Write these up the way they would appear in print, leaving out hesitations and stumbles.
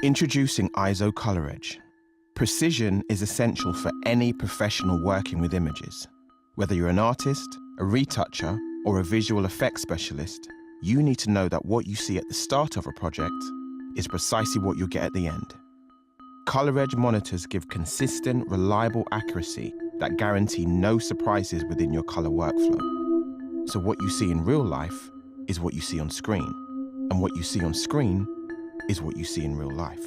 Introducing ISO Color Edge. Precision is essential for any professional working with images. Whether you're an artist, a retoucher, or a visual effects specialist, you need to know that what you see at the start of a project is precisely what you'll get at the end. Color Edge monitors give consistent, reliable accuracy that guarantee no surprises within your color workflow. So what you see in real life is what you see on screen, and what you see on screen is what you see in real life.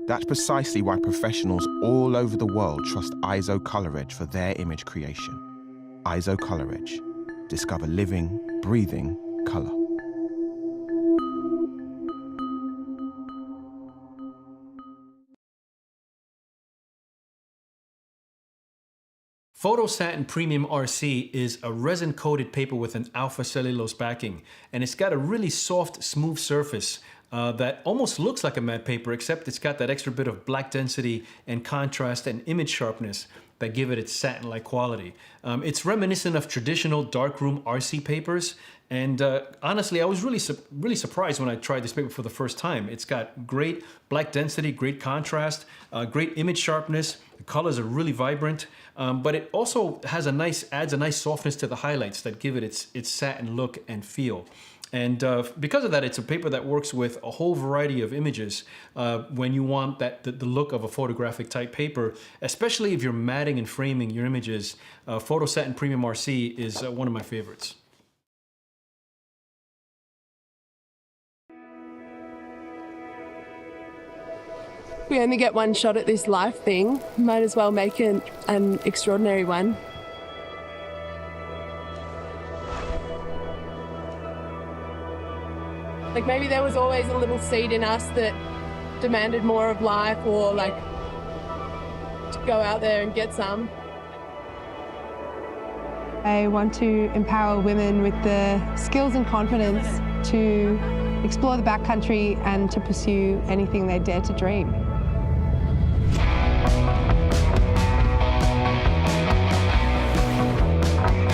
That's precisely why professionals all over the world trust ISO Color Edge for their image creation. ISO Color Edge. Discover living, breathing color. Photosatin Premium RC is a resin-coated paper with an alpha cellulose backing, and it's got a really soft, smooth surface that almost looks like a matte paper, except it's got that extra bit of black density and contrast and image sharpness that give it its satin-like quality. It's reminiscent of traditional darkroom RC papers, and honestly, I was really surprised when I tried this paper for the first time. It's got great black density, great contrast, great image sharpness. The colors are really vibrant, but it also has adds a nice softness to the highlights that give it its satin look and feel. And because of that, it's a paper that works with a whole variety of images when you want the look of a photographic type paper, especially if you're matting and framing your images. Photosatin Premium RC is one of my favorites. We only get one shot at this life thing. Might as well make an extraordinary one. Like maybe there was always a little seed in us that demanded more of life, or like to go out there and get some. I want to empower women with the skills and confidence to explore the backcountry and to pursue anything they dare to dream.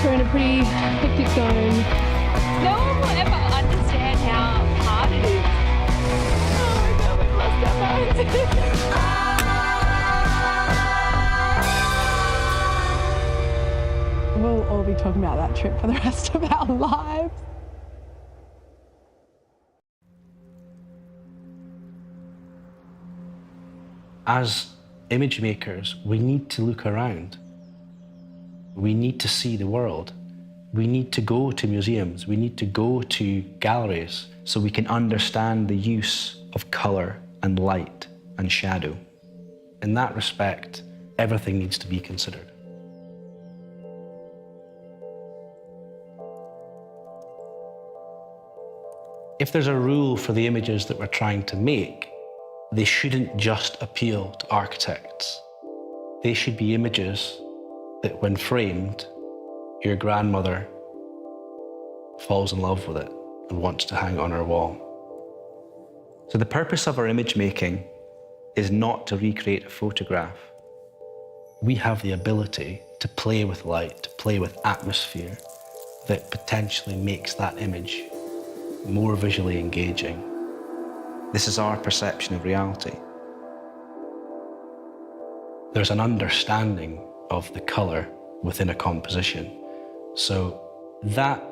We're in a pretty hectic zone. No one will ever understand how hard it is. Oh my God, we've lost our minds. We'll all be talking about that trip for the rest of our lives. As image makers, we need to look around. We need to see the world. We need to go to museums. We need to go to galleries so we can understand the use of color and light and shadow. In that respect, everything needs to be considered. If there's a rule for the images that we're trying to make, they shouldn't just appeal to architects. They should be images that, when framed, your grandmother falls in love with it and wants to hang it on her wall. So the purpose of our image making is not to recreate a photograph. We have the ability to play with light, to play with atmosphere that potentially makes that image more visually engaging. This is our perception of reality. There's an understanding of the color within a composition. So that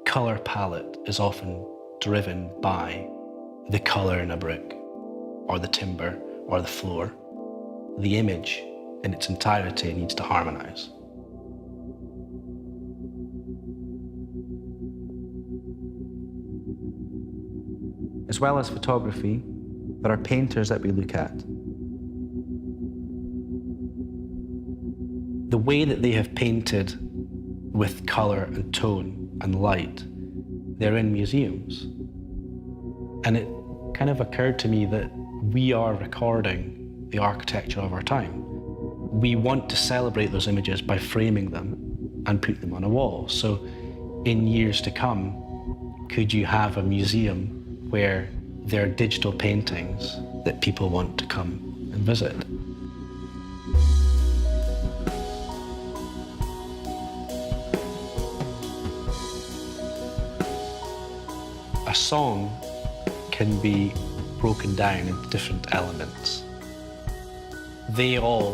color palette is often driven by the color in a brick, or the timber, or the floor. The image in its entirety needs to harmonize. As well as photography, there are painters that we look at. The way that they have painted with color and tone and light, they're in museums. And it kind of occurred to me that we are recording the architecture of our time. We want to celebrate those images by framing them and put them on a wall. So in years to come, could you have a museum where there are digital paintings that people want to come and visit? A song can be broken down into different elements. They all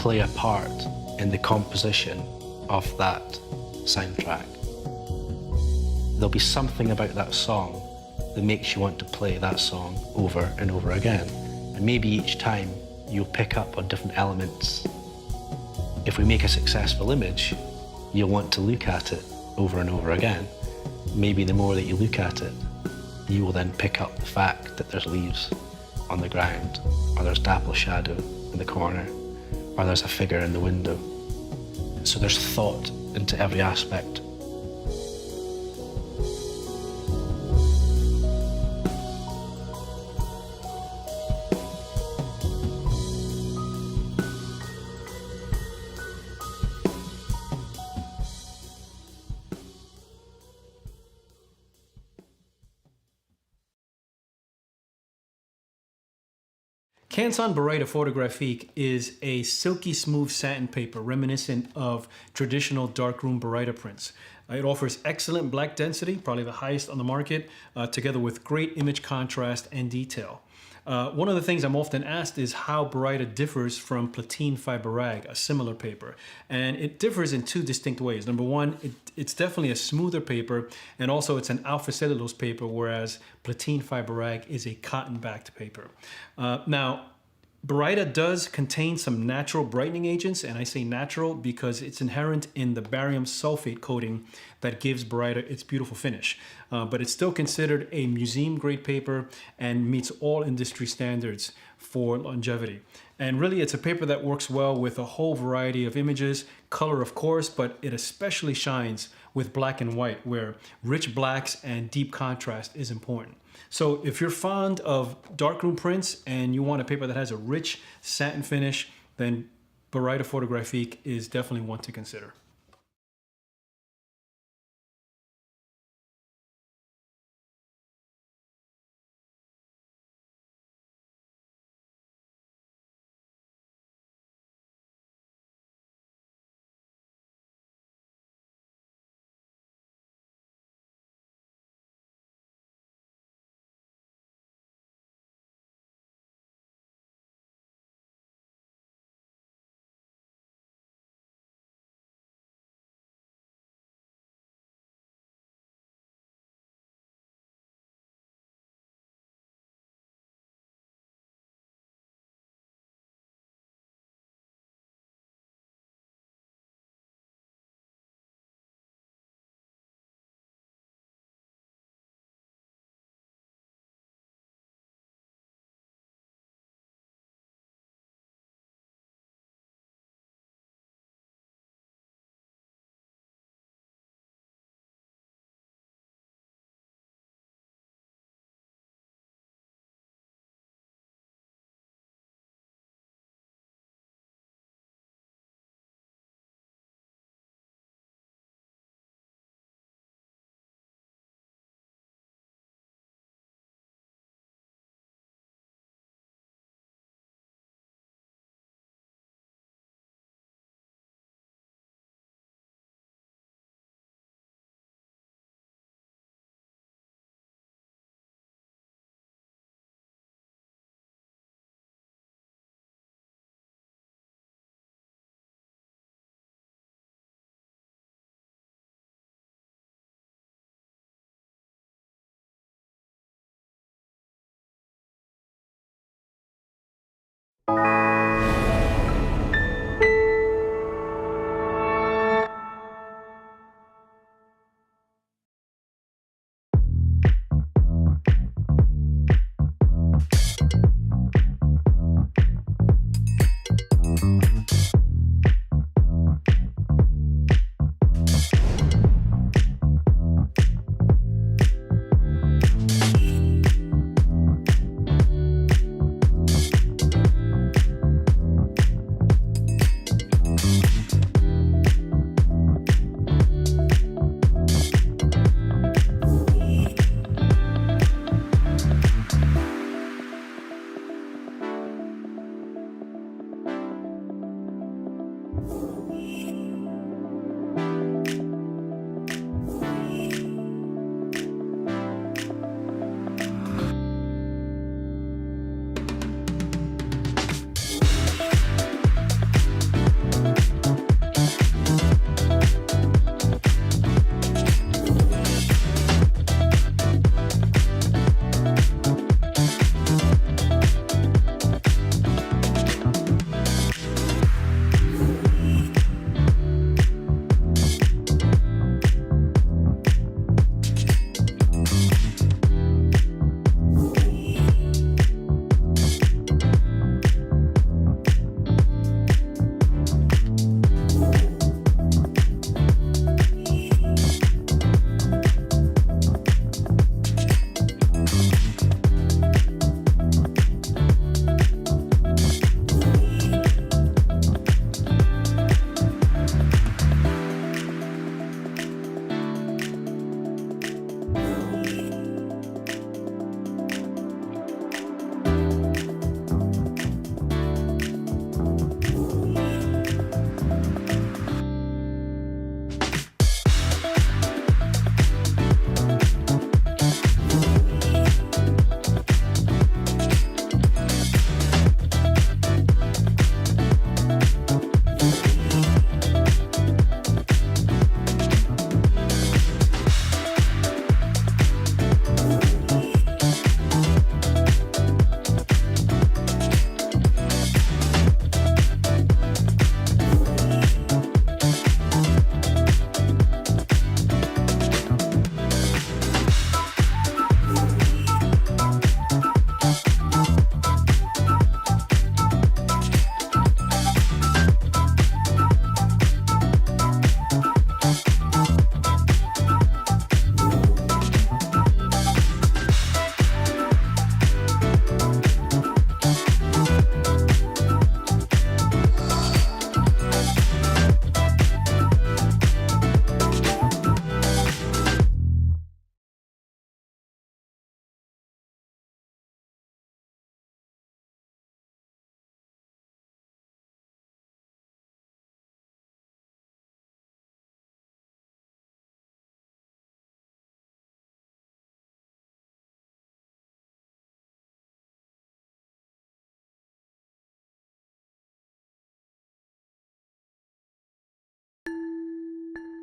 play a part in the composition of that soundtrack. There'll be something about that song that makes you want to play that song over and over again. And maybe each time you'll pick up on different elements. If we make a successful image, you'll want to look at it over and over again. Maybe the more that you look at it, you will then pick up the fact that there's leaves on the ground, or there's dapple shadow in the corner, or there's a figure in the window. So there's thought into every aspect. Canson Baryta Photographic is a silky smooth satin paper reminiscent of traditional darkroom Baryta prints. It offers excellent black density, probably the highest on the market, together with great image contrast and detail. One of the things I'm often asked is how Baryta differs from platine fiber rag, a similar paper. And it differs in two distinct ways. Number one, it's definitely a smoother paper, and also it's an alpha cellulose paper, whereas platine fiber rag is a cotton-backed paper. Now, Baryta does contain some natural brightening agents, and I say natural because it's inherent in the barium sulfate coating that gives Baryta its beautiful finish. But it's still considered a museum-grade paper and meets all industry standards for longevity. And really, it's a paper that works well with a whole variety of images, color of course, but it especially shines with black and white, where rich blacks and deep contrast is important. So if you're fond of darkroom prints and you want a paper that has a rich satin finish, then Baryta Photographic is definitely one to consider.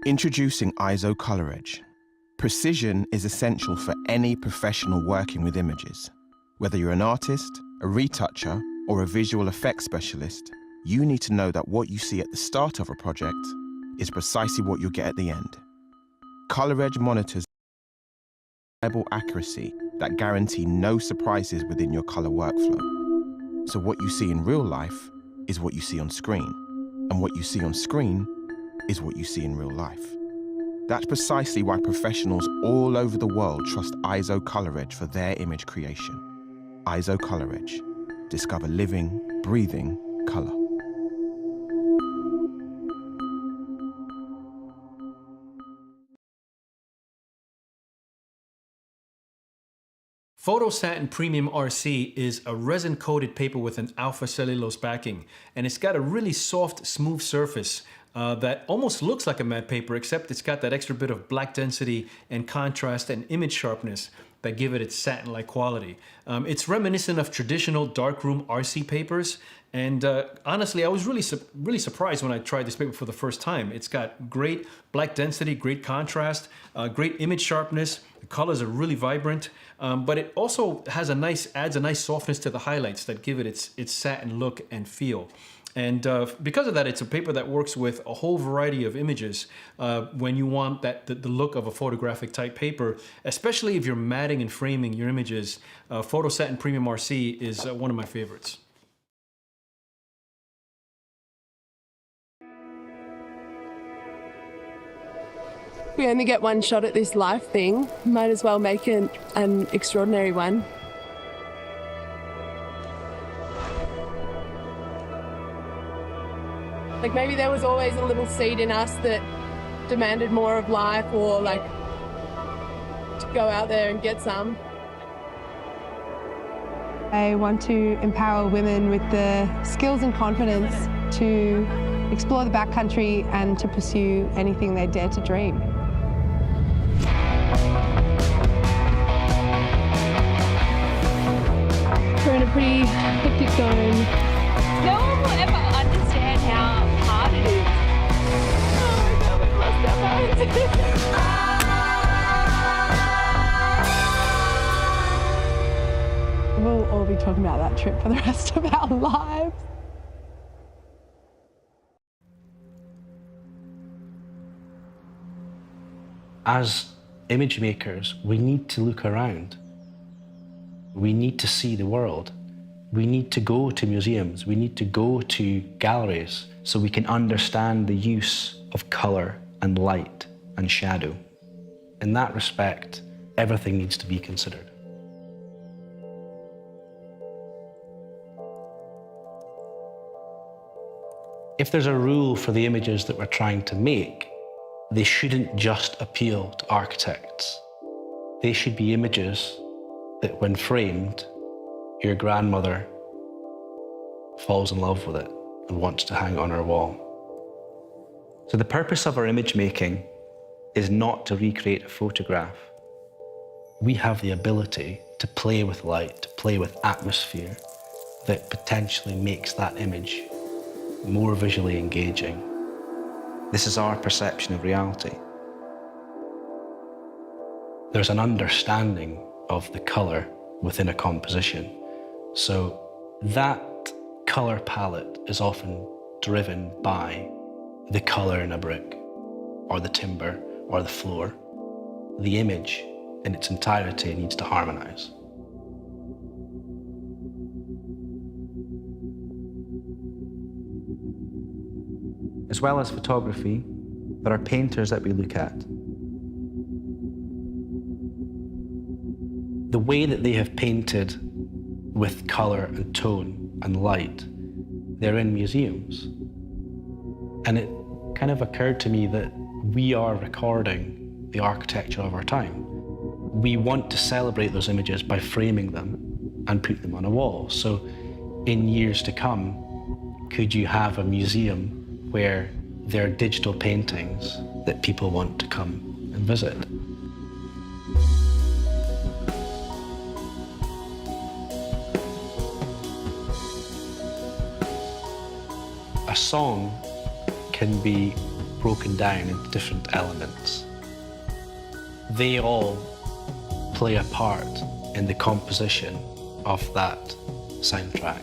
Introducing ISO coverage. Precision is essential for any professional working with images. Whether you're an artist, a retoucher, or a visual effects specialist, you need to know that what you see at the start of a project is precisely what you'll get at the end. Coverage monitors reliable accuracy that guarantee no surprises within your color workflow. So what you see in real life is what you see on screen, and what you see on screen is what you see in real life. That's precisely why professionals all over the world trust ISO coverage for their image creation. ISO coverage. Discover living, breathing color. Photosatin Premium RC is a resin-coated paper with an alpha cellulose backing, and it's got a really soft, smooth surface that almost looks like a matte paper, except it's got that extra bit of black density and contrast and image sharpness that give it its satin-like quality. It's reminiscent of traditional darkroom RC papers, and honestly, I was really surprised when I tried this paper for the first time. It's got great black density, great contrast, great image sharpness. The colors are really vibrant, but it also has adds a nice softness to the highlights that give it its satin look and feel. And because of that, it's a paper that works with a whole variety of images when you want the look of a photographic type paper, especially if you're matting and framing your images. Photosatin Premium RC is one of my favorites. We only get one shot at this life thing. Might as well make an extraordinary one. Like maybe there was always a little seed in us that demanded more of life, or like to go out there and get some. I want to empower women with the skills and confidence to explore the backcountry and to pursue anything they dare to dream. We're in a pretty hectic zone. No one will ever understand how hard it is. Oh my God, we've lost our minds. We'll all be talking about that trip for the rest of our lives. As image makers, we need to look around. We need to see the world. We need to go to museums. We need to go to galleries so we can understand the use of color and light and shadow. In that respect, everything needs to be considered. If there's a rule for the images that we're trying to make, they shouldn't just appeal to architects. They should be images that, when framed, your grandmother falls in love with it and wants to hang it on her wall. So the purpose of our image making is not to recreate a photograph. We have the ability to play with light, to play with atmosphere that potentially makes that image more visually engaging. This is our perception of reality. There's an understanding of the color within a composition. So that color palette is often driven by the color in a brick, or the timber, or the floor. The image in its entirety needs to harmonize. As well as photography, there are painters that we look at. The way that they have painted with color and tone and light, they're in museums. And it kind of occurred to me that we are recording the architecture of our time. We want to celebrate those images by framing them and put them on a wall. So in years to come, could you have a museum where there are digital paintings that people want to come and visit? A song can be broken down into different elements. They all play a part in the composition of that soundtrack.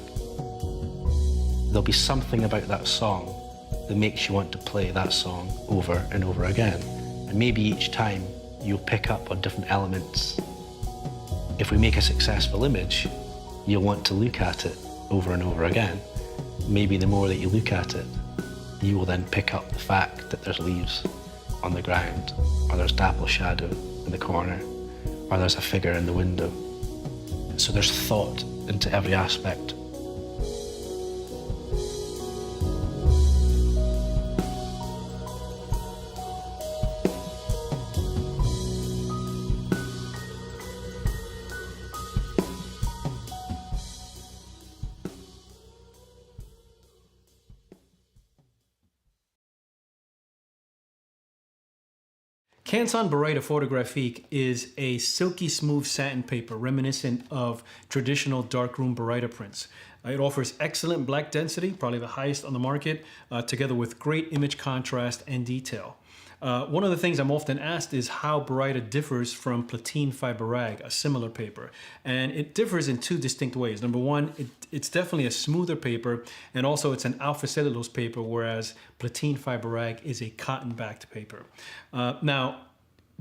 There'll be something about that song that makes you want to play that song over and over again. And maybe each time you'll pick up on different elements. If we make a successful image, you'll want to look at it over and over again. Maybe the more that you look at it, you will then pick up the fact that there's leaves on the ground, or there's dapple shadow in the corner, or there's a figure in the window. So there's thought into every aspect. Canson Baryta Photographic is a silky smooth satin paper reminiscent of traditional darkroom Baryta prints. It offers excellent black density, probably the highest on the market, together with great image contrast and detail. One of the things I'm often asked is how Baryta differs from Platine Fiber Rag, a similar paper. And it differs in two distinct ways. Number one, it's definitely a smoother paper, and also it's an alpha cellulose paper, whereas Platine Fiber Rag is a cotton-backed paper. Now,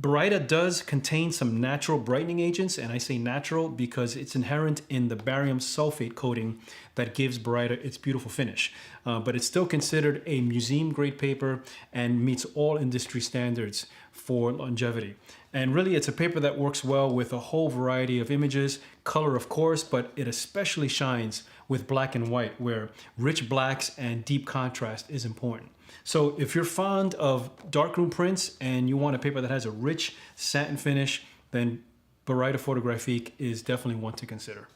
Baryta does contain some natural brightening agents, and I say natural because it's inherent in the barium sulfate coating that gives Baryta its beautiful finish. But it's still considered a museum-grade paper and meets all industry standards for longevity. And really, it's a paper that works well with a whole variety of images, color of course, but it especially shines with black and white, where rich blacks and deep contrast is important. So if you're fond of darkroom prints and you want a paper that has a rich satin finish, then Baryta Photographic is definitely one to consider.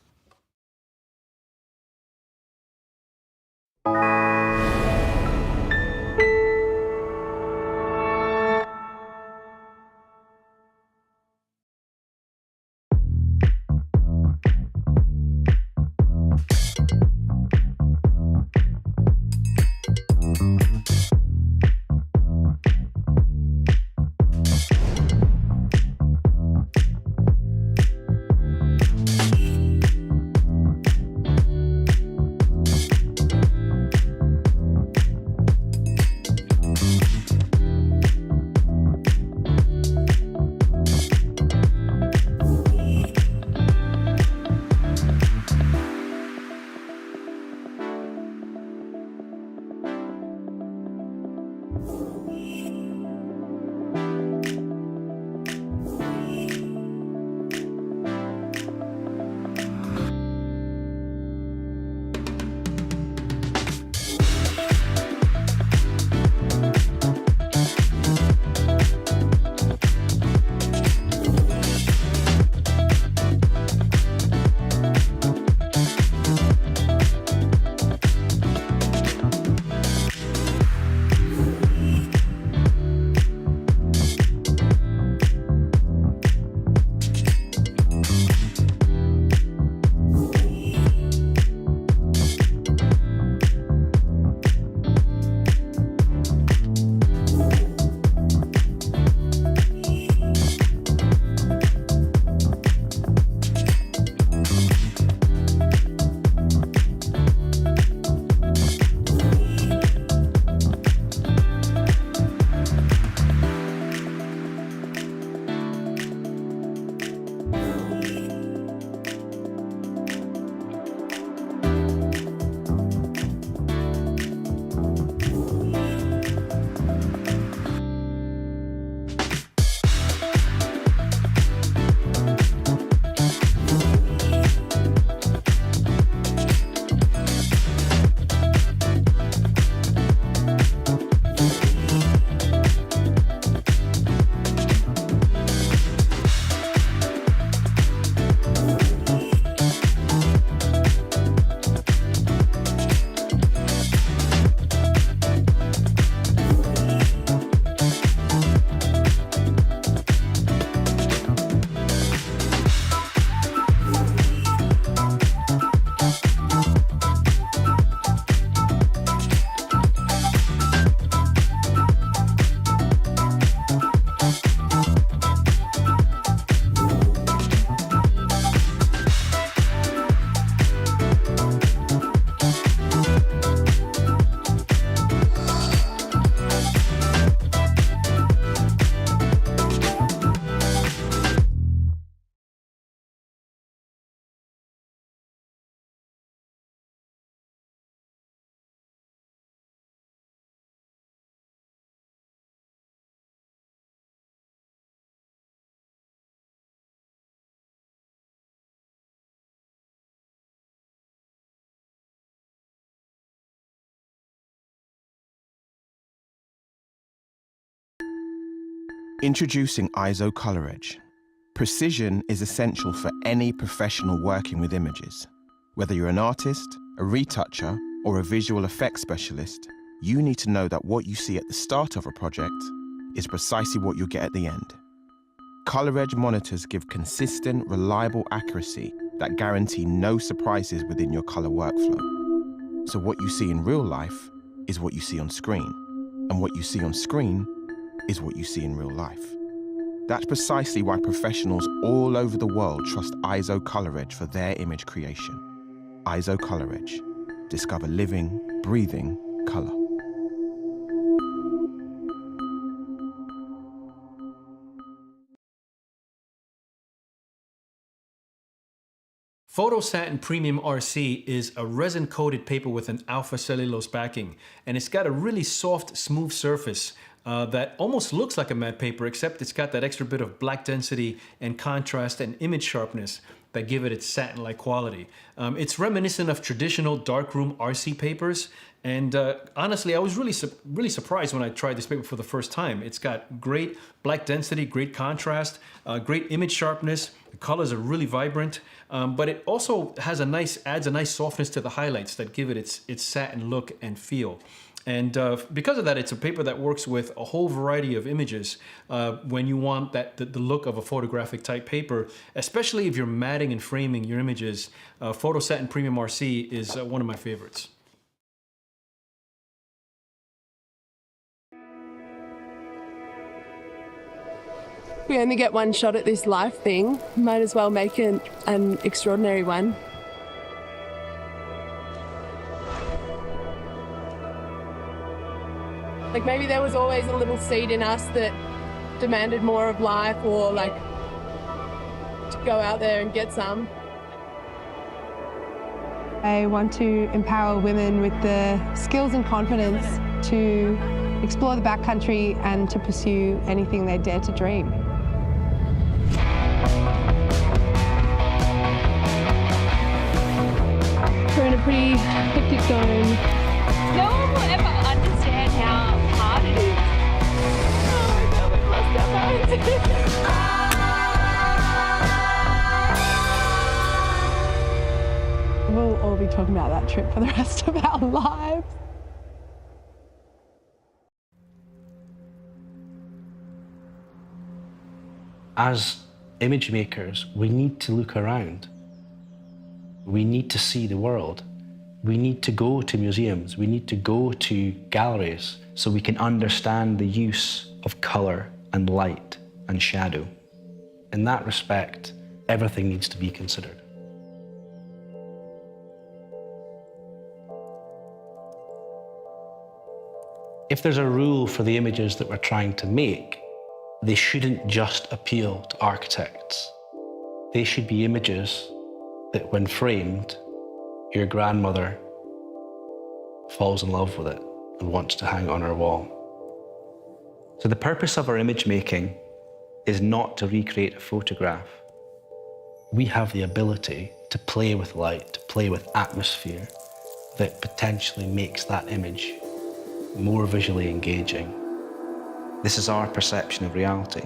Introducing ISO Color Edge. Precision is essential for any professional working with images. Whether you're an artist, a retoucher, or a visual effects specialist, you need to know that what you see at the start of a project is precisely what you'll get at the end. Color Edge monitors give consistent, reliable accuracy that guarantee no surprises within your color workflow. So what you see in real life is what you see on screen, and what you see on screen is what you see in real life. That's precisely why professionals all over the world trust ISO Color Edge for their image creation. ISO Color Edge. Discover living, breathing color. Photosatin Premium RC is a resin-coated paper with an alpha cellulose backing, and it's got a really soft, smooth surface that almost looks like a matte paper, except it's got that extra bit of black density and contrast and image sharpness that give it its satin-like quality. It's reminiscent of traditional darkroom RC papers, and honestly, I was really surprised when I tried this paper for the first time. It's got great black density, great contrast, great image sharpness. The colors are really vibrant, but it also has adds a nice softness to the highlights that give it its satin look and feel. And because of that, it's a paper that works with a whole variety of images when you want the look of a photographic type paper, especially if you're matting and framing your images. Photosatin Premium RC is one of my favorites. We only get one shot at this life thing. Might as well make an extraordinary one. Like maybe there was always a little seed in us that demanded more of life, or like to go out there and get some. I want to empower women with the skills and confidence to explore the backcountry and to pursue anything they dare to dream. We're in a pretty hectic zone. No one will ever understand how hard it is. Oh my God, we've lost our minds. We'll all be talking about that trip for the rest of our lives. As image makers, we need to look around. We need to see the world. We need to go to museums. We need to go to galleries so we can understand the use of color and light and shadow. In that respect, everything needs to be considered. If there's a rule for the images that we're trying to make, they shouldn't just appeal to architects. They should be images that, when framed, your grandmother falls in love with it and wants to hang on her wall. So the purpose of our image making is not to recreate a photograph. We have the ability to play with light, to play with atmosphere that potentially makes that image more visually engaging. This is our perception of reality.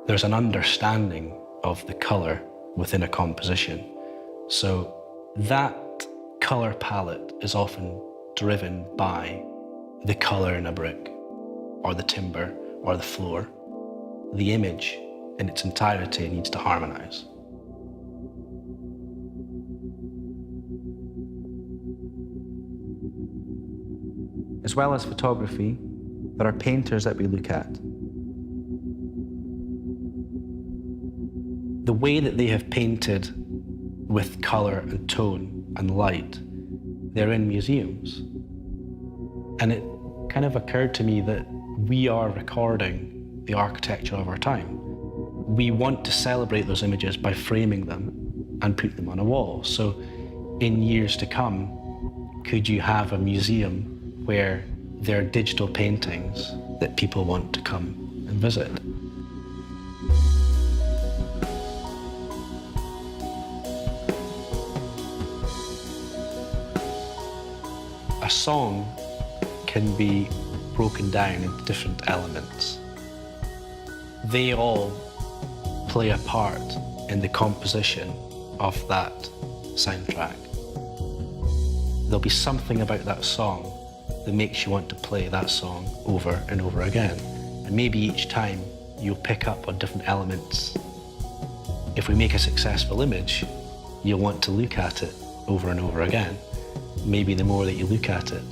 There's an understanding of the color within a composition. So that color palette is often driven by the color in a brick, or the timber, or the floor. The image in its entirety needs to harmonize. As well as photography, there are painters that we look at. The way that they have painted with color and tone and light, they're in museums. And it kind of occurred to me that we are recording the architecture of our time. We want to celebrate those images by framing them and put them on a wall. So in years to come, could you have a museum where there are digital paintings that people want to come and visit? A song can be broken down into different elements. They all play a part in the composition of that soundtrack. There'll be something about that song that makes you want to play that song over and over again. And maybe each time you'll pick up on different elements. If we make a successful image, you'll want to look at it over and over again. Maybe the more that you look at it,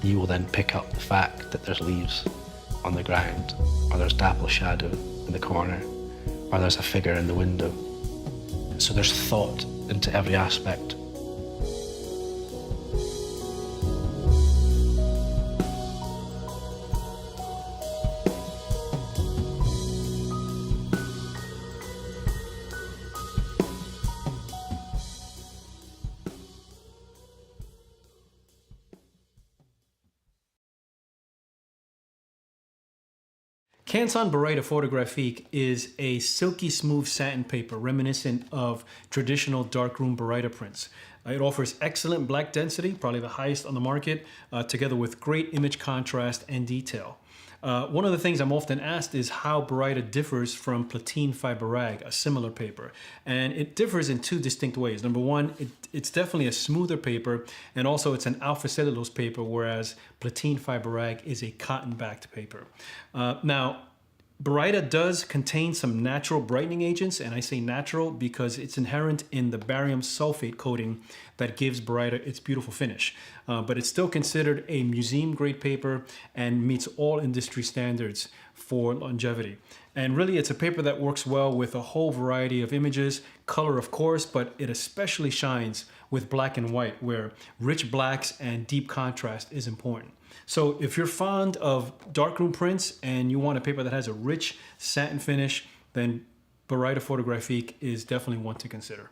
you will then pick up the fact that there's leaves on the ground, or there's dapple shadow in the corner, or there's a figure in the window. So there's thought into every aspect. Canson Baryta Photographic is a silky smooth satin paper reminiscent of traditional darkroom Baryta prints. It offers excellent black density, probably the highest on the market, together with great image contrast and detail. One of the things I'm often asked is how Baryta differs from platine fiber rag, a similar paper. And it differs in two distinct ways. Number one, it's definitely a smoother paper, and also it's an alpha cellulose paper, whereas platine fiber rag is a cotton-backed paper. Now, Baryta does contain some natural brightening agents, and I say natural because it's inherent in the barium sulfate coating that gives Baryta its beautiful finish. But it's still considered a museum-grade paper and meets all industry standards for longevity. And really, it's a paper that works well with a whole variety of images, color of course, but it especially shines with black and white, where rich blacks and deep contrast is important. So if you're fond of darkroom prints and you want a paper that has a rich satin finish, then Baryta Photographic is definitely one to consider.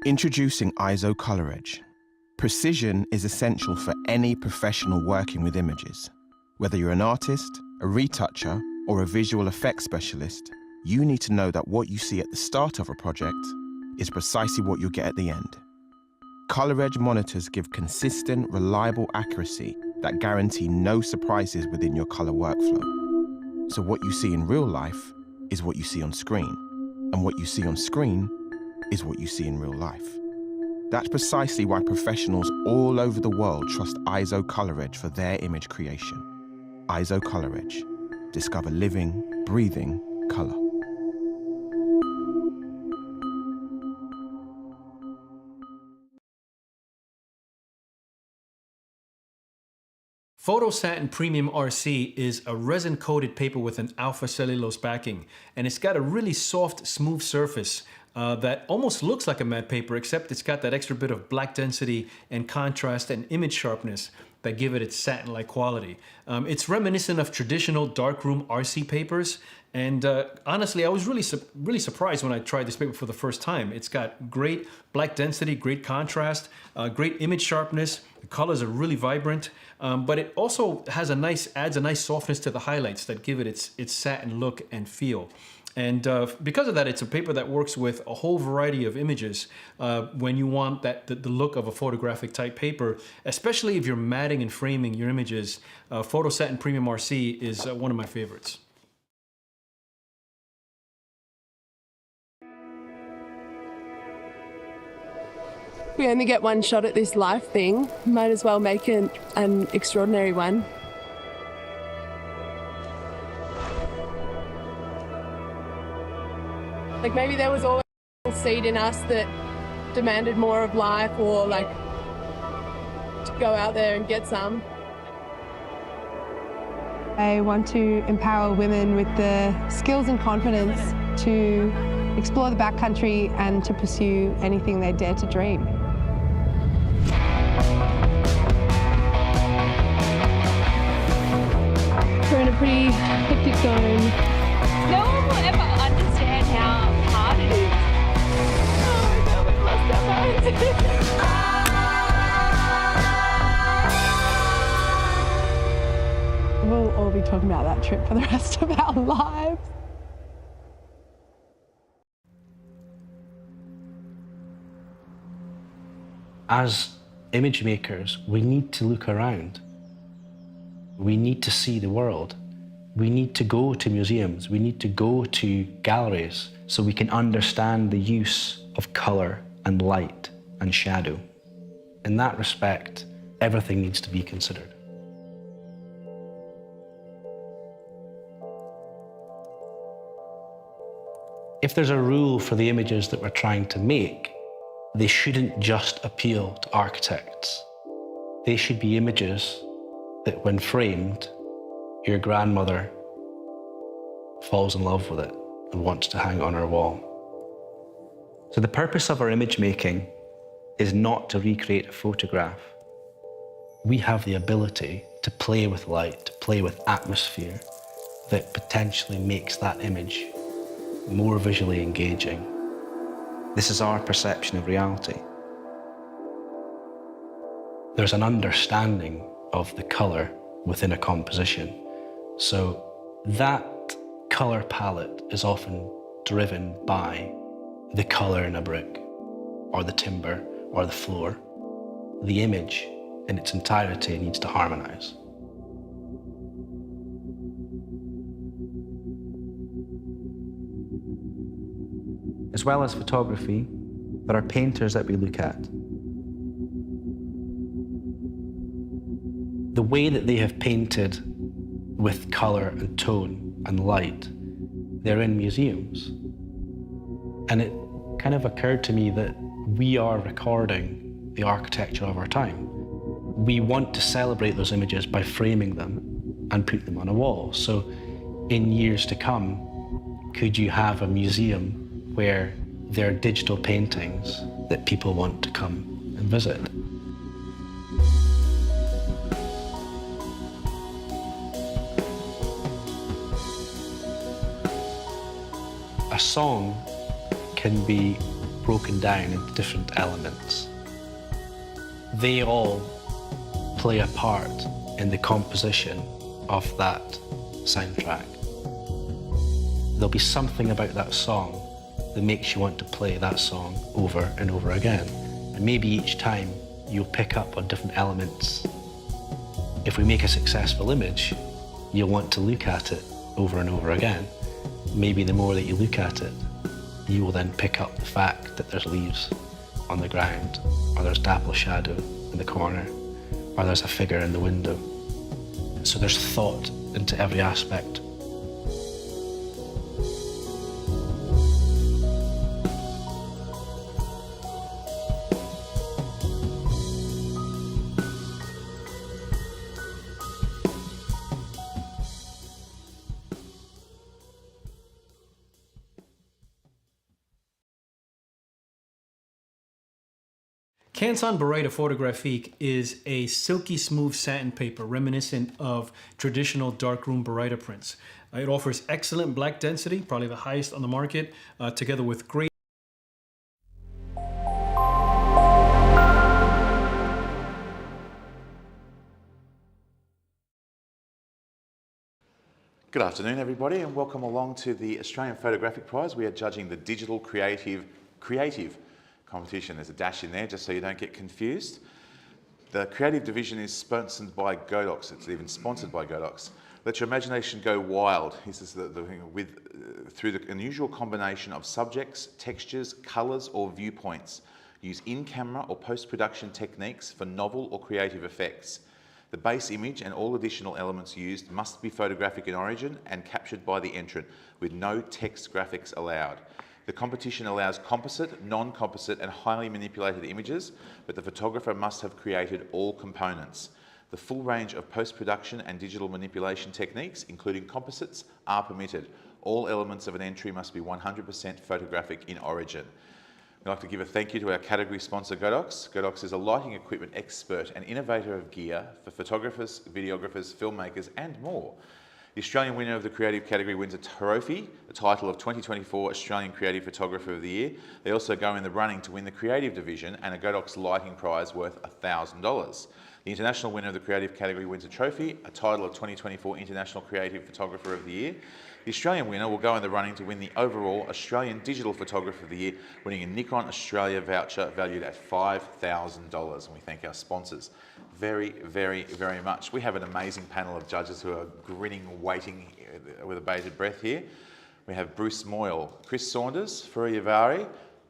Introducing ISO Color Edge. Precision is essential for any professional working with images. Whether you're an artist, a retoucher, or a visual effects specialist, you need to know that what you see at the start of a project is precisely what you'll get at the end. Color Edge monitors give consistent, reliable accuracy that guarantee no surprises within your color workflow. So what you see in real life is what you see on screen, and what you see on screen is what you see in real life. That's precisely why professionals all over the world trust ISO Color Edge for their image creation. ISO Color Edge. Discover living, breathing color. Photosatin Premium RC is a resin-coated paper with an alpha cellulose backing, and it's got a really soft, smooth surface that almost looks like a matte paper, except it's got that extra bit of black density and contrast and image sharpness that give it its satin-like quality. It's reminiscent of traditional darkroom RC papers, and honestly, I was really surprised when I tried this paper for the first time. It's got great black density, great contrast, great image sharpness. The colors are really vibrant, but it also has adds a nice softness to the highlights that give it its satin look and feel. And because of that, it's a paper that works with a whole variety of images when you want the look of a photographic type paper, especially if you're matting and framing your images. Photosatin Premium RC is one of my favorites. We only get one shot at this life thing. Might as well make an extraordinary one. Like maybe there was always a seed in us that demanded more of life, or like to go out there and get some. I want to empower women with the skills and confidence to explore the backcountry and to pursue anything they dare to dream. We're in a pretty hectic zone. No one will ever understand how hard it is. Oh my God, we've lost our minds. We'll all be talking about that trip for the rest of our lives. As image makers, we need to look around. We need to see the world. We need to go to museums. We need to go to galleries so we can understand the use of color and light and shadow. In that respect, everything needs to be considered. If there's a rule for the images that we're trying to make, they shouldn't just appeal to architects. They should be images that, when framed, your grandmother falls in love with it and wants to hang it on her wall. So the purpose of our image making is not to recreate a photograph. We have the ability to play with light, to play with atmosphere that potentially makes that image more visually engaging. This is our perception of reality. There's an understanding of the color within a composition. So that color palette is often driven by the color in a brick, or the timber, or the floor. The image in its entirety needs to harmonize. As well as photography, there are painters that we look at. The way that they have painted with color and tone and light, they're in museums. And it kind of occurred to me that we are recording the architecture of our time. We want to celebrate those images by framing them and put them on a wall. So in years to come, could you have a museum where there are digital paintings that people want to come and visit? A song can be broken down into different elements. They all play a part in the composition of that soundtrack. There'll be something about that song that makes you want to play that song over and over again. And maybe each time you'll pick up on different elements. If we make a successful image, you'll want to look at it over and over again. Maybe the more that you look at it, you will then pick up the fact that there's leaves on the ground, or there's dapple shadow in the corner, or there's a figure in the window. So there's thought into every aspect. Canson Barretta Photographic is a silky smooth satin paper reminiscent of traditional darkroom Barretta prints. It offers excellent black density, probably the highest on the market, together with great Good afternoon, everybody, and welcome along to the Australian Photographic Prize. We are judging the Digital Creative competition. There's a dash in there just so you don't get confused. The creative division is sponsored by Godox. It's even sponsored by Godox. Let your imagination go wild. This is through the unusual combination of subjects, textures, colours or viewpoints. Use in-camera or post-production techniques for novel or creative effects. The base image and all additional elements used must be photographic in origin and captured by the entrant, with no text graphics allowed. The competition allows composite, non-composite and highly manipulated images, but the photographer must have created all components. The full range of post-production and digital manipulation techniques, including composites, are permitted. All elements of an entry must be 100% photographic in origin. We'd like to give a thank you to our category sponsor, Godox. Godox is a lighting equipment expert and innovator of gear for photographers, videographers, filmmakers and more. The Australian winner of the creative category wins a trophy, the title of 2024 Australian Creative Photographer of the Year. They also go in the running to win the creative division and a Godox lighting prize worth $1,000. The international winner of the creative category wins a trophy, a title of 2024 International Creative Photographer of the Year. The Australian winner will go in the running to win the overall Australian Digital Photographer of the Year, winning a Nikon Australia voucher valued at $5,000. And we thank our sponsors very, very, very much. We have an amazing panel of judges who are grinning, waiting with a bated breath here. We have Bruce Moyle, Chris Saunders, Furi Yavari,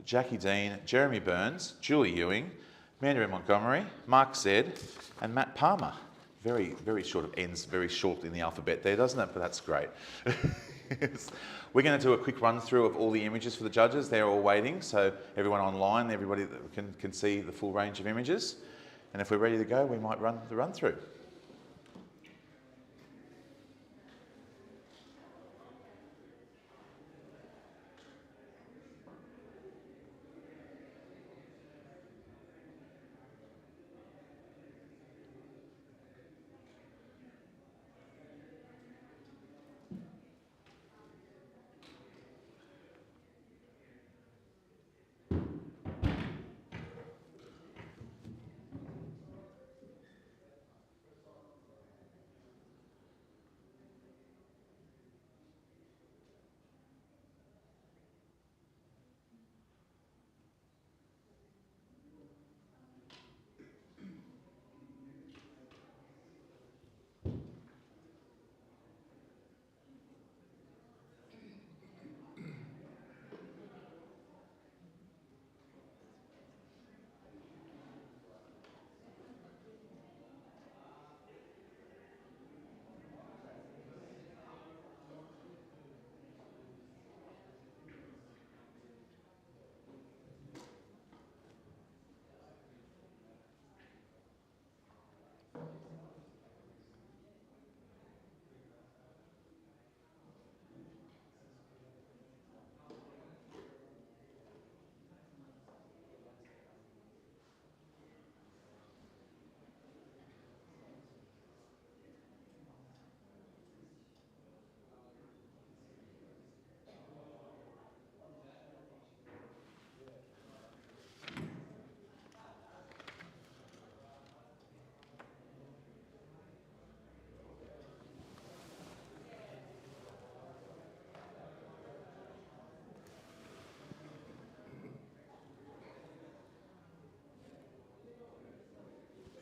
Jackie Dean, Jeremy Burns, Julie Ewing, Mandarin Montgomery, Mark Zed, and Matt Palmer. Very, very short of ends, very short in the alphabet there, doesn't it? But that's great. We're going to do a quick run through of all the images for the judges. They're all waiting, so everyone online, everybody can see the full range of images. And if we're ready to go, we might run the run through.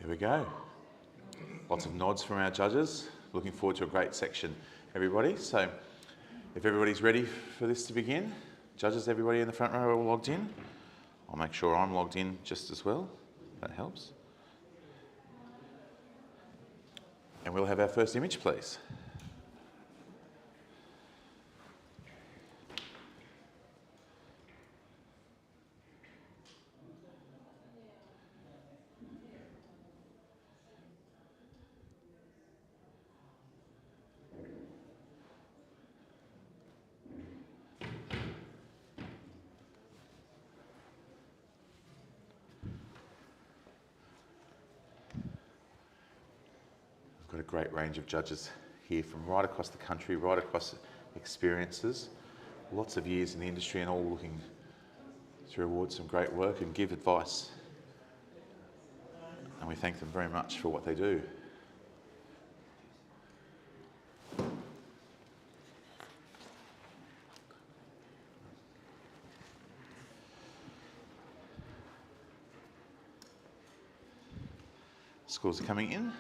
Here we go. Lots of nods from our judges. Looking forward to a great section, everybody. So if everybody's ready for this to begin, judges, everybody in the front row are all logged in. I'll make sure I'm logged in just as well. That helps. And we'll have our first image, please. Got a great range of judges here from right across the country, right across experiences, lots of years in the industry and all looking to reward some great work and give advice. And we thank them very much for what they do. Scores are coming in.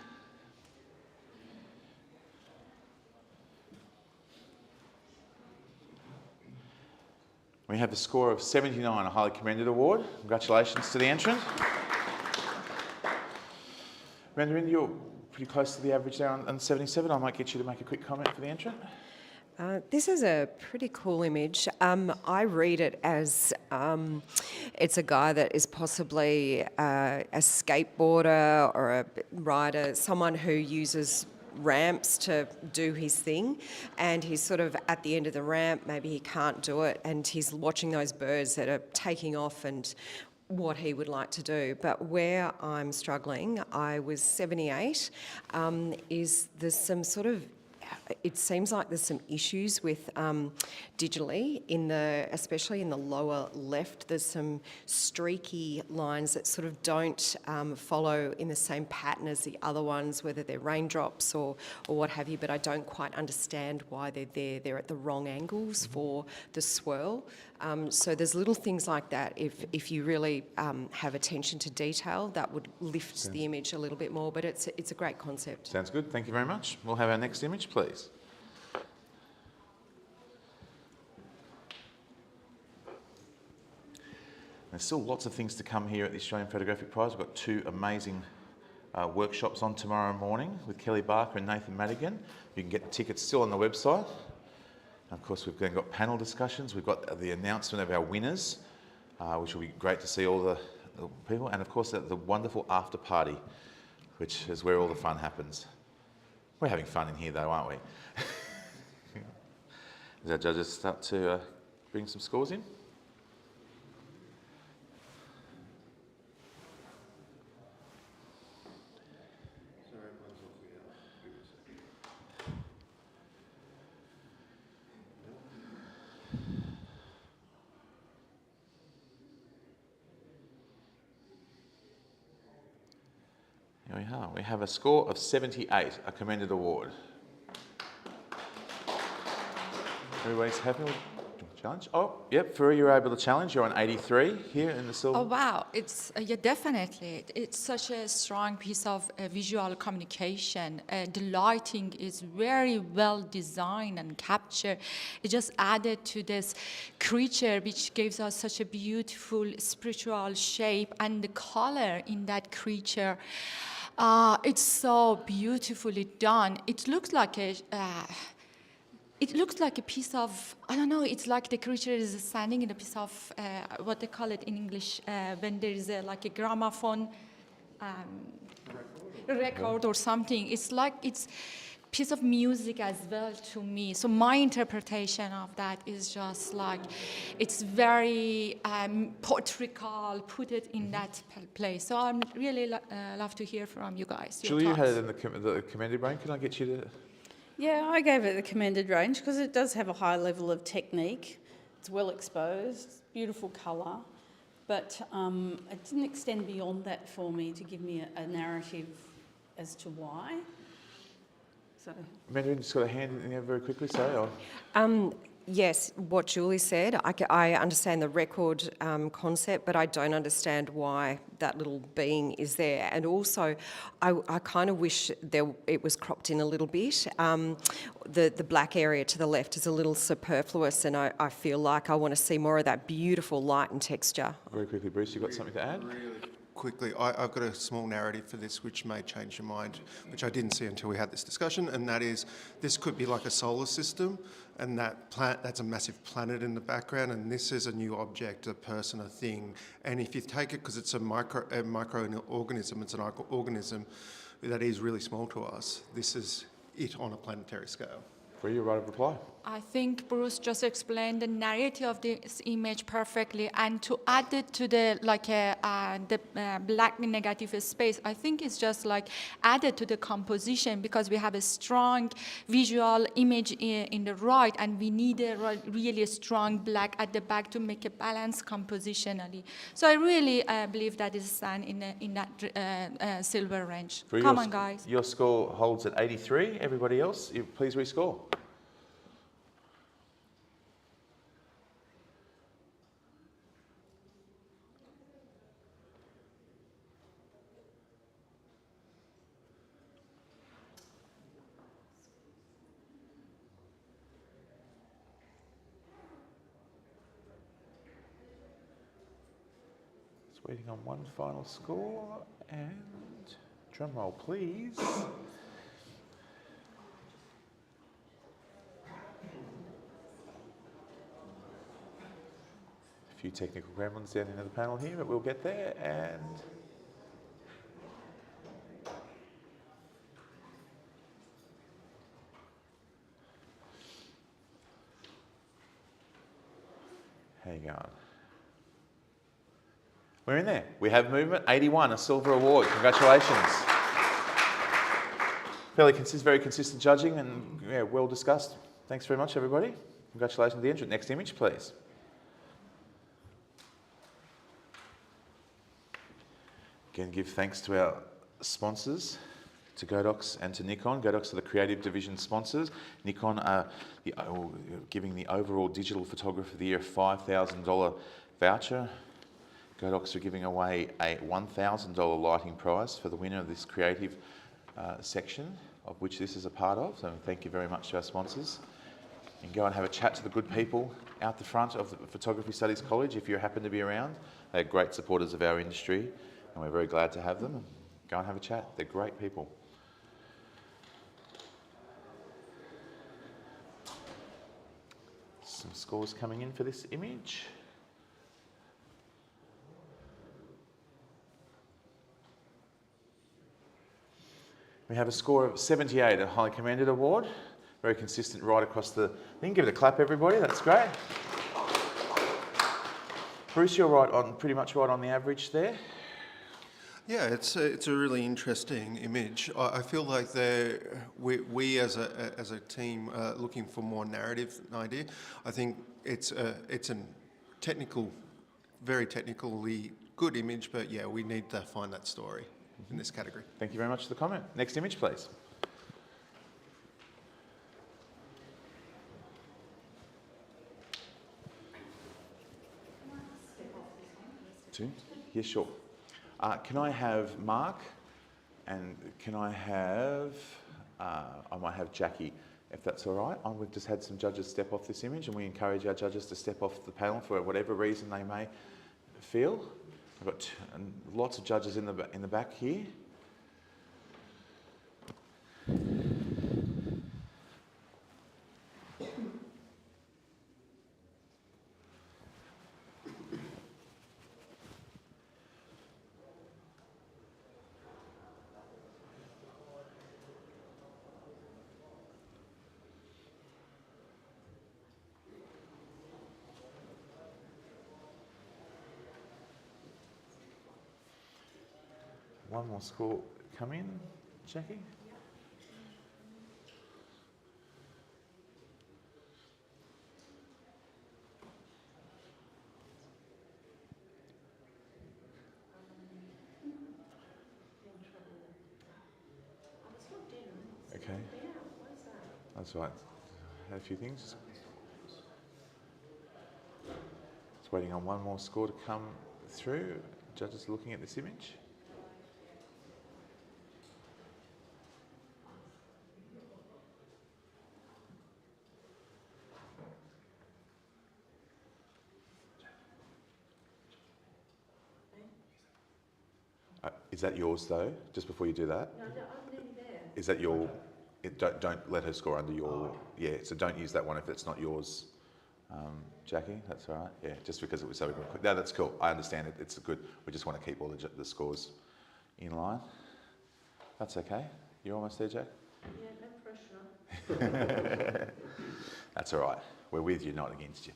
We have a score of 79, a highly commended award. Congratulations to the entrant. Mandarin, you're pretty close to the average there on 77. I might get you to make a quick comment for the entrant. This is a pretty cool image. I read it as it's a guy that is possibly a skateboarder or a rider, someone who uses ramps to do his thing, and he's sort of at the end of the ramp, maybe he can't do it, and he's watching those birds that are taking off and what he would like to do. But where I'm struggling, I was 78, is there's some sort of, it seems like there's some issues with digitally, especially in the lower left, there's some streaky lines that sort of don't follow in the same pattern as the other ones, whether they're raindrops or what have you, but I don't quite understand why they're there. They're at the wrong angles for the swirl. So there's little things like that. If you really have attention to detail, that would lift the image a little bit more, but it's a great concept. Sounds good. Thank you very much. We'll have our next image, please. There's still lots of things to come here at the Australian Photographic Prize. We've got two amazing workshops on tomorrow morning with Kelly Barker and Nathan Madigan. You can get the tickets still on the website. And of course, we've then got panel discussions. We've got the announcement of our winners, which will be great to see all the people. And of course, the wonderful after party, which is where all the fun happens. We're having fun in here though, aren't we? As our judges start to bring some scores in. Here we are. We have a score of 78, a commended award. Everybody's happy with the challenge? Oh, yep, Furu, you were able to challenge. You're on 83 here in the silver. Oh, wow. It's, yeah, definitely. It's such a strong piece of visual communication. The lighting is very well designed and captured. It just added to this creature, which gives us such a beautiful spiritual shape, and the color in that creature. It's so beautifully done. It looks like a piece of, I don't know, it's like the creature is standing in a piece of, what they call it in English, when there is like a gramophone record or something. It's like it's piece of music as well to me. So my interpretation of that is just like, it's very poetical, put it in that place. So I'm really love to hear from you guys. Julie, you had it in the commended range. Can I get you to... Yeah, I gave it the commended range because it does have a high level of technique. It's well exposed, beautiful colour, but it didn't extend beyond that for me to give me a narrative as to why. So, Mandarin just got a hand in there very quickly, sorry. Yes, what Julie said, I understand the record concept, but I don't understand why that little being is there. And also, I kind of wish it was cropped in a little bit. The black area to the left is a little superfluous, and I feel like I want to see more of that beautiful light and texture. Very quickly, Bruce, you've got something to add? Quickly, I've got a small narrative for this which may change your mind, which I didn't see until we had this discussion, and that is this could be like a solar system, and that's a massive planet in the background, and this is a new object, a person, a thing. And if you take it, because it's a microorganism, it's an organism that is really small to us, this is it on a planetary scale. For your right of reply. I think Bruce just explained the narrative of this image perfectly, and to add it to the black negative space, I think it's just like added to the composition, because we have a strong visual image in the right, and we need a really strong black at the back to make a balance compositionally. So I really believe that is stand in that silver range. Come on, guys. Your score holds at 83. Everybody else, please rescore. Waiting on one final score, and drum roll, please. A few technical gremlins down into the panel here, but we'll get there. And how you going? We're in there. We have movement. 81, a silver award. Congratulations. Very consistent judging, and yeah, well discussed. Thanks very much, everybody. Congratulations to the entrant. Next image, please. Again, give thanks to our sponsors, to Godox and to Nikon. Godox are the creative division sponsors. Nikon are giving the overall digital photographer of the year a $5,000 voucher. Godox are giving away a $1,000 lighting prize for the winner of this creative section, of which this is a part of. So thank you very much to our sponsors. You can go and have a chat to the good people out the front of the Photography Studies College if you happen to be around. They're great supporters of our industry, and we're very glad to have them. Go and have a chat. They're great people. Some scores coming in for this image. We have a score of 78, a highly commended award. Very consistent right across the thing. Give it a clap, everybody. That's great. Bruce, you're pretty much right on the average there. Yeah, it's a really interesting image. I feel like we as a team are looking for more narrative idea. I think it's a technical, very technically good image, but yeah, we need to find that story in this category. Thank you very much for the comment. Next image, please. Two? Yeah, sure. Can I have Mark, and can I have, I might have Jackie, if that's all right. We've just had some judges step off this image, and we encourage our judges to step off the panel for whatever reason they may feel. I've got lots of judges in the back here. One more score come in, Jackie. Okay. That's right. Had a few things. Just waiting on one more score to come through. Judges are looking at this image. Is that yours though? Just before you do that? No, I'm nearly there. Is that your? Don't let her score under your. Yeah. So don't use that one if it's not yours, Jackie. That's all right. Yeah. Just because it was so quick. No, that's cool. I understand it. It's good. We just want to keep all the scores in line. That's okay. You're almost there, Jack. Yeah, no pressure. That's all right. We're with you, not against you.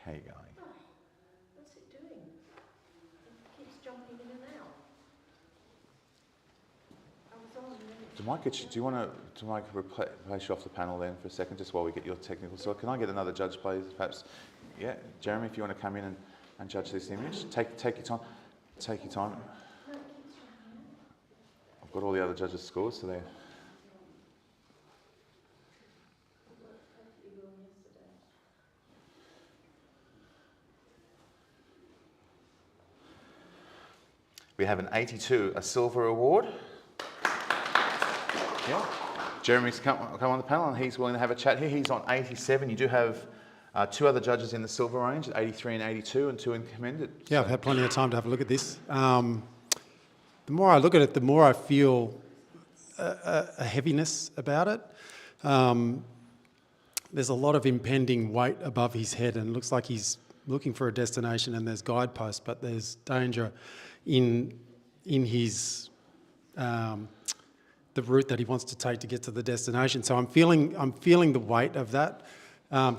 How you going? What's it doing? It keeps jumping in and out. I was on and then Do you want to replace you off the panel then for a second, just while we get your technical sort? Can I get another judge, please? Perhaps, yeah, Jeremy, if you want to come in and judge this image, take your time. Take your time. I've got all the other judges' scores, so they're. We have an 82, a silver award. Yeah. Jeremy's come on the panel and he's willing to have a chat here. He's on 87. You do have two other judges in the silver range, at 83 and 82, and two in commended. Yeah, I've had plenty of time to have a look at this. The more I look at it, the more I feel a heaviness about it. There's a lot of impending weight above his head, and it looks like he's looking for a destination, and there's guideposts, but there's danger in his the route that he wants to take to get to the destination. So I'm feeling the weight of that.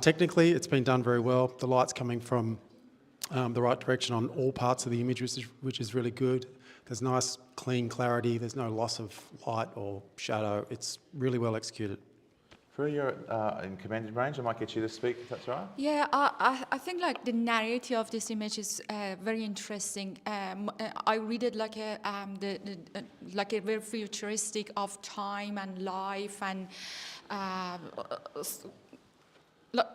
Technically, it's been done very well. The light's coming from the right direction on all parts of the image, which is really good. There's nice, clean clarity. There's no loss of light or shadow. It's really well executed. Prue, you're in commended range. I might get you to speak, if that's right. Yeah, I think like the narrative of this image is very interesting. I read it like like a very futuristic of time and life and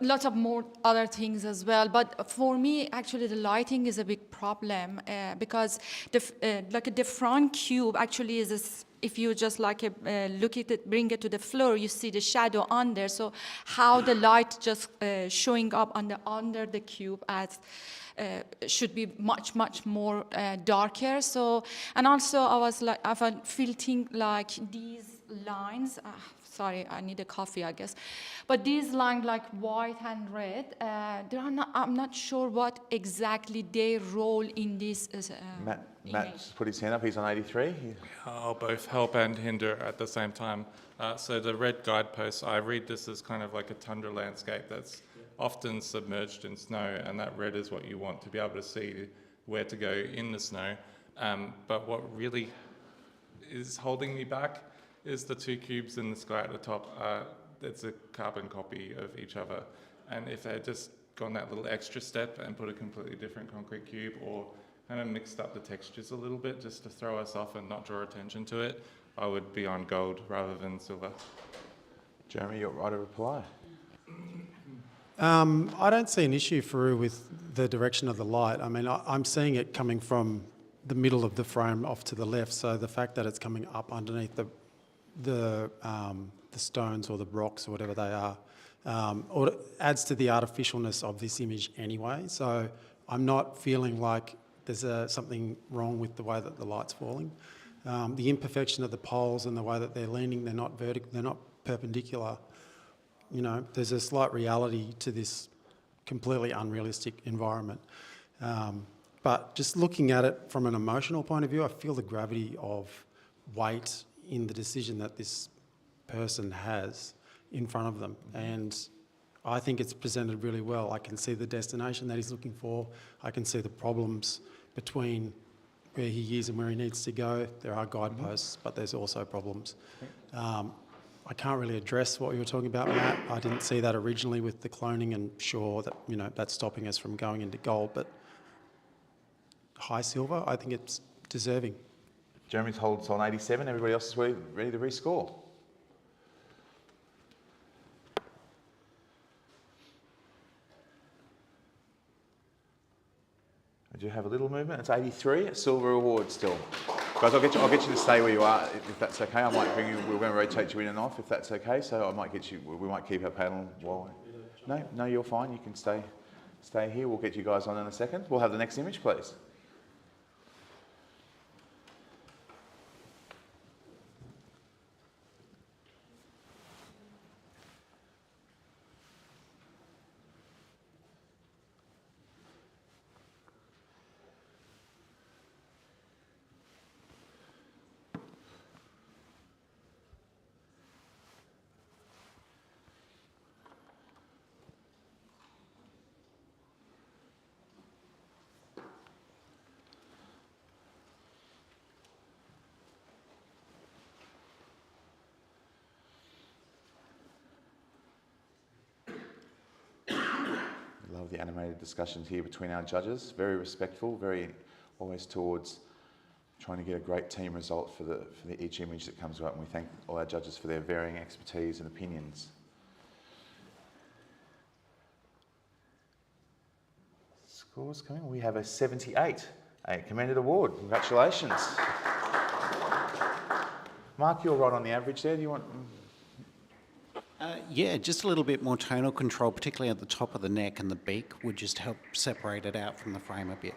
lots of more other things as well. But for me, actually, the lighting is a big problem because the front cube actually is if you just look at it, bring it to the floor, you see the shadow under. So how the light just showing up under the cube as should be much more darker. So, and also I was feeling like these lines. Sorry, I need a coffee, I guess. But these lines, like white and red, I'm not sure what exactly their role in this Matt's put his hand up. He's on 83. I'll both help and hinder at the same time. So the red guideposts, I read this as kind of like a tundra landscape that's often submerged in snow, and that red is what you want to be able to see where to go in the snow. But what really is holding me back is the two cubes in the sky at the top. It's a carbon copy of each other. And if they had just gone that little extra step and put a completely different concrete cube, or kind of mixed up the textures a little bit just to throw us off and not draw attention to it, I would be on gold rather than silver. Jeremy, you're right to reply. I don't see an issue, Faru, with the direction of the light. I mean, I'm seeing it coming from the middle of the frame off to the left, so the fact that it's coming up underneath the stones or the rocks or whatever they are, or it adds to the artificialness of this image anyway. So I'm not feeling like there's something wrong with the way that the light's falling. The imperfection of the poles and the way that they're leaning, they're not vertical, they're not perpendicular. You know, there's a slight reality to this completely unrealistic environment. But just looking at it from an emotional point of view, I feel the gravity of weight in the decision that this person has in front of them. And I think it's presented really well. I can see the destination that he's looking for. I can see the problems between where he is and where he needs to go. There are guideposts, but there's also problems. I can't really address what you were talking about, Matt. I didn't see that originally with the cloning, and sure, that, you know, that's stopping us from going into gold, but high silver, I think it's deserving. Jeremy's holds on 87. Everybody else is ready to rescore. do have a little movement. It's 83, a silver award still. Guys, I'll get you to stay where you are if that's okay. I might bring you. We're going to rotate you in and off if that's okay. So I might get you. We might keep our panel while. No, you're fine. You can stay here. We'll get you guys on in a second. We'll have the next image, please. Love the animated discussions here between our judges. Very respectful, very always towards trying to get a great team result for each image that comes out, and we thank all our judges for their varying expertise and opinions. Scores coming. We have a 78, a commended award. Congratulations. Mark, you're right on the average there. Do you want... Yeah, just a little bit more tonal control, particularly at the top of the neck and the beak, would just help separate it out from the frame a bit.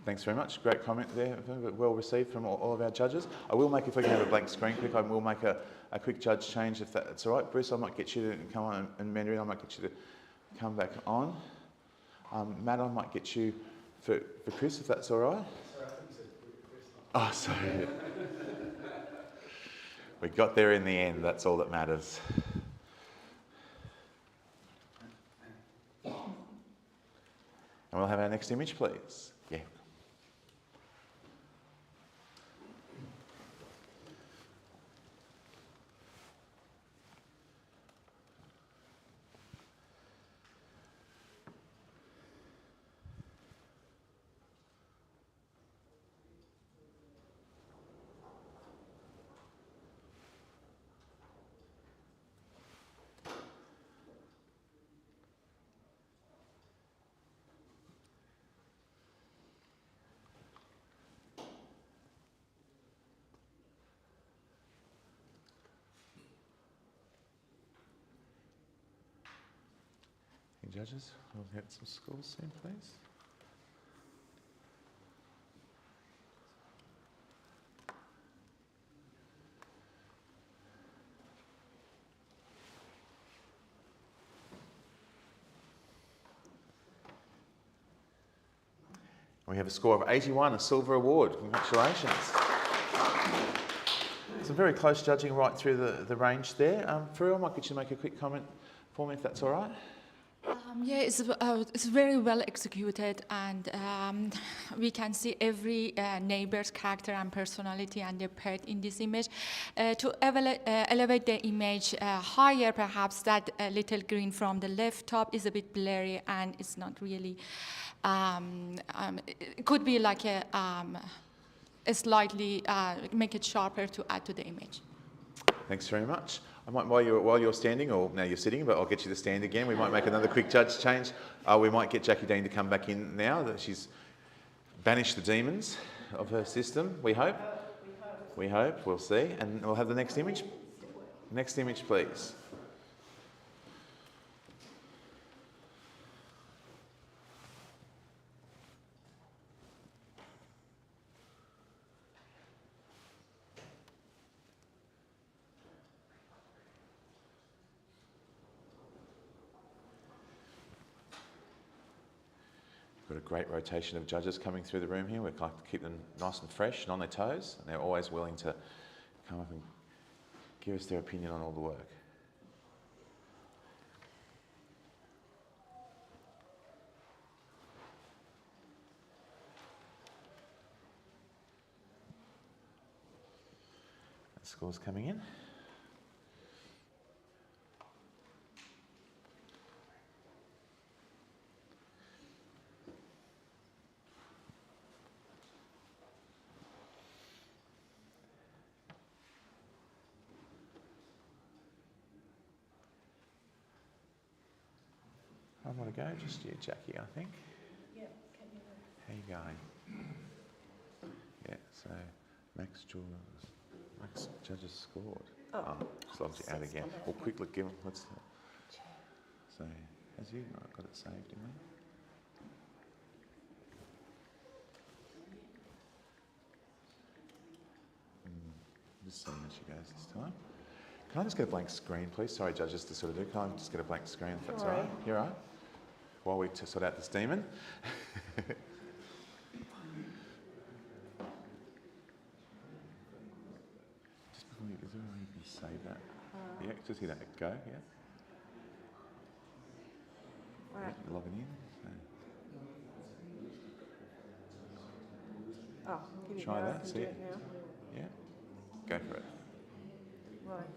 Thanks very much. Great comment there. Well received from all of our judges. I will make, if we can have a blank screen quick, I will make a quick judge change if that's all right. Bruce, I might get you to come on, and Mandarin, I might get you to come back on. Matt, I might get you for Chris, if that's all right. Oh, sorry. We got there in the end. That's all that matters. And we'll have our next image, please. Yeah. Judges, we'll get some scores soon, please. We have a score of 81, a silver award. Congratulations. Some very close judging right through the range there. Farrell, I might get you to make a quick comment for me if that's all right. Yeah, it's very well executed, and we can see every neighbor's character and personality and their part in this image. To elevate the image higher, perhaps that little green from the left top is a bit blurry and it's not really, it could be like a slightly, make it sharper to add to the image. Thanks very much. I might, while you're standing, or now you're sitting, but I'll get you to stand again. We might make another quick judge change. We might get Jackie Dean to come back in now that she's banished the demons of her system, we hope. We hope, we'll see. And we'll have the next image. Next image, please. Got a great rotation of judges coming through the room here. We'd like to keep them nice and fresh and on their toes, and they're always willing to come up and give us their opinion on all the work. The score's coming in. I want to go, just you, Jackie, I think. Yeah, can you? you going? Yeah, so Max judges scored. Just logged you out again. Well, quickly give them, let's, so, has you got it saved in there? Just seeing as she goes this time. Can I just get a blank screen, please? Sorry, judges, to sort of do. Can I just get a blank screen if that's all right? You're all right? While we sort out this demon. Just before you, is there a way you can save that? Yeah, just hit that go, yeah. Right. Yeah, logging in. So. Oh, give it Try go, I that, can see do it? it now. Yeah, go for it. Right.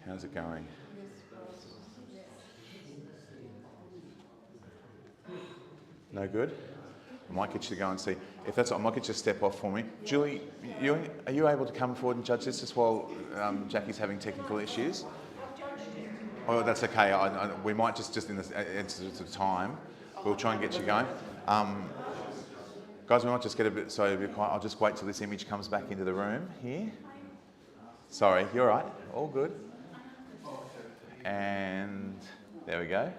How's it going? No good? I might get you to go and see. If that's, I might get you to step off for me. Julie, are you able to come forward and judge this just while Jackie's having technical issues? Oh, that's okay. We might just in the interest of time, we'll try and get you going. Guys, we might just get a bit quiet. I'll just wait till this image comes back into the room here. Sorry, you're right. All good. And there we go.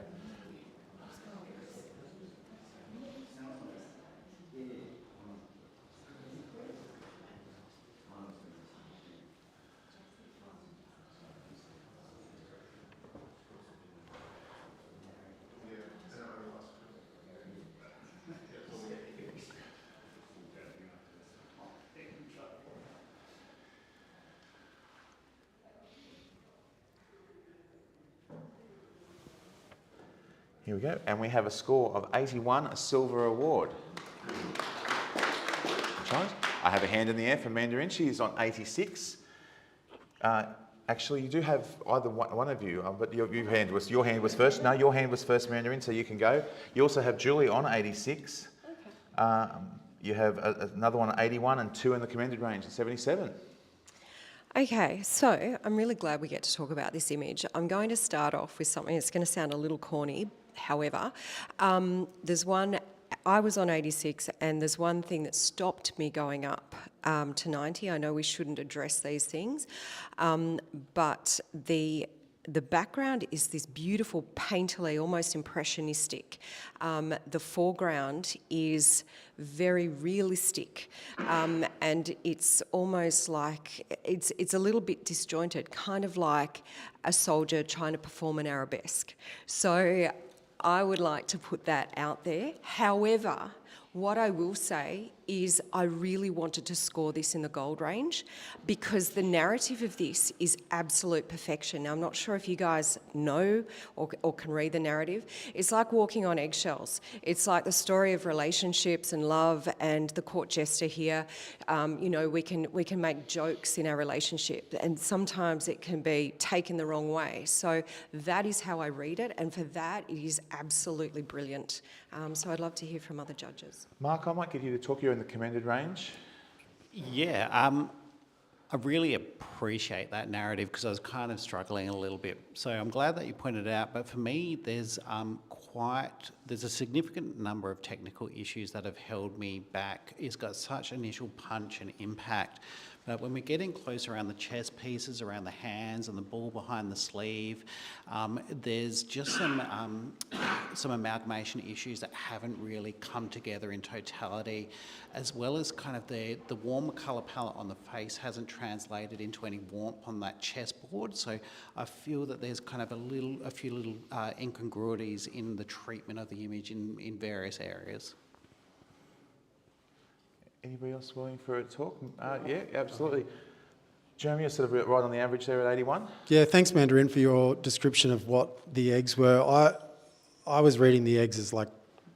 Here we go. And we have a score of 81, a silver award. I have a hand in the air for Mandarin. She's on 86. Actually, you do have either one of you, but your hand was first. No, your hand was first, Mandarin, so you can go. You also have Julie on 86. Okay. You have another one at 81 and two in the commended range at 77. Okay, so I'm really glad we get to talk about this image. I'm going to start off with something that's going to sound a little corny. However, there's one, I was on 86 and there's one thing that stopped me going up to 90. I know we shouldn't address these things, but the background is this beautiful painterly, almost impressionistic. The foreground is very realistic, and it's almost like, it's a little bit disjointed, kind of like a soldier trying to perform an arabesque. So I would like to put that out there. However, what I will say is I really wanted to score this in the gold range because the narrative of this is absolute perfection. Now, I'm not sure if you guys know or can read the narrative. It's like walking on eggshells. It's like the story of relationships and love and the court jester here. You know, we can make jokes in our relationship and sometimes it can be taken the wrong way. So that is how I read it, and for that, it is absolutely brilliant. So I'd love to hear from other judges. Mark, I might get you to talk. You're in the commended range. Yeah, I really appreciate that narrative because I was kind of struggling a little bit. So I'm glad that you pointed it out. But for me, there's a significant number of technical issues that have held me back. It's got such initial punch and impact. But when we're getting close around the chest pieces, around the hands and the ball behind the sleeve, there's just some amalgamation issues that haven't really come together in totality, as well as kind of the warmer colour palette on the face hasn't translated into any warmth on that chessboard. So I feel that there's kind of a few little incongruities in the treatment of the image in various areas. Anybody else willing for a talk? Yeah, absolutely. Jeremy, you're sort of right on the average there at 81. Yeah, thanks, Mandarin, for your description of what the eggs were. I was reading the eggs as like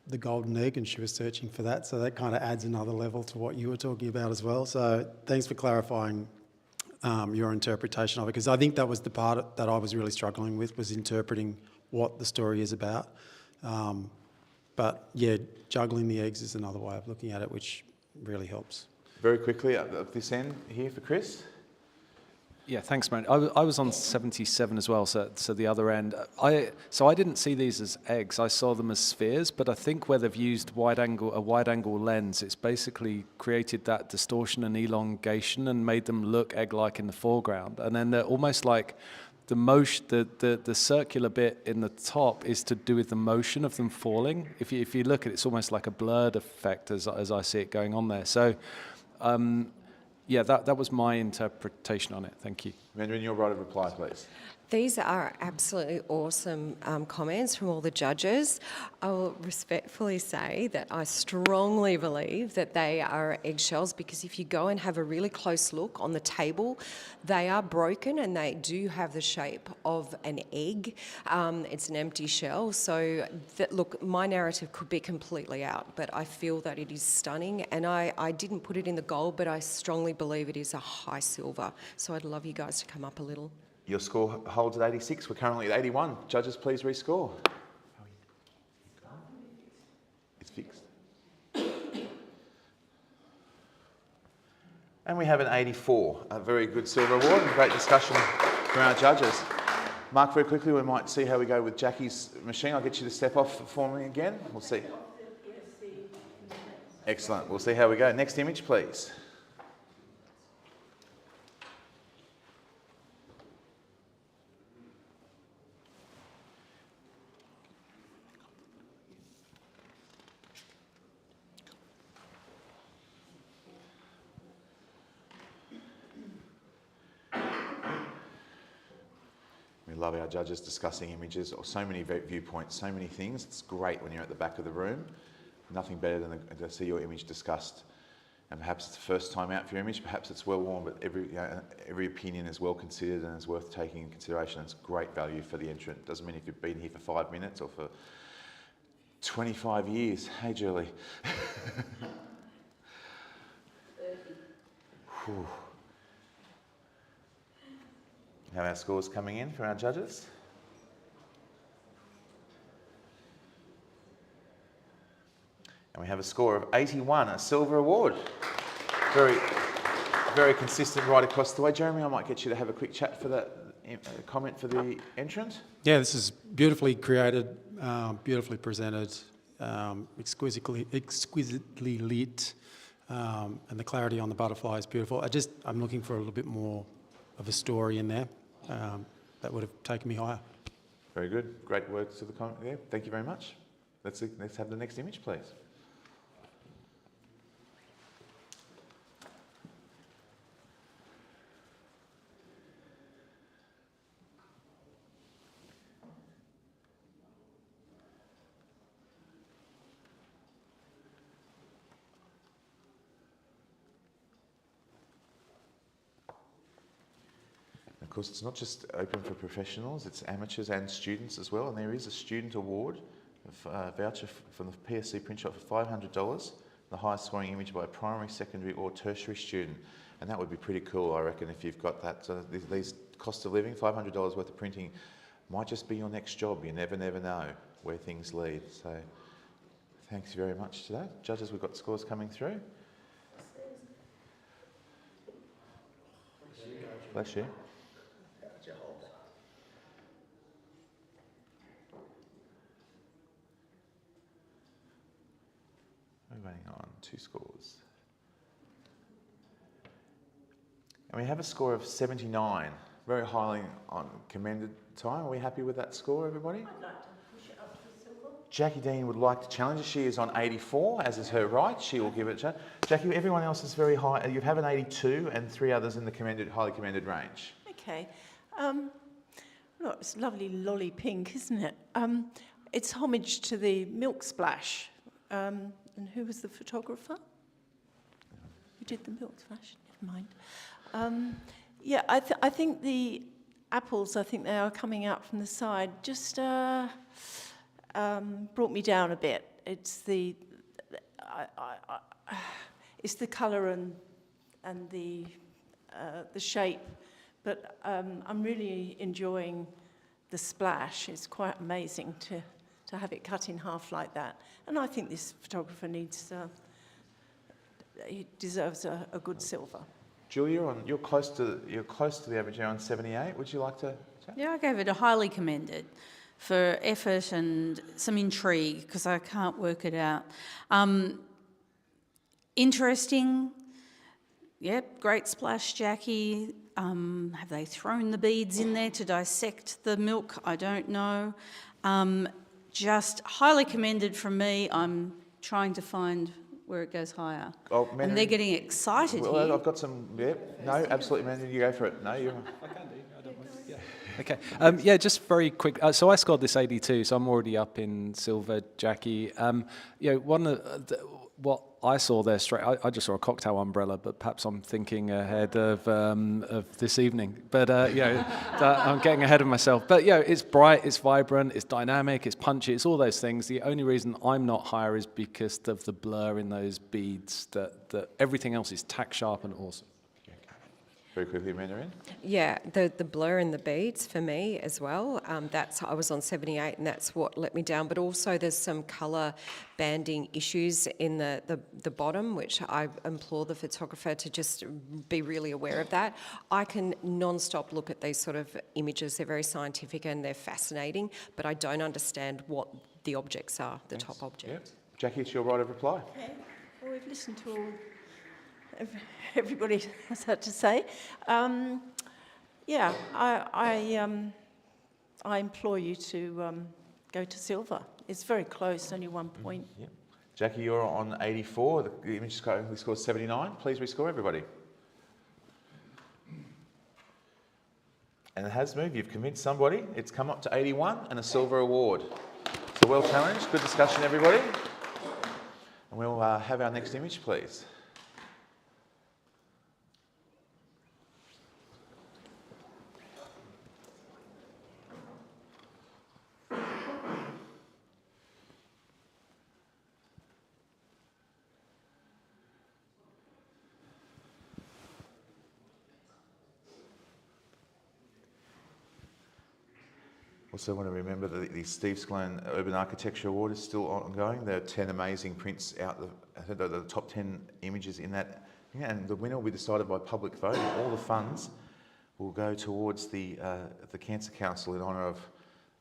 the golden egg, and she was searching for that, so that kind of adds another level to what you were talking about as well. So thanks for clarifying your interpretation of it, because I think that was the part that I was really struggling with, was interpreting what the story is about. But yeah, juggling the eggs is another way of looking at it, which really helps. Very quickly, at this end here for Chris. Yeah, thanks, man. I was on 77 as well, so the other end. So I didn't see these as eggs. I saw them as spheres, but I think where they've used a wide-angle lens, it's basically created that distortion and elongation and made them look egg-like in the foreground. And then they're almost like the motion, the circular bit in the top is to do with the motion of them falling. If you look at it, it's almost like a blurred effect as I see it going on there. So. Yeah, that was my interpretation on it. Thank you. Mandarin, your right of reply, please. These are absolutely awesome comments from all the judges. I will respectfully say that I strongly believe that they are eggshells, because if you go and have a really close look on the table, they are broken and they do have the shape of an egg. It's an empty shell. So, look, my narrative could be completely out, but I feel that it is stunning. And I didn't put it in the gold, but I strongly believe it is a high silver. So I'd love you guys to come up a little. Your score holds at 86. We're currently at 81. Judges, please rescore. It's fixed. And we have an 84. A very good silver award and great discussion from our judges. Mark, very quickly, we might see how we go with Jackie's machine. I'll get you to step off for me again. We'll see. Excellent. We'll see how we go. Next image, please. We love our judges discussing images, or so many viewpoints, so many things. It's great when you're at the back of the room. Nothing better than to see your image discussed. And perhaps it's the first time out for your image, perhaps it's well worn, but every opinion is well considered and is worth taking in consideration. It's great value for the entrant. Doesn't mean if you've been here for 5 minutes or for 25 years. Hey, Julie. Whew. Have our scores coming in for our judges. And we have a score of 81, a silver award. Very, very consistent right across the way. Jeremy, I might get you to have a quick chat for that comment for the entrant. Yeah, this is beautifully created, beautifully presented, exquisitely lit, and the clarity on the butterfly is beautiful. I'm looking for a little bit more of a story in there. That would have taken me higher. Very good. Great words to the comment there. Thank you very much. Let's have the next image, please. Of course, it's not just open for professionals, it's amateurs and students as well, and there is a student award, a voucher from the PSC print shop for $500, the highest scoring image by a primary, secondary or tertiary student. And that would be pretty cool, I reckon, if you've got that. These cost of living, $500 worth of printing, might just be your next job. You never know where things lead. So thanks very much to that. Judges, we've got scores coming through. Bless you. We're waiting on 2 scores. And we have a score of 79, very highly commended time. Are we happy with that score, everybody? I'd like to push it up to silver. Jackie Dean would like to challenge us. She is on 84, as is her right. She will give it a chance. Jackie, everyone else is very high. You have an 82 and 3 others in the highly commended range. Okay. Look, it's lovely lolly pink, isn't it? It's homage to the milk splash. And who was the photographer? Who did the milk splash? Never mind. Yeah, I think the apples, I think they are coming out from the side, just brought me down a bit. It's the colour and the shape, but I'm really enjoying the splash. It's quite amazing to have it cut in half like that. And I think this photographer he deserves a good silver. Julia, you're close to the average. You're on 78. Would you like to chat? Yeah, I gave it a highly commended for effort and some intrigue because I can't work it out. Interesting. Yep, great splash, Jackie. Have they thrown the beads in there to dissect the milk? I don't know. Just highly commended from me. I'm trying to find where it goes higher. Oh, and they're getting excited well, here. I've got some, no, absolutely, Mandarin, you go for it. No, you're... I can do, I don't mind. Yeah. Okay, yeah, just very quick. So I scored this 82, so I'm already up in silver, Jackie. One of what I saw there straight, I just saw a cocktail umbrella, but perhaps I'm thinking ahead of this evening. But I'm getting ahead of myself. But it's bright, it's vibrant, it's dynamic, it's punchy, it's all those things. The only reason I'm not higher is because of the blur in those beads. That everything else is tack sharp and awesome. Very quickly, Mandarin. Yeah, the blur in the beads for me as well. I was on 78 and that's what let me down. But also there's some colour banding issues in the bottom, which I implore the photographer to just be really aware of that. I can non-stop look at these sort of images. They're very scientific and they're fascinating, but I don't understand what the objects are, the top objects. Yep. Jackie, it's your right of reply. Okay. Well, we've listened to all everybody has had to say. I implore you to go to silver. It's very close, only 1 point. Yep. Jackie, you're on 84. The image scored 79. Please rescore, everybody. And it has moved. You've convinced somebody. It's come up to 81 and a silver award. So well challenged. Good discussion, everybody. And we'll have our next image, please. Also want to remember that the Steve Sloan Urban Architecture Award is still ongoing. There are 10 amazing prints out, I think the top 10 images in that. Yeah, and the winner will be decided by public vote. All the funds will go towards the Cancer Council in honour of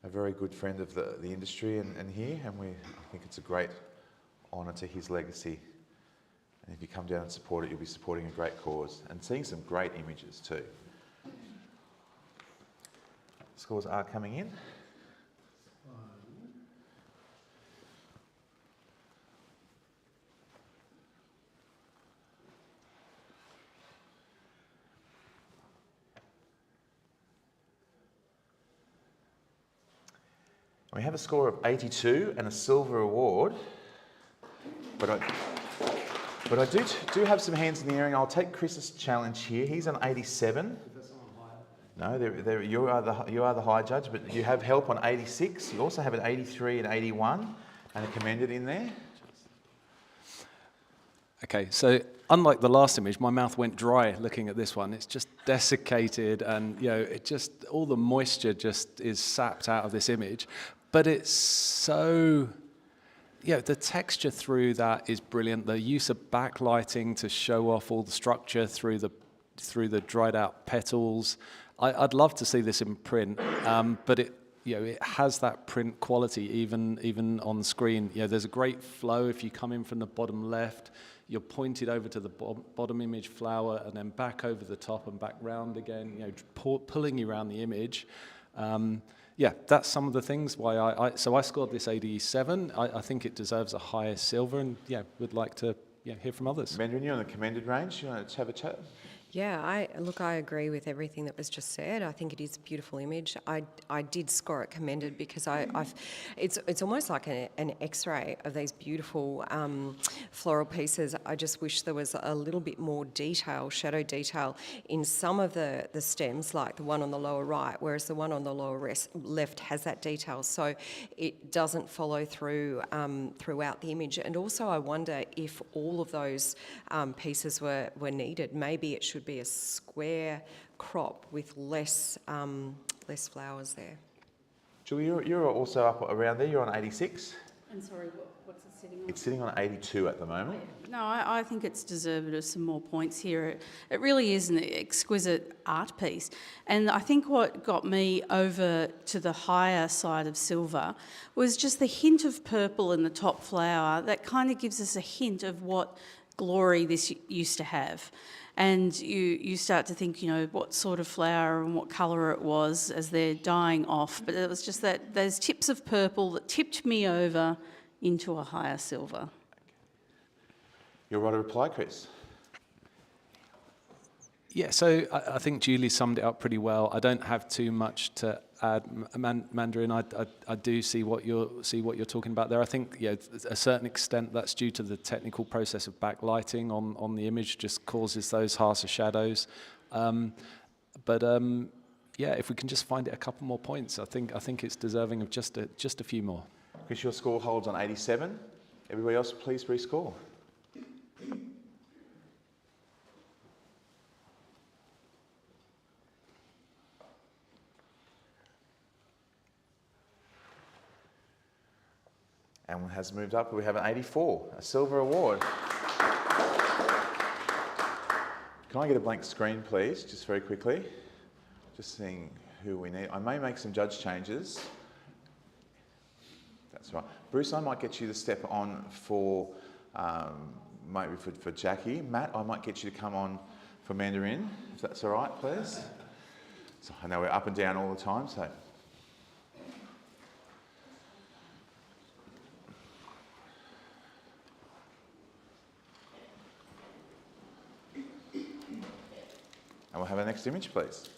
a very good friend of the industry and here. And I think it's a great honour to his legacy. And if you come down and support it, you'll be supporting a great cause and seeing some great images too. Scores are coming in. We have a score of 82 and a silver award, but I do have some hands in the air, and I'll take Chris's challenge here. He's on 87. No, you are the high judge, but you have help on 86. You also have an 83 and 81, and a commended in there. Okay, so unlike the last image, my mouth went dry looking at this one. It's just desiccated, and it just all the moisture just is sapped out of this image. But it's so, the texture through that is brilliant. The use of backlighting to show off all the structure through the dried out petals. I'd love to see this in print, but it has that print quality even on screen. There's a great flow. If you come in from the bottom left, you're pointed over to the bottom image flower and then back over the top and back round again, pulling you around the image. That's some of the things why so I scored this 87. I think it deserves a higher silver, and would like to hear from others. Mandarin, you're on the commended range. You want to have a chat? Yeah, I agree with everything that was just said. I think it is a beautiful image. I did score it commended because it's almost like an X-ray of these beautiful floral pieces. I just wish there was a little bit more detail, shadow detail, in some of the stems, like the one on the lower right, whereas the one on the lower left has that detail. So it doesn't follow through throughout the image. And also I wonder if all of those pieces were needed. Maybe it should be a square crop with less flowers there. Julie, you're also up around there. You're on 86. And sorry, what's it sitting on? It's sitting on 82 at the moment. No, I think it's deserved of some more points here. It really is an exquisite art piece. And I think what got me over to the higher side of silver was just the hint of purple in the top flower that kind of gives us a hint of what glory this used to have. And you start to think, you know, what sort of flower and what colour it was as they're dying off. But it was just that those tips of purple that tipped me over into a higher silver. You're right to reply, Chris. Yeah, so I think Julie summed it up pretty well. I don't have too much to add, Mandarin. I do see what you're talking about there. I think, yeah, to a certain extent that's due to the technical process of backlighting on the image, just causes those harsher shadows. But yeah, if we can just find it a couple more points, I think it's deserving of just a few more. Chris, your score holds on 87. Everybody else, please rescore. And one has moved up. We have an 84, a silver award. Can I get a blank screen, please, just very quickly? Just seeing who we need. I may make some judge changes. That's right. Bruce, I might get you to step on for, maybe for Jackie. Matt, I might get you to come on for Mandarin, if that's all right, please. So I know we're up and down all the time, so. And we'll have our next image, please.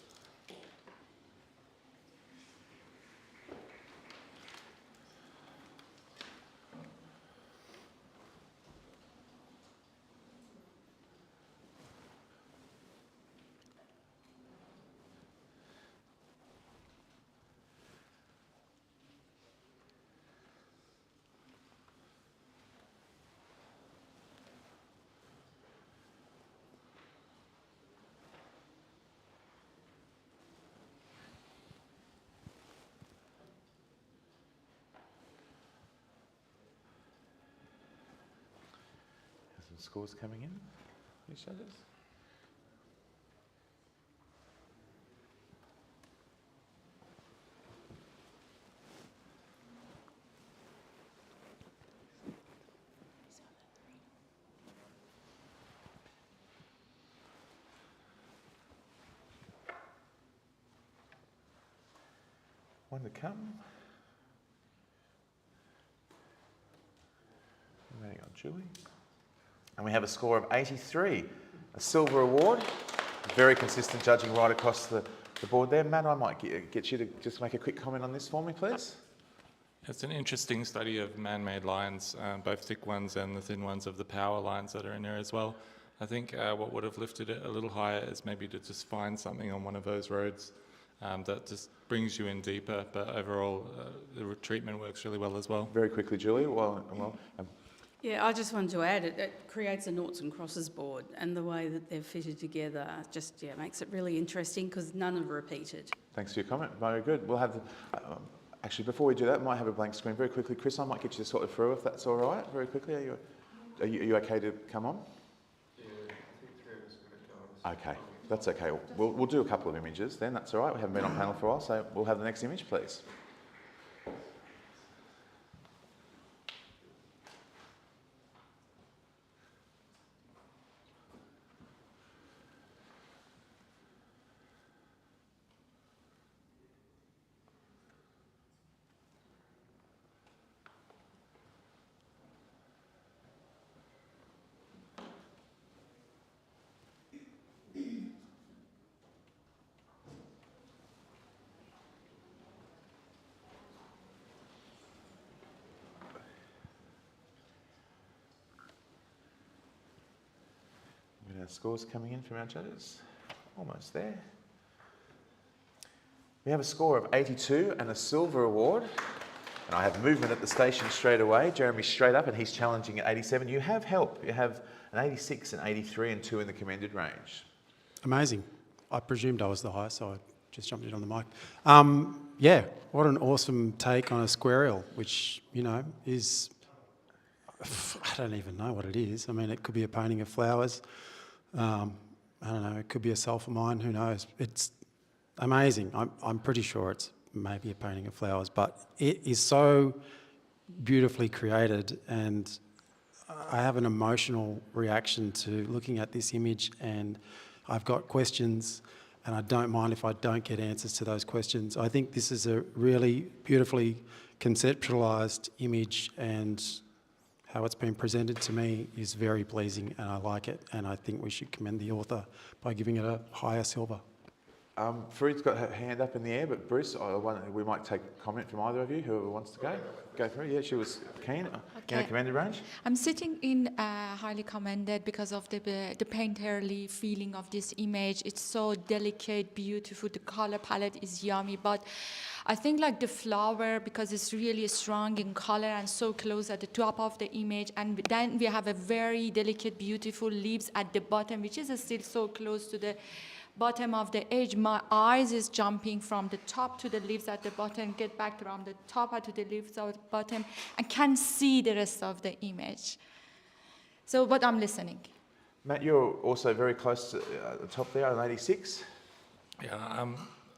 Scores coming in, please, judges. One to come. Waiting on Julie. And we have a score of 83, a silver award. Very consistent judging right across the board there. Matt, I might get you to just make a quick comment on this for me, please. It's an interesting study of man-made lines, both thick ones and the thin ones of the power lines that are in there as well. I think what would have lifted it a little higher is maybe to just find something on one of those roads that just brings you in deeper, but overall the treatment works really well as well. Very quickly, Julie. Yeah, I just wanted to add, it creates a noughts and crosses board, and the way that they're fitted together just makes it really interesting because none are repeated. Thanks for your comment. Very good. We'll have, actually, before we do that, we might have a blank screen very quickly. Chris, I might get you to sort it through if that's all right. Very quickly, are you okay to come on? Yeah, I think 3 of us are good. Okay, that's okay. We'll do a couple of images then. That's all right. We haven't been on panel for a while, so we'll have the next image, please. Our scores coming in from our judges. Almost there. We have a score of 82 and a silver award. And I have movement at the station straight away. Jeremy's straight up and he's challenging at 87. You have help. You have an 86, an 83 and 2 in the commended range. Amazing. I presumed I was the high side. just jumped in on the mic. Yeah, what an awesome take on a squirrel, which, you know, is, I don't even know what it is. I mean, it could be a painting of flowers. I don't know, it could be a sulphur mine, who knows? It's amazing. I'm pretty sure it's maybe a painting of flowers, but it is so beautifully created, and I have an emotional reaction to looking at this image, and I've got questions, and I don't mind if I don't get answers to those questions. I think this is a really beautifully conceptualised image, and how it's been presented to me is very pleasing, and I like it, and I think we should commend the author by giving it a higher silver. Fareed's got her hand up in the air, but Bruce, we might take a comment from either of you, whoever wants to go. Go for it. Yeah, she was keen. In a commended range. I'm sitting in highly commended because of the painterly feeling of this image. It's so delicate, beautiful. The color palette is yummy, but I think like the flower, because it's really strong in color and so close at the top of the image, and then we have a very delicate, beautiful leaves at the bottom, which is still so close to the bottom of the edge. My eyes is jumping from the top to the leaves at the bottom, get back from the top to the leaves at the bottom, and can't see the rest of the image. So, but I'm listening. Matt, you're also very close to the top there on 86. Yeah,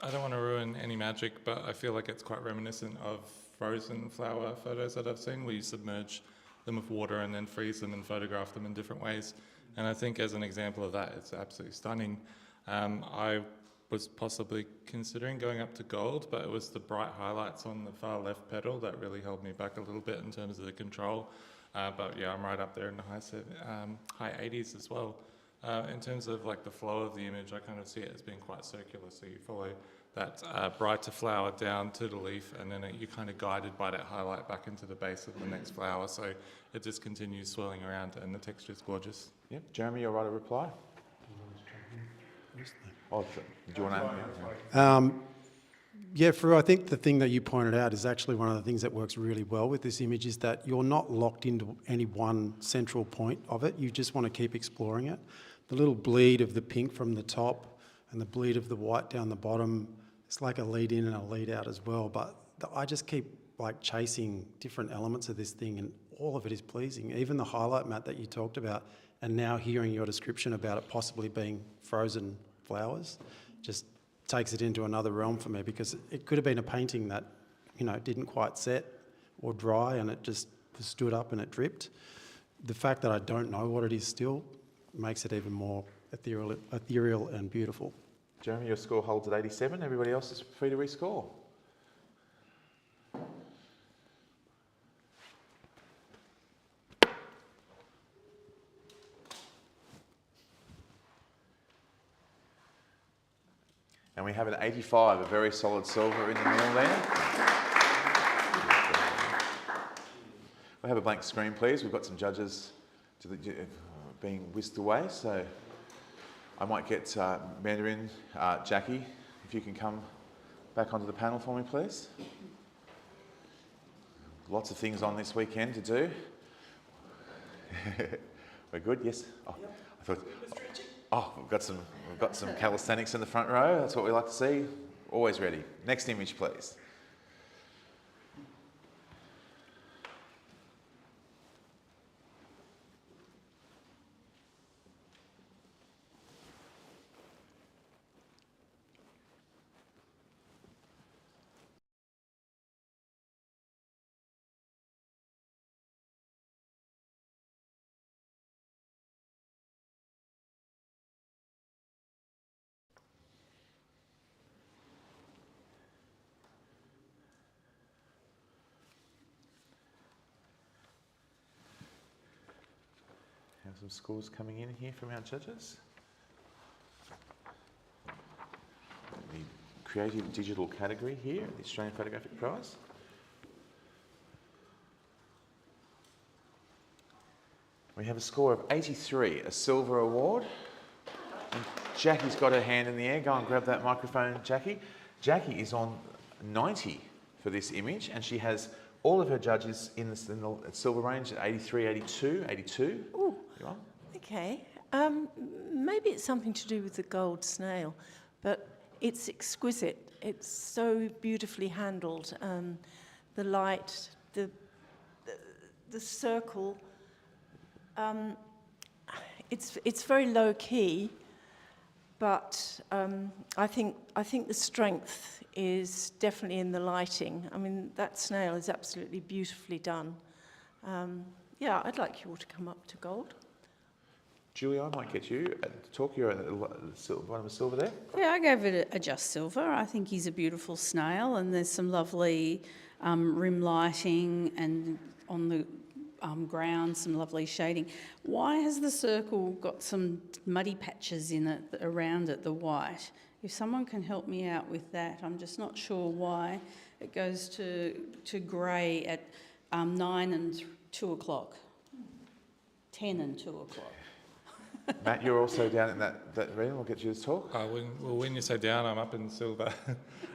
I don't want to ruin any magic, but I feel like it's quite reminiscent of frozen flower photos that I've seen, where you submerge them with water and then freeze them and photograph them in different ways. And I think as an example of that, it's absolutely stunning. I was possibly considering going up to gold, but it was the bright highlights on the far left petal that really held me back a little bit in terms of the control. But yeah, I'm right up there in the high 80s as well. In terms of like the flow of the image, I kind of see it as being quite circular. So you follow that brighter flower down to the leaf, and then you're kind of guided by that highlight back into the base of the next flower. So it just continues swirling around, and the texture is gorgeous. Yep. Jeremy, you'll write a reply. Oh, do you want to add? Yeah, Fru, I think the thing that you pointed out is actually one of the things that works really well with this image, is that you're not locked into any one central point of it. You just want to keep exploring it. The little bleed of the pink from the top and the bleed of the white down the bottom, it's like a lead in and a lead out as well. But I just keep like chasing different elements of this thing, and all of it is pleasing. Even the highlight mat that you talked about, and now hearing your description about it possibly being frozen flowers, just takes it into another realm for me, because it could have been a painting that, you know, didn't quite set or dry, and it just stood up and it dripped. The fact that I don't know what it is still makes it even more ethereal and beautiful. Jeremy, your score holds at 87. Everybody else is free to rescore. And we have an 85, a very solid silver in the middle there. We'll have a blank screen, please. We've got some judges being whisked away, so I might get Mandarin, Jackie, if you can come back onto the panel for me, please. Lots of things on this weekend to do. We're good, yes? Oh, I thought. Oh, we've got some calisthenics in the front row. That's what we like to see. Always ready. Next image, please. Have some scores coming in here from our judges. The creative digital category here at the Australian Photographic Prize. We have a score of 83, a silver award. And Jackie's got her hand in the air. Go and grab that microphone, Jackie. Jackie is on 90 for this image, and she has all of her judges in the silver range at 83, 82, 82. Ooh, okay. Maybe it's something to do with the gold snail, but it's exquisite. It's so beautifully handled. The light, the circle. It's very low key, but I think the strength is definitely in the lighting. I mean, that snail is absolutely beautifully done. Yeah, I'd like you all to come up to gold. Julie, I might get you to talk. You're at the bottom of silver there. Yeah, I gave it a just silver. I think he's a beautiful snail, and there's some lovely rim lighting, and on the ground some lovely shading. Why has the circle got some muddy patches in it around it, the white? If someone can help me out with that, I'm just not sure why it goes to grey at 9 and 2 o'clock, 10 and 2 o'clock. Matt, you're also down in that arena. We'll get you to talk. When you say down, I'm up in silver.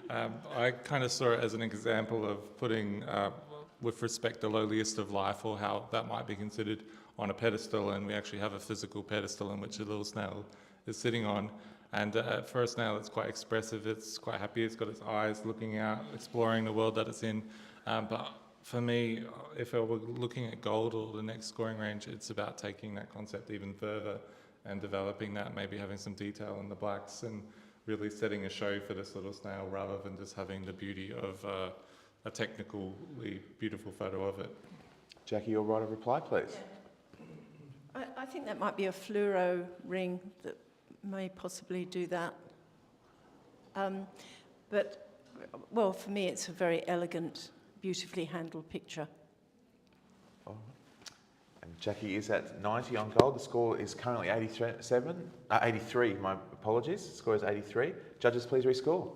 I kind of saw it as an example of putting, with respect, the lowliest of life, or how that might be considered, on a pedestal, and we actually have a physical pedestal in which a little snail is sitting on. And for a snail, it's quite expressive. It's quite happy. It's got its eyes looking out, exploring the world that it's in. But for me, if I were looking at gold or the next scoring range, it's about taking that concept even further and developing that, maybe having some detail in the blacks and really setting a show for this little snail rather than just having the beauty of a technically beautiful photo of it. Jackie, you'll write a reply, please. Yeah. I think that might be a fluoro ring that may possibly do that. But, well, for me, it's a very elegant, beautifully handled picture. Oh. And Jackie is at 90 on gold. The score is currently 83, my apologies. The score is 83. Judges, please rescore.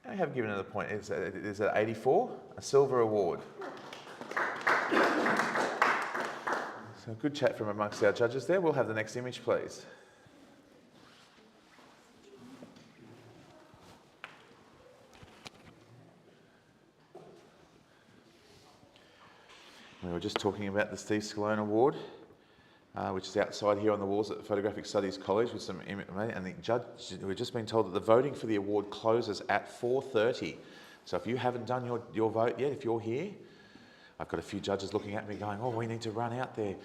I have given it a point. It is at 84, a silver award. So good chat from amongst our judges there. We'll have the next image, please. We were just talking about the Steve Scalone Award, which is outside here on the walls at the Photographic Studies College with some, and the judge, we've just been told that the voting for the award closes at 4:30. So if you haven't done your vote yet, if you're here, I've got a few judges looking at me going, oh, we need to run out there.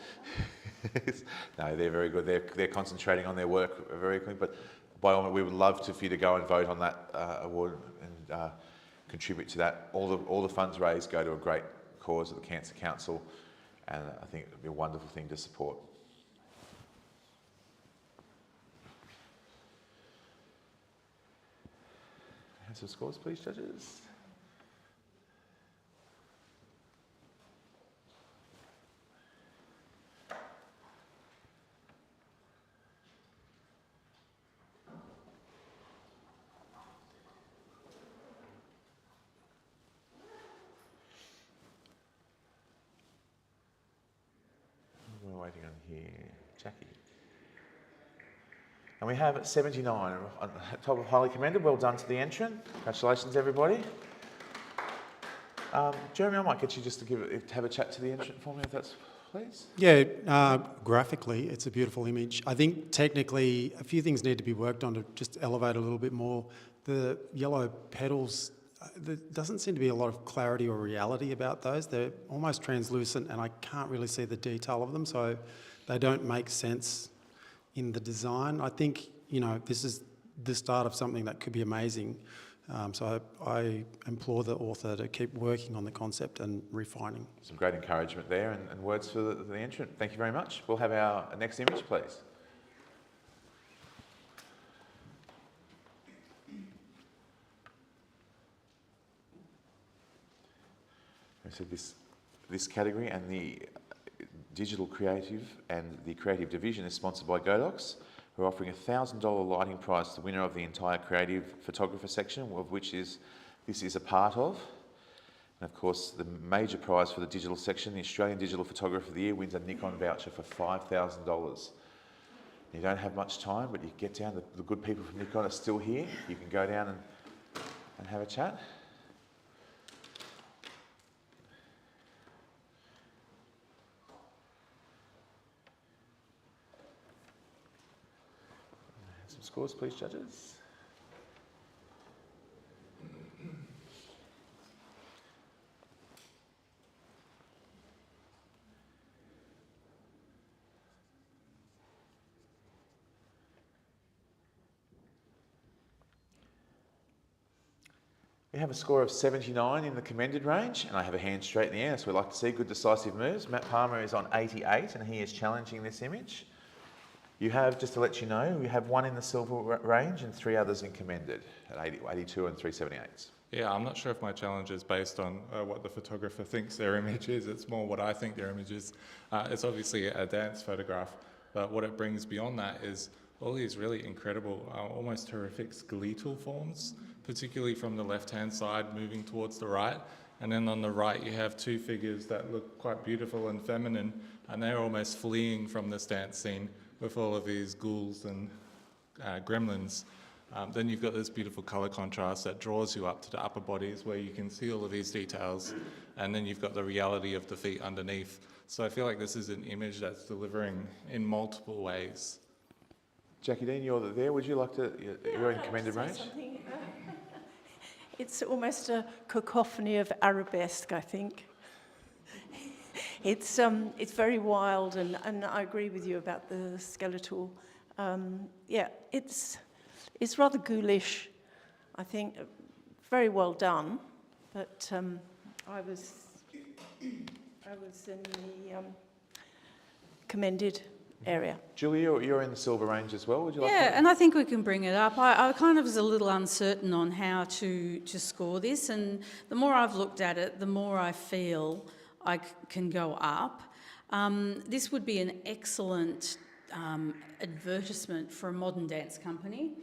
No, they're very good. They're concentrating on their work very quickly, but by all means, we would love for you to go and vote on that award and contribute to that. All the funds raised go to a great cause of the Cancer Council, and I think it would be a wonderful thing to support. Have some scores, please, judges. We're waiting on here, Jackie. And we have 79 on the top of highly commended. Well done to the entrant. Congratulations, everybody. Jeremy, I might get you just to have a chat to the entrant for me, if that's please. Yeah, graphically, it's a beautiful image. I think technically a few things need to be worked on to just elevate a little bit more. The yellow petals, there doesn't seem to be a lot of clarity or reality about those. They're almost translucent and I can't really see the detail of them, so they don't make sense in the design. I think, this is the start of something that could be amazing. So I implore the author to keep working on the concept and refining. Some great encouragement there and words for the entrant. Thank you very much. We'll have our next image, please. So this category and the digital creative and the creative division is sponsored by Godox. We're offering a $1,000 lighting prize to the winner of the entire creative photographer section, of which this is a part of. And of course, the major prize for the digital section, the Australian Digital Photographer of the Year, wins a Nikon voucher for $5,000. You don't have much time, but you get down, the good people from Nikon are still here. You can go down and have a chat. scores, please, judges. We have a score of 79 in the commended range, and I have a hand straight in the air, so we like to see good decisive moves. Matt Palmer is on 88, and he is challenging this image. You have, just to let you know, we have 1 in the silver range and 3 others in commended at 82 and 378s. Yeah, I'm not sure if my challenge is based on what the photographer thinks their image is. It's more what I think their image is. It's obviously a dance photograph, but what it brings beyond that is all these really incredible, almost horrific skeletal forms, particularly from the left-hand side moving towards the right. And then on the right, you have 2 figures that look quite beautiful and feminine, and they're almost fleeing from this dance scene with all of these ghouls and gremlins. Then you've got this beautiful colour contrast that draws you up to the upper bodies where you can see all of these details, and then you've got the reality of the feet underneath. So I feel like this is an image that's delivering in multiple ways. Jackie Dean, you're there. Would you like to, you're in commended range? It's almost a cacophony of arabesque, I think. It's very wild, and I agree with you about the skeletal. Yeah, it's rather ghoulish, I think. Very well done, but I was in the commended area. Julia, you're in the silver range as well. Would you like Yeah, to? and I think we can bring it up. I kind of was a little uncertain on how to score this, and the more I've looked at it, the more I feel I can go up. This would be an excellent advertisement for a modern dance company.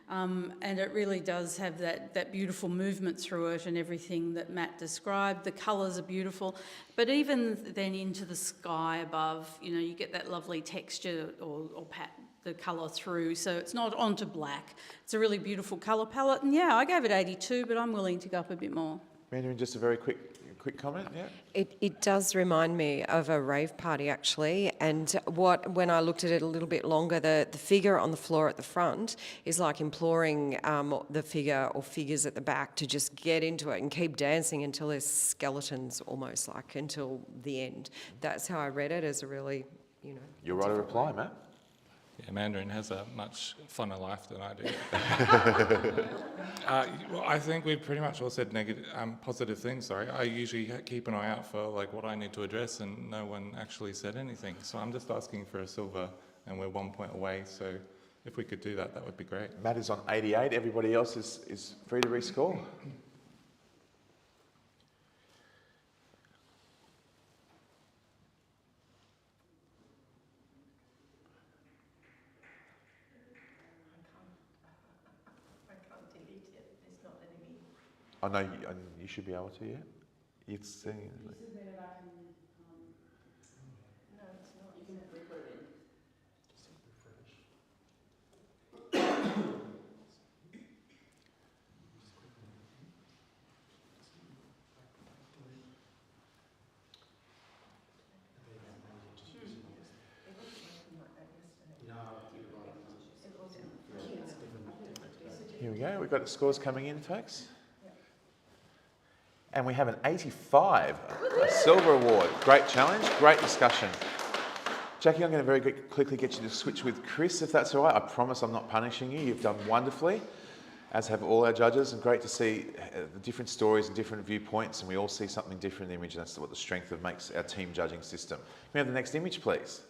And it really does have that beautiful movement through it and everything that Matt described. The colours are beautiful, but even then into the sky above, you know, you get that lovely texture or the colour through, so it's not onto black. It's a really beautiful colour palette, and yeah, I gave it 82, but I'm willing to go up a bit more. Mandarin, just a very quick comment, yeah? It does remind me of a rave party, actually, and when I looked at it a little bit longer, the figure on the floor at the front is like imploring the figure or figures at the back to just get into it and keep dancing until there's skeletons, almost like until the end. That's how I read it, as a really, you know. You're right to reply, Matt. Yeah, Mandarin has a much funner life than I do. Well, I think we've pretty much all said positive things. Sorry, I usually keep an eye out for like what I need to address, and no one actually said anything. So I'm just asking for a silver, and we're 1 point away. So if we could do that, that would be great. Matt is on 88. Everybody else is free to rescore. I know you should be able to, yeah? It's saying. No, it's not. You can put it in. Here we go. We've got the scores coming in, folks. And we have an 85, a silver award. Great challenge, great discussion. Jackie, I'm going to very quickly get you to switch with Chris, if that's all right. I promise I'm not punishing you. You've done wonderfully, as have all our judges, and great to see the different stories and different viewpoints, and we all see something different in the image, and that's what the strength of makes our team judging system. Can we have the next image, please?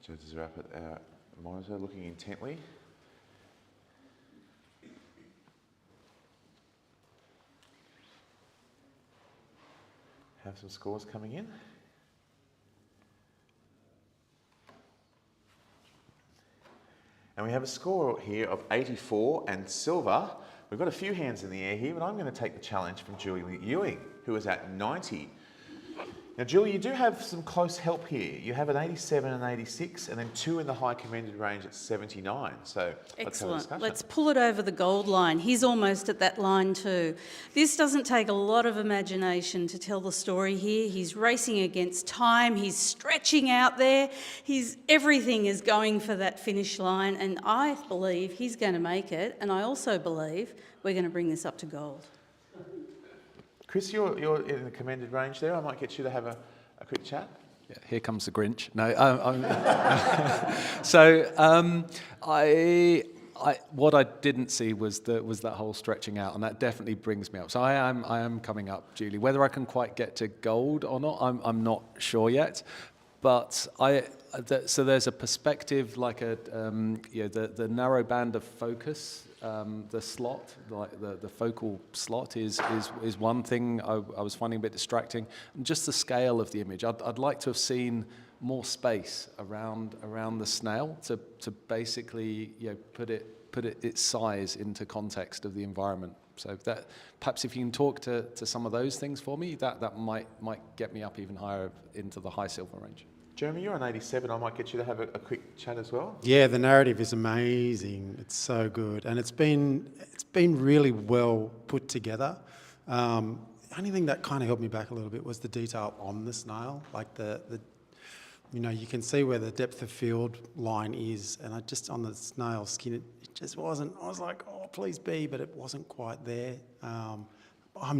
Judges are up at our monitor looking intently. Have some scores coming in. And we have a score here of 84 and silver. We've got a few hands in the air here, but I'm going to take the challenge from Julie Ewing, who is at 90. Now, Julie, you do have some close help here. You have an 87 and 86, and then 2 in the high commended range at 79. So let's have a Excellent. discussion. Let's pull it over the gold line. He's almost at that line too. This doesn't take a lot of imagination to tell the story here. He's racing against time. He's stretching out there. Everything is going for that finish line, and I believe he's going to make it. And I also believe we're going to bring this up to gold. Chris, you're in the commended range there. I might get you to have a quick chat. Yeah, here comes the Grinch. No, so what I didn't see was that whole stretching out, and that definitely brings me up. So I am coming up, Julie. Whether I can quite get to gold or not, I'm not sure yet. But so there's a perspective like the narrow band of focus. The slot, like the focal slot, is one thing I was finding a bit distracting, and just the scale of the image. I'd like to have seen more space around the snail to basically put its size into context of the environment. So that perhaps if you can talk to some of those things for me, that might get me up even higher into the high silver range. Jeremy, you're on 87. I might get you to have a quick chat as well. Yeah, the narrative is amazing. It's so good, and it's been really well put together. The only thing that kind of held me back a little bit was the detail on the snail, like you can see where the depth of field line is, and on the snail's skin, it just wasn't. I was like, oh, please be, but it wasn't quite there. I'm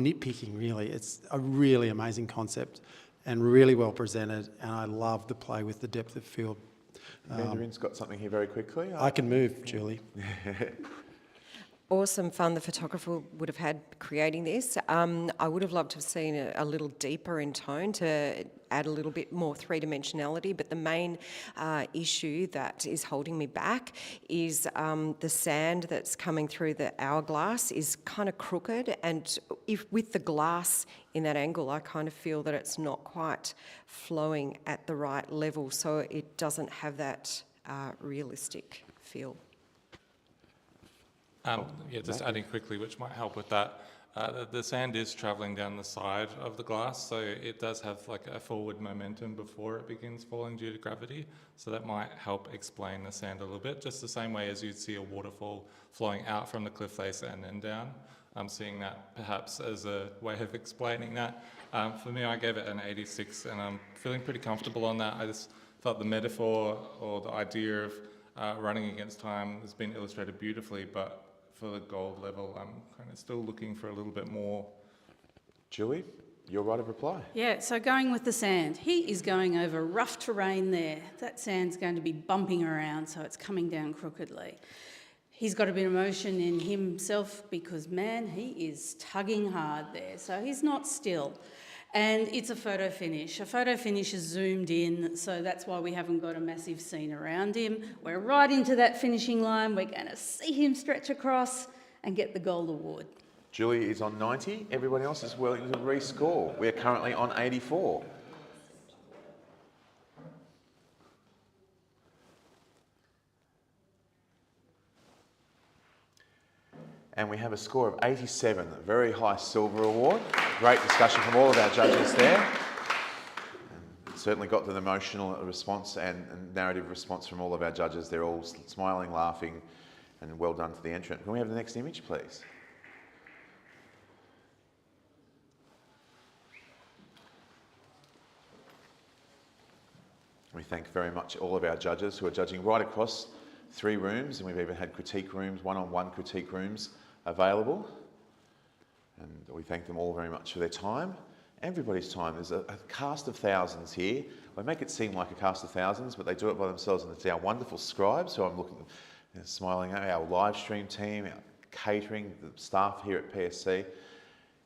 nitpicking, really. It's a really amazing concept and really well presented, and I love the play with the depth of field. Mandarin's got something here very quickly. I can move, Julie. Awesome fun the photographer would have had creating this. I would have loved to have seen it a little deeper in tone to add a little bit more three-dimensionality, but the main issue that is holding me back is the sand that's coming through the hourglass is kind of crooked, and with the glass in that angle, I kind of feel that it's not quite flowing at the right level, so it doesn't have that realistic feel. Just adding quickly, which might help with that. The sand is travelling down the side of the glass, so it does have like a forward momentum before it begins falling due to gravity. So that might help explain the sand a little bit, just the same way as you'd see a waterfall flowing out from the cliff face and then down. I'm seeing that perhaps as a way of explaining that. For me, I gave it an 86, and I'm feeling pretty comfortable on that. I just felt the metaphor or the idea of running against time has been illustrated beautifully, but for the gold level, I'm kind of still looking for a little bit more. Julie, your right of reply. Yeah, so going with the sand. He is going over rough terrain there. That sand's going to be bumping around, so it's coming down crookedly. He's got a bit of motion in himself because, man, he is tugging hard there, so he's not still. And it's a photo finish. A photo finish is zoomed in, so that's why we haven't got a massive scene around him. We're right into that finishing line. We're going to see him stretch across and get the gold award. Julie is on 90. Everyone else is willing to rescore. We're currently on 84. And we have a score of 87, a very high silver award. Great discussion from all of our judges there. And certainly got an emotional response and narrative response from all of our judges. They're all smiling, laughing, and well done to the entrant. Can we have the next image, please? We thank very much all of our judges who are judging right across 3 rooms, and we've even had critique rooms, one-on-one critique rooms available. And we thank them all very much for their time. Everybody's time. There's a cast of thousands here. We make it seem like a cast of thousands, but they do it by themselves, and it's our wonderful scribes who I'm looking, smiling at, our live stream team, our catering, the staff here at PSC.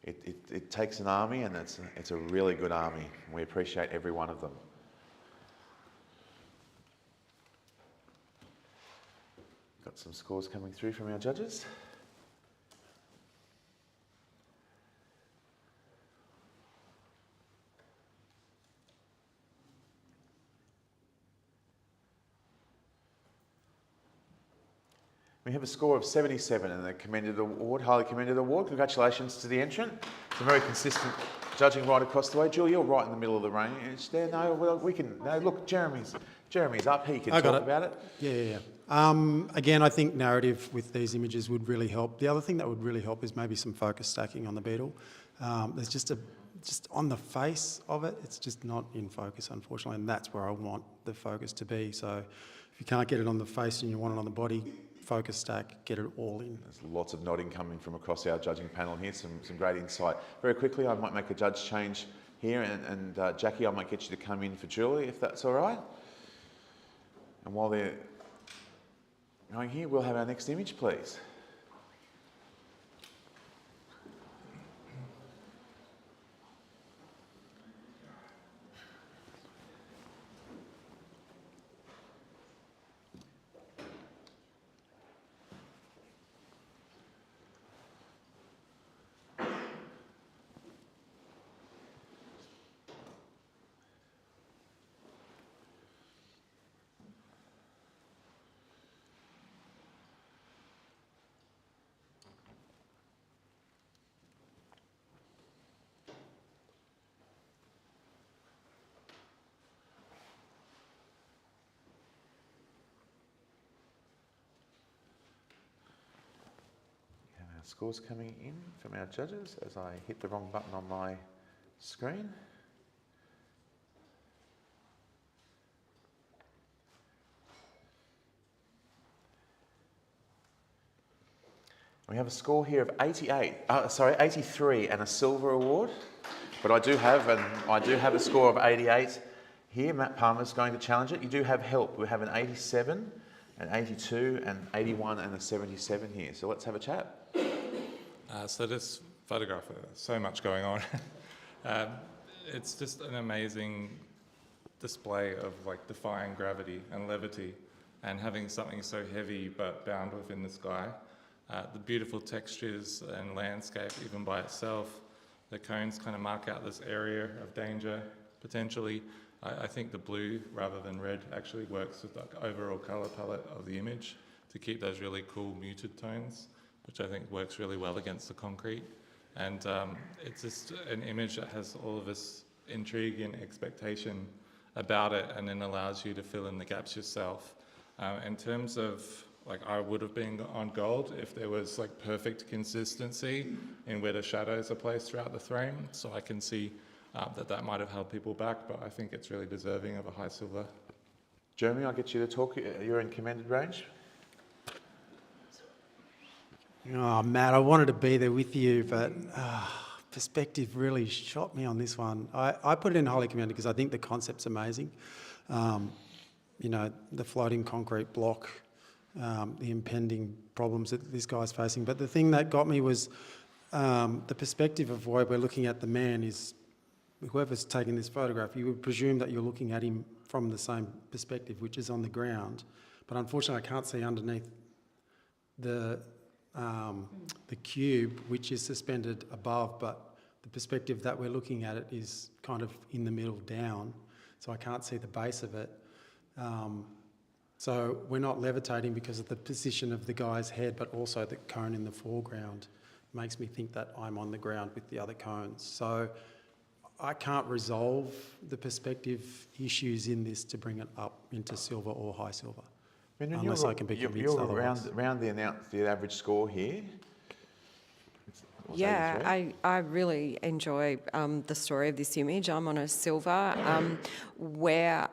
It takes an army, and it's a really good army, and we appreciate every one of them. Got some scores coming through from our judges. We have a score of 77 and the commended award, highly commended award. Congratulations to the entrant. It's a very consistent judging right across the way. Julie, you're right in the middle of the range there. No, well, we can. No, look, Jeremy's up. He can talk about it. Yeah. Again, I think narrative with these images would really help. The other thing that would really help is maybe some focus stacking on the beetle. There's just on the face of it, it's just not in focus, unfortunately, and that's where I want the focus to be. So if you can't get it on the face and you want it on the body, focus stack, get it all in. There's lots of nodding coming from across our judging panel here, some great insight. Very quickly, I might make a judge change here, and Jackie, I might get you to come in for Julie, if that's all right. And while they're going here, we'll have our next image, please. Scores coming in from our judges as I hit the wrong button on my screen. We have a score here of 83 and a silver award. But I do have a score of 88 here. Matt Palmer's going to challenge it. You do have help. We have an 87, an 82, an 81 and a 77 here. So let's have a chat. So this photograph, so much going on. It's just an amazing display of like defying gravity and levity and having something so heavy but bound within the sky. The beautiful textures and landscape even by itself. The cones kind of mark out this area of danger potentially. I think the blue rather than red actually works with the overall colour palette of the image to keep those really cool muted tones, which I think works really well against the concrete. And it's just an image that has all of this intrigue and expectation about it and then allows you to fill in the gaps yourself. In terms of, like, I would have been on gold if there was like perfect consistency in where the shadows are placed throughout the frame. So I can see that might have held people back, but I think it's really deserving of a high silver. Jeremy, I'll get you to talk. You're in commended range. Oh, Matt, I wanted to be there with you, but perspective really shot me on this one. I put it in highly commended because I think the concept's amazing. You know, the floating concrete block, the impending problems that this guy's facing. But the thing that got me was the perspective of why we're looking at the man is, whoever's taking this photograph, you would presume that you're looking at him from the same perspective, which is on the ground. But unfortunately, I can't see underneath the cube, which is suspended above, but the perspective that we're looking at it is kind of in the middle down, so I can't see the base of it. So we're not levitating because of the position of the guy's head, but also the cone in the foreground makes me think that I'm on the ground with the other cones. So I can't resolve the perspective issues in this to bring it up into silver or high silver. Unless I can be convinced otherwise. Around the average score here. Yeah, I really enjoy the story of this image. I'm on a silver. Where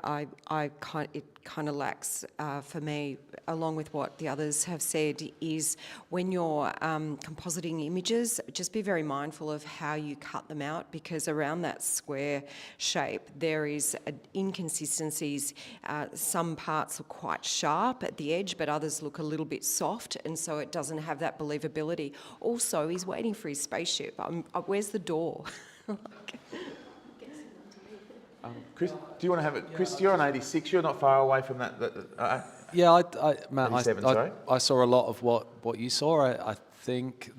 it kind of lacks for me, along with what the others have said, is when you're compositing images, just be very mindful of how you cut them out, because around that square shape there is inconsistencies. Some parts are quite sharp at the edge, but others look a little bit soft, and so it doesn't have that believability. Also, he's waiting for his spaceship. Where's the door? Chris, do you want to have it? Chris, you're on 86. You're not far away from that. Yeah, Matt, 87, sorry. I saw a lot of what you saw. I think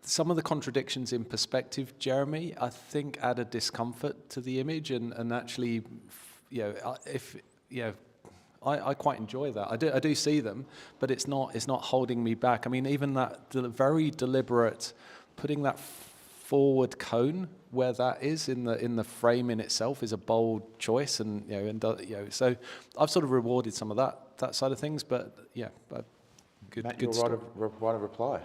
some of the contradictions in perspective, Jeremy, I think add a discomfort to the image, and actually, I quite enjoy that. I do see them, but it's not holding me back. I mean, even that very deliberate putting that forward cone where that is in the frame in itself is a bold choice, and so I've sort of rewarded some of that side of things. But yeah, good. Matt, good you'll write a reply.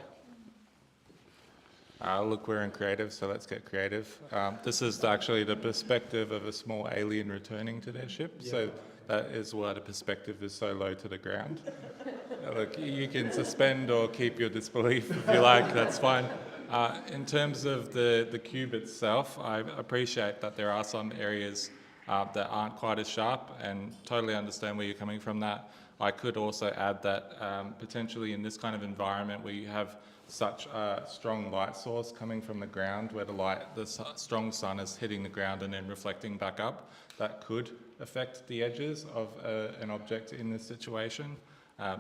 Look, we're in creative, so let's get creative. This is actually the perspective of a small alien returning to their ship, so that is why the perspective is so low to the ground. Look, you can suspend or keep your disbelief if you like, that's fine. In terms of the cube itself, I appreciate that there are some areas that aren't quite as sharp, and totally understand where you're coming from that. I could also add that potentially in this kind of environment where you have such a strong light source coming from the ground, where the strong sun is hitting the ground and then reflecting back up, that could affect the edges of an object in this situation.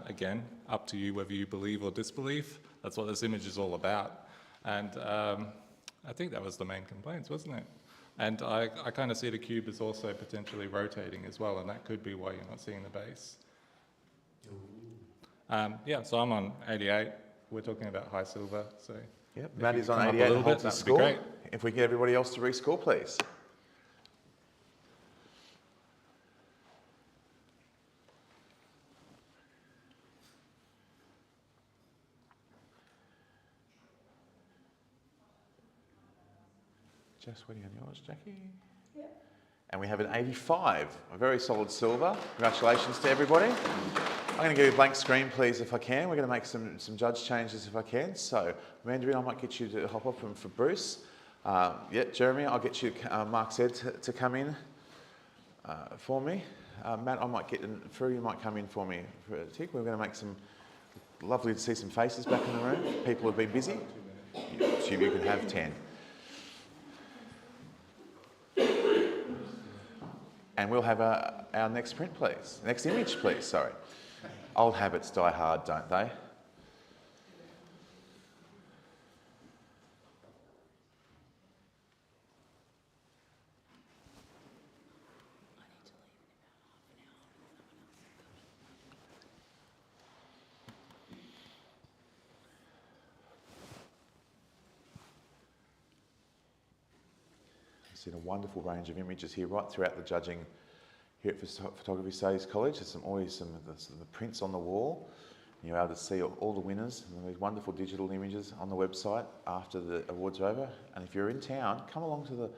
Again, up to you whether you believe or disbelieve. That's what this image is all about. And I think that was the main complaints, wasn't it? And I kind of see the cube as also potentially rotating as well, and that could be why you're not seeing the base. Yeah, so I'm on 88. We're talking about high silver, so... Yep, Matt is on 88 and holds his score. If we get everybody else to rescore, please. Just waiting on yours, Jackie. Yeah. And we have an 85, a very solid silver. Congratulations to everybody. I'm going to give you a blank screen, please, if I can. We're going to make some judge changes if I can. So, Mandarin, I might get you to hop up for Bruce. Yeah, Jeremy, I'll get you, Mark said, to come in for me. Matt, I might get through. You might come in for me for a tick. We're going to make some, lovely to see some faces back in the room. People have been busy. You assume you can have 10. And we'll have our next print, please. Next image, please, sorry. Old habits die hard, don't they? I've seen a wonderful range of images here right throughout the judging here at Photography Studies College. There's always some of the prints on the wall. You're able to see all the winners and these wonderful digital images on the website after the awards are over. And if you're in town, come along to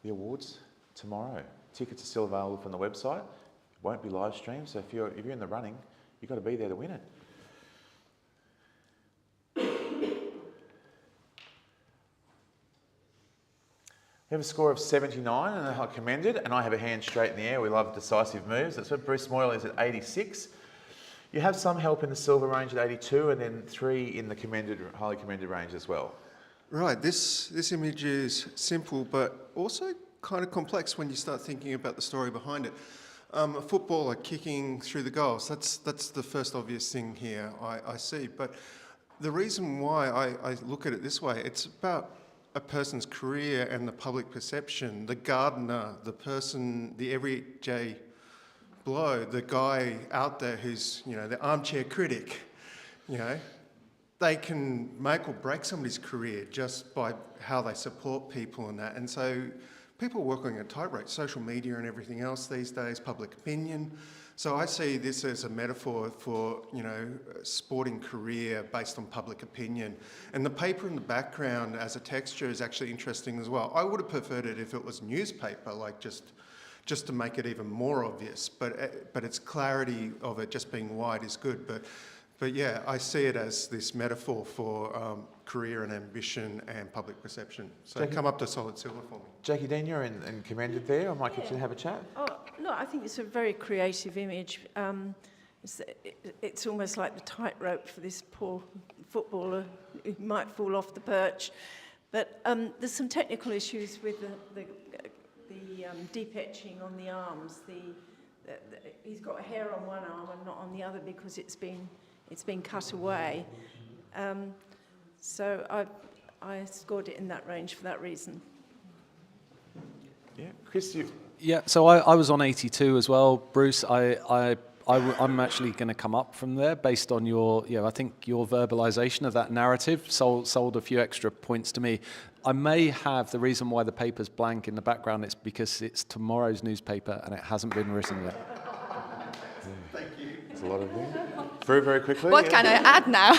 the awards tomorrow. Tickets are still available from the website. It won't be live streamed, so if you're in the running, you've got to be there to win it. We have a score of 79 and I commend it, and I have a hand straight in the air. We love decisive moves. That's what Bruce Moyle is at 86. You have some help in the silver range at 82, and then 3 in the highly commended range as well. Right, this image is simple but also kind of complex when you start thinking about the story behind it. A footballer kicking through the goals, that's the first obvious thing here I see. But the reason why I look at it this way, it's about a person's career and the public perception, the gardener, the person, the everyday blow, the guy out there who's, the armchair critic, they can make or break somebody's career just by how they support people and that. And so people are working a tightrope, social media and everything else these days, public opinion. So I see this as a metaphor for, a sporting career based on public opinion. And the paper in the background as a texture is actually interesting as well. I would have preferred it if it was newspaper, like just to make it even more obvious. But its clarity of it just being white is good. But yeah, I see it as this metaphor for career and ambition and public perception. So Jackie, come up to solid silver for me. Jackie Dean, you're in commended there. I might get you to have a chat. Oh, no, I think it's a very creative image. It's almost like the tightrope for this poor footballer who might fall off the perch. But there's some technical issues with the deep etching on the arms. He's got a hair on one arm and not on the other because it's been cut away. So I scored it in that range for that reason. Yeah, Chris, you... Yeah, so I was on 82 as well, Bruce. I I'm actually going to come up from there based on your, I think your verbalization of that narrative sold a few extra points to me. I may have the reason why the paper's blank in the background. It's because it's tomorrow's newspaper and it hasn't been written yet. Thank you. It's a lot of things. Very, very quickly. What can I add now?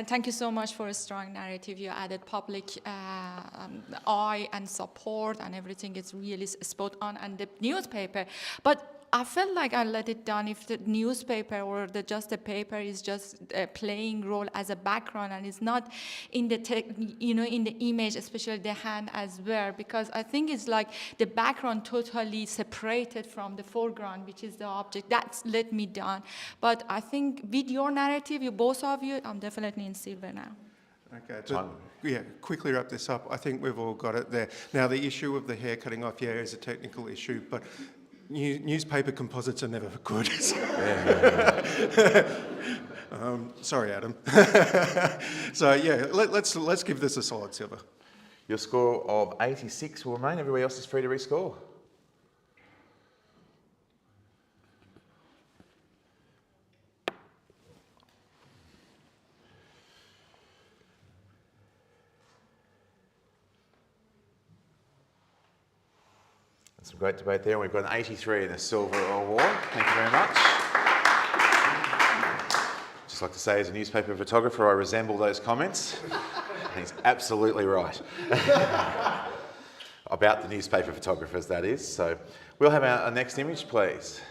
Thank you so much for a strong narrative. You added public eye and support and everything is really spot on. And the newspaper, but I felt like I let it down if the newspaper or just the paper is just playing role as a background and it's not in the in the image, especially the hand as well, because I think it's like the background totally separated from the foreground, which is the object. That's let me down. But I think with your narrative, both of you, I'm definitely in silver now. Okay, yeah, quickly wrap this up. I think we've all got it there. Now, the issue of the hair cutting off, is a technical issue, but newspaper composites are never good. Sorry, Adam. So yeah, let's give this a solid silver. Your score of 86 will remain. Everybody else is free to rescore. Some great debate there. We've got an 83 in the silver award. Thank you very much. Just like to say, as a newspaper photographer, I resemble those comments. And he's absolutely right. About the newspaper photographers, that is. So we'll have our next image, please.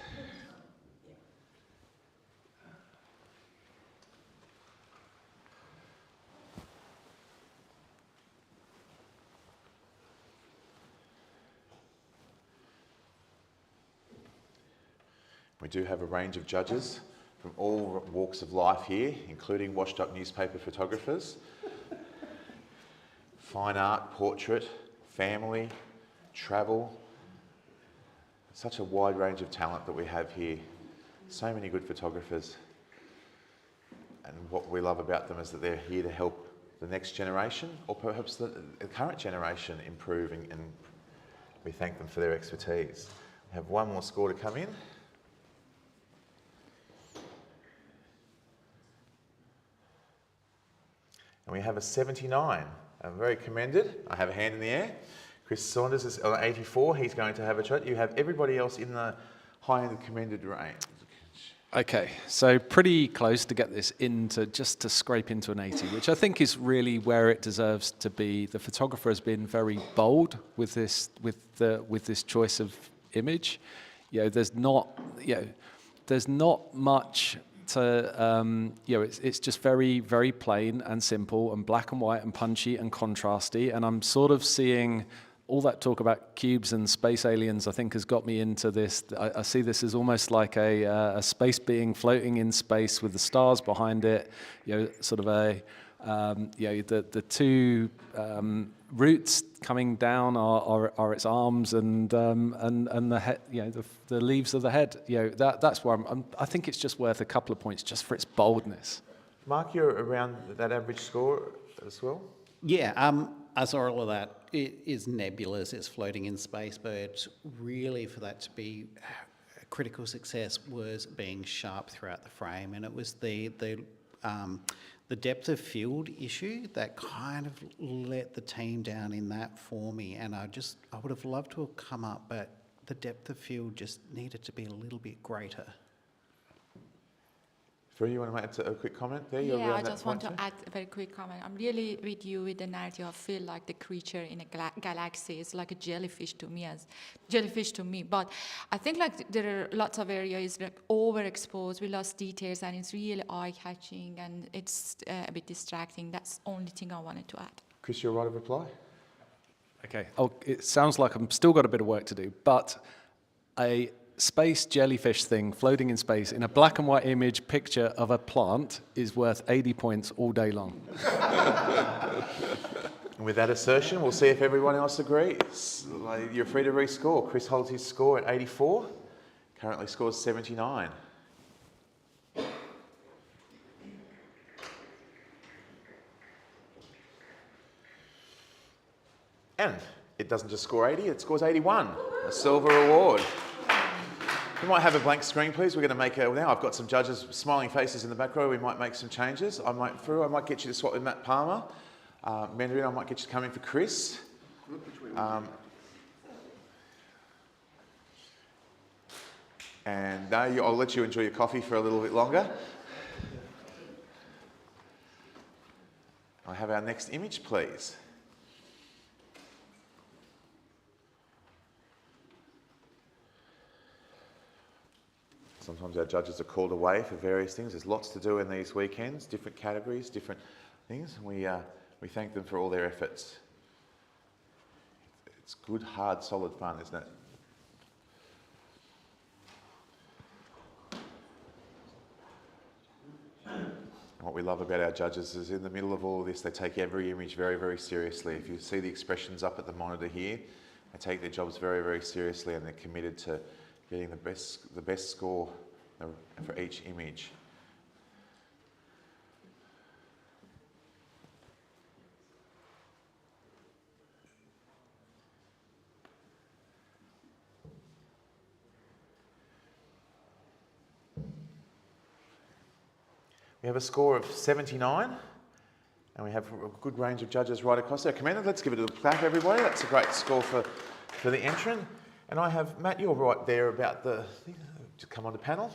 We do have a range of judges from all walks of life here, including washed-up newspaper photographers. Fine art, portrait, family, travel. Such a wide range of talent that we have here. So many good photographers. And what we love about them is that they're here to help the next generation, or perhaps the current generation, improving, and we thank them for their expertise. We have one more score to come in. And we have a 79, very commended. I have a hand in the air. Chris Saunders is on 84, he's going to have a shot. You have everybody else in the high-end commended range. Okay, so pretty close to get this into, just to scrape into an 80, which I think is really where it deserves to be. The photographer has been very bold with this, with this choice of image. There's not much to, it's just very, very plain and simple and black and white and punchy and contrasty. And I'm sort of seeing all that talk about cubes and space aliens, I think, has got me into this. I see this as almost like a space being floating in space with the stars behind it. Sort of the two roots coming down are its arms and the head, the leaves of the head. That's where I think it's just worth a couple of points just for its boldness. Mark, you're around that average score as well? Yeah, I saw all of that. It is nebulous, it's floating in space, but really for that to be a critical success was being sharp throughout the frame, and it was the depth of field issue that kind of let the team down in that for me, and I would have loved to have come up, but the depth of field just needed to be a little bit greater. Fru, you want to make a quick comment there? Yeah, I just want to add a very quick comment. I'm really with you with the narrative. I feel like the creature in a galaxy is like a jellyfish to me. But I think like there are lots of areas like overexposed. We lost details, and it's really eye-catching, and it's a bit distracting. That's the only thing I wanted to add. Chris, your right of reply. Okay. Oh, it sounds like I've still got a bit of work to do, but a space jellyfish thing floating in space in a black and white image picture of a plant is worth 80 points all day long. And with that assertion, we'll see if everyone else agrees. You're free to rescore. Chris holds his score at 84, currently scores 79. And it doesn't just score 80, it scores 81, a silver award. We might have a blank screen, please. We're going to make a, now I've got some judges, smiling faces in the back row. We might make some changes. I might get you to swap with Matt Palmer. Mandarin, I might get you to come in for Chris. And no, I'll let you enjoy your coffee for a little bit longer. I have our next image, please. Sometimes our judges are called away for various things. There's lots to do in these weekends, different categories, different things. We thank them for all their efforts. It's good, hard, solid fun, isn't it? What we love about our judges is in the middle of all of this, they take every image very, very seriously. If you see the expressions up at the monitor here, they take their jobs very, very seriously, and they're committed to getting the best score for each image. We have a score of 79, and we have a good range of judges right across there. Commander, let's give it a clap, everybody. That's a great score for the entrant. And I have, Matt, you're right there about to come on the panel.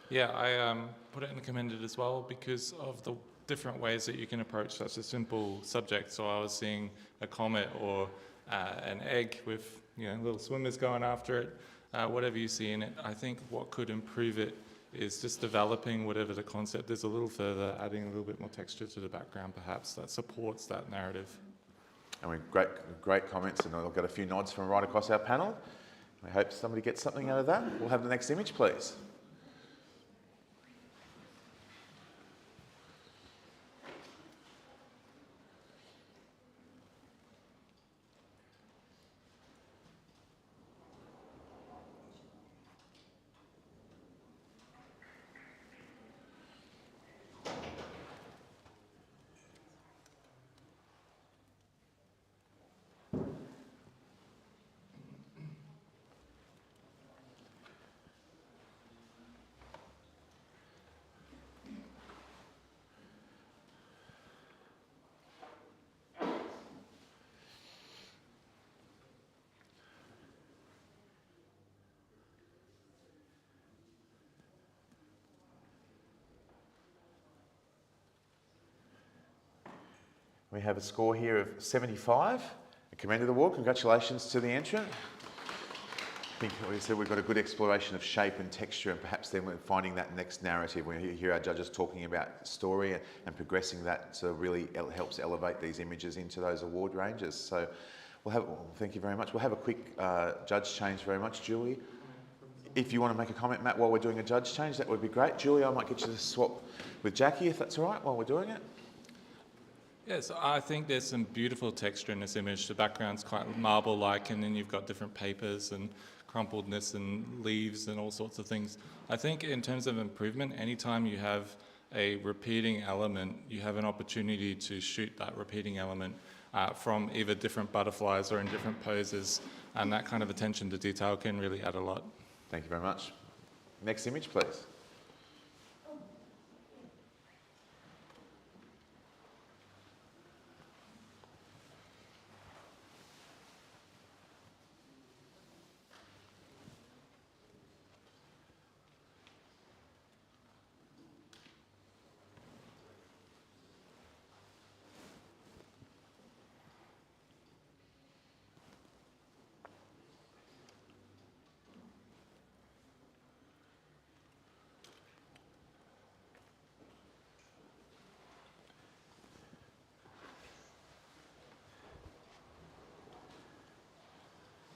Yeah, I put it in the commended as well because of the different ways that you can approach such a simple subject. So I was seeing a comet or an egg with little swimmers going after it, whatever you see in it. I think what could improve it is just developing whatever the concept is a little further, adding a little bit more texture to the background perhaps that supports that narrative. And great comments, and I've got a few nods from right across our panel. I hope somebody gets something out of that. We'll have the next image, please. We have a score here of 75, a commended award. Congratulations to the entrant. I think we said we've got a good exploration of shape and texture, and perhaps then we're finding that next narrative. We hear our judges talking about story and progressing that, so really helps elevate these images into those award ranges. So thank you very much. We'll have a quick judge change very much. Julie, if you want to make a comment, Matt, while we're doing a judge change, that would be great. Julie, I might get you to swap with Jackie if that's all right while we're doing it. Yes, I think there's some beautiful texture in this image. The background's quite marble-like, and then you've got different papers and crumpledness and leaves and all sorts of things. I think in terms of improvement, anytime you have a repeating element, you have an opportunity to shoot that repeating element from either different butterflies or in different poses, and that kind of attention to detail can really add a lot. Thank you very much. Next image, please.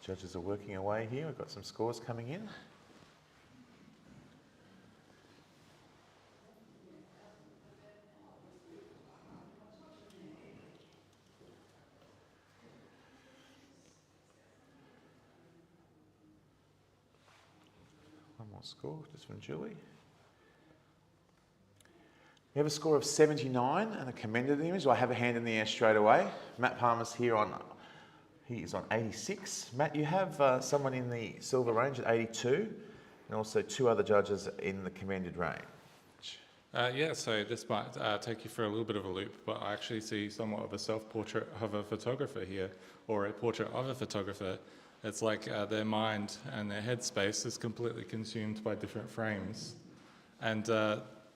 Judges are working away here. We've got some scores coming in. One more score, just from Julie. We have a score of 79 and a commended image. I have a hand in the air straight away. Matt Palmer's here He is on 86. Matt, you have someone in the silver range at 82 and also 2 other judges in the commended range. Yeah, so this might take you for a little bit of a loop, but I actually see somewhat of a self-portrait of a photographer here, or a portrait of a photographer. It's like their mind and their headspace is completely consumed by different frames. And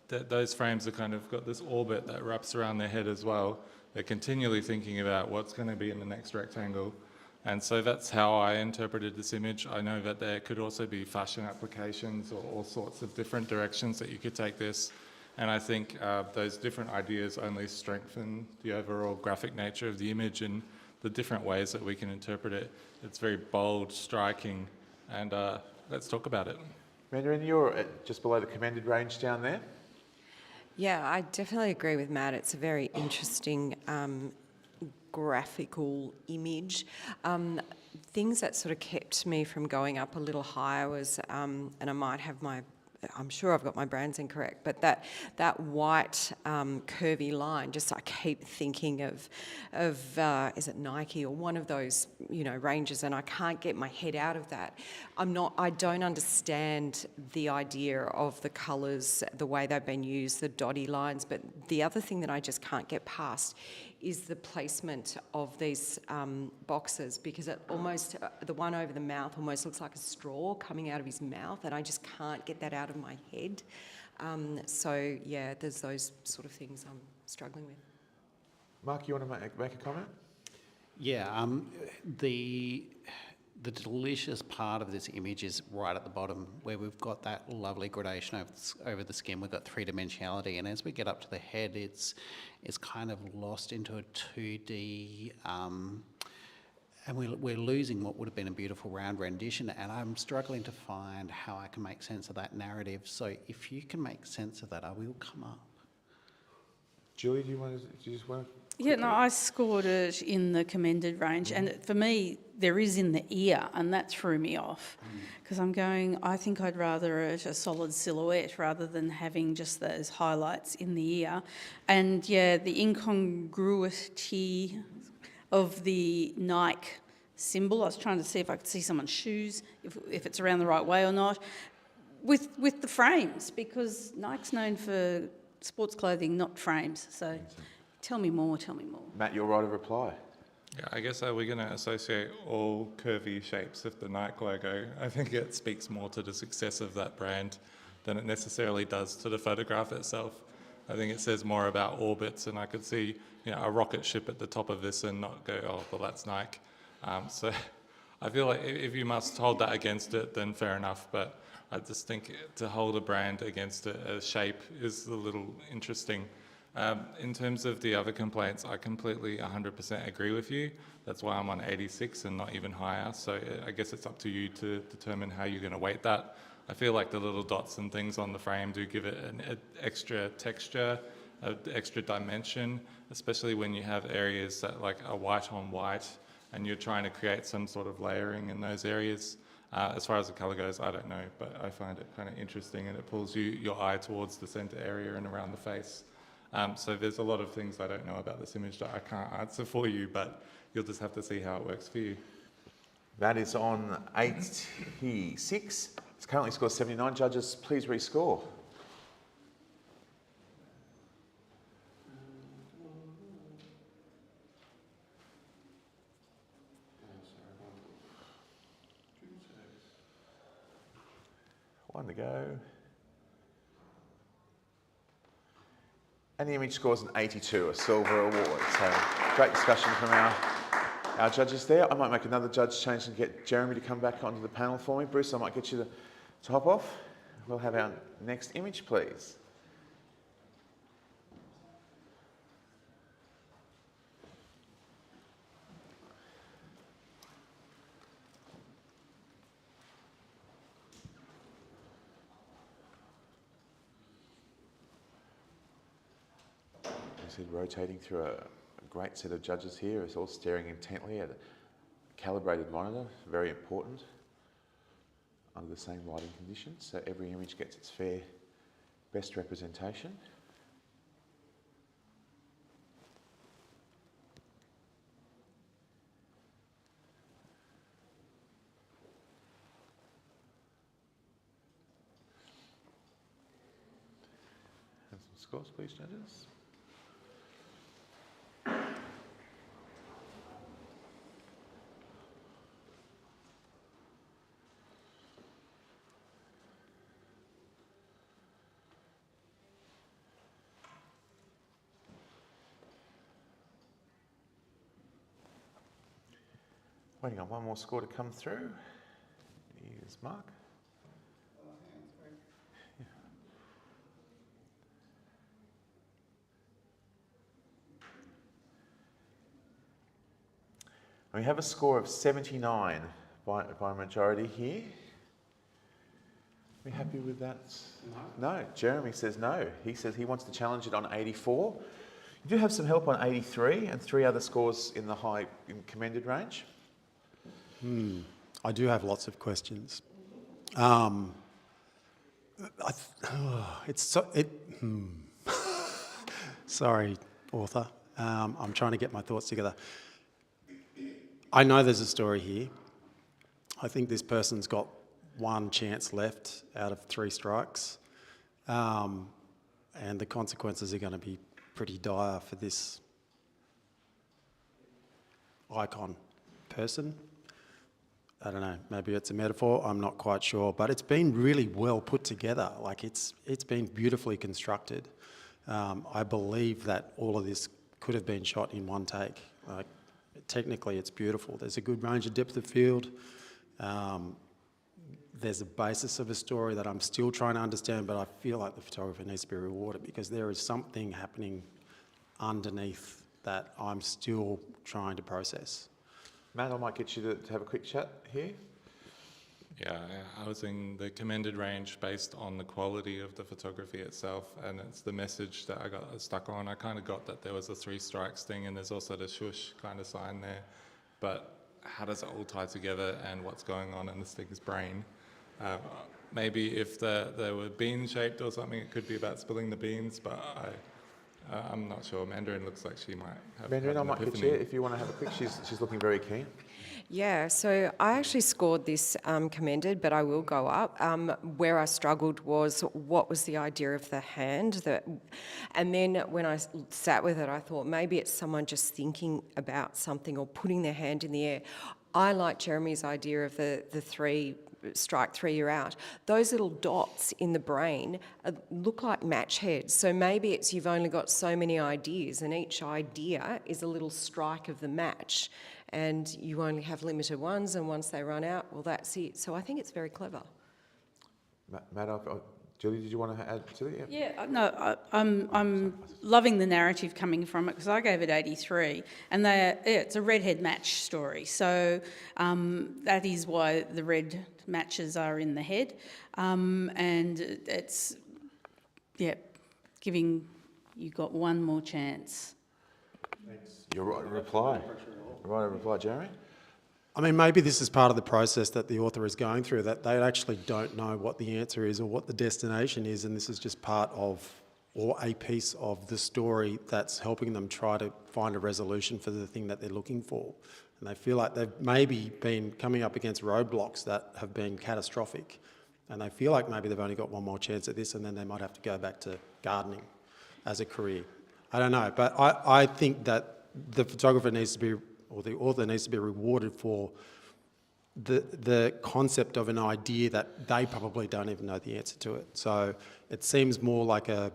those frames are kind of got this orbit that wraps around their head as well. They're continually thinking about what's going to be in the next rectangle. And so that's how I interpreted this image. I know that there could also be fashion applications or all sorts of different directions that you could take this. And I think those different ideas only strengthen the overall graphic nature of the image and the different ways that we can interpret it. It's very bold, striking, and let's talk about it. Mandarin, you're just below the commended range down there. Yeah, I definitely agree with Matt. It's a very interesting graphical image. Things that sort of kept me from going up a little higher was, and I might have I'm sure I've got my brands incorrect, but that white curvy line, just I keep thinking of is it Nike or one of those, ranges, and I can't get my head out of that. I don't understand the idea of the colours, the way they've been used, the dotty lines, but the other thing that I just can't get past is the placement of these boxes, because it almost, the one over the mouth almost looks like a straw coming out of his mouth, and I just can't get that out of my head. So yeah, there's those sort of things I'm struggling with. Mark, you want to make a comment? Yeah, the delicious part of this image is right at the bottom, where we've got that lovely gradation over the skin. We've got 3-dimensionality, and as we get up to the head, it's kind of lost into a 2D, and we're losing what would have been a beautiful round rendition, and I'm struggling to find how I can make sense of that narrative. So if you can make sense of that, I will come up. Julie, do you just want to? Yeah, no, I scored it in the commended range, and for me, there is in the ear, and that threw me off, because I think I'd rather it a solid silhouette rather than having just those highlights in the ear. And yeah, the incongruity of the Nike symbol, I was trying to see if I could see someone's shoes, if it's around the right way or not, with the frames, because Nike's known for sports clothing, not frames, so... Tell me more. Matt, you're right of reply. Yeah, I guess we're going to associate all curvy shapes with the Nike logo. I think it speaks more to the success of that brand than it necessarily does to the photograph itself. I think it says more about orbits, and I could see a rocket ship at the top of this and not go, oh, well, that's Nike. So I feel like if you must hold that against it, then fair enough. But I just think to hold a brand against a shape is a little interesting. In terms of the other complaints, I completely 100% agree with you. That's why I'm on 86 and not even higher. So I guess it's up to you to determine how you're going to weight that. I feel like the little dots and things on the frame do give it an extra texture, an extra dimension, especially when you have areas that like are white on white and you're trying to create some sort of layering in those areas. As far as the colour goes, I don't know, but I find it kind of interesting, and it pulls your eye towards the centre area and around the face. So there's a lot of things I don't know about this image that I can't answer for you, but you'll just have to see how it works for you. That is on 86. It's currently scored 79. Judges, please rescore. One to go. And the image scores an 82, a silver award. So great discussion from our judges there. I might make another judge change and get Jeremy to come back onto the panel for me. Bruce, I might get you to hop off. We'll have our next image, please. Rotating through a great set of judges here. It's all staring intently at a calibrated monitor, very important, under the same lighting conditions, so every image gets its fair best representation. scores, please, judges. Waiting on one more score to come through. Here's Mark. Yeah. We have a score of 79 by majority here. Are we happy with that? No. Jeremy says no. He says he wants to challenge it on 84. You do have some help on 83 and 3 other scores in the high commended range. I do have lots of questions. Sorry, author. I'm trying to get my thoughts together. I know there's a story here. I think this person's got 1 chance left out of 3 strikes. And the consequences are going to be pretty dire for this icon person. I don't know, maybe it's a metaphor, I'm not quite sure, but it's been really well put together. Like it's been beautifully constructed. I believe that all of this could have been shot in 1 take. Like, technically it's beautiful. There's a good range of depth of field. There's a basis of a story that I'm still trying to understand, but I feel like the photographer needs to be rewarded because there is something happening underneath that I'm still trying to process. Matt, I might get you to have a quick chat here. Yeah, I was in the commended range based on the quality of the photography itself, and it's the message that I got stuck on. I kind of got that there was a 3 strikes thing, and there's also the shush kind of sign there. But how does it all tie together, and what's going on in this thing's brain? Maybe if they were bean-shaped or something, it could be about spilling the beans, but I'm not sure. Mandarin looks like she might have Mandarin, an I might get epiphany. you if you want to have a quick. She's looking very keen. Yeah, so I actually scored this commended, but I will go up. Where I struggled was what was the idea of the hand? And then when I sat with it, I thought maybe it's someone just thinking about something or putting their hand in the air. I like Jeremy's idea of the 3 strike 3, you're out. Those little dots in the brain look like match heads. So maybe it's you've only got so many ideas and each idea is a little strike of the match and you only have limited ones, and once they run out, well, that's it. So I think it's very clever. Matt, Julie, did you want to add to it? Yeah, no, I'm loving the narrative coming from it because I gave it 83, and it's a redhead match story. So that is why the red matches are in the head, and it's giving you got 1 more chance. Thanks. You're right. Reply. Right. Reply, Jeremy. I mean, maybe this is part of the process that the author is going through, that they actually don't know what the answer is or what the destination is, and this is just part of, or a piece of the story that's helping them try to find a resolution for the thing that they're looking for. And they feel like they've maybe been coming up against roadblocks that have been catastrophic, and they feel like maybe they've only got 1 more chance at this, and then they might have to go back to gardening as a career. I don't know, but I think that the photographer needs to be, or the author needs to be rewarded for the concept of an idea that they probably don't even know the answer to it. So it seems more like a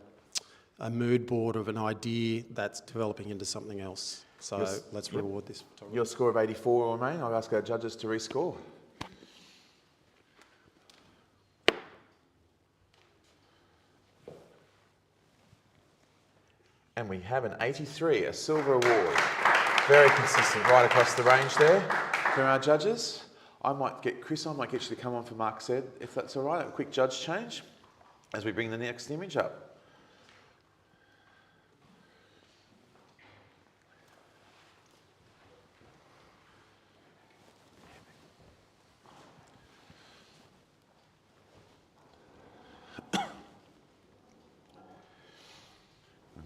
mood board of an idea that's developing into something else. So let's reward this photographer. Your score of 84 will remain. I'll ask our judges to rescore. And we have an 83, a silver award. Very consistent right across the range there from our judges. I might get Chris, I might get you to come on for Mark said, if that's all right, a quick judge change as we bring the next image up.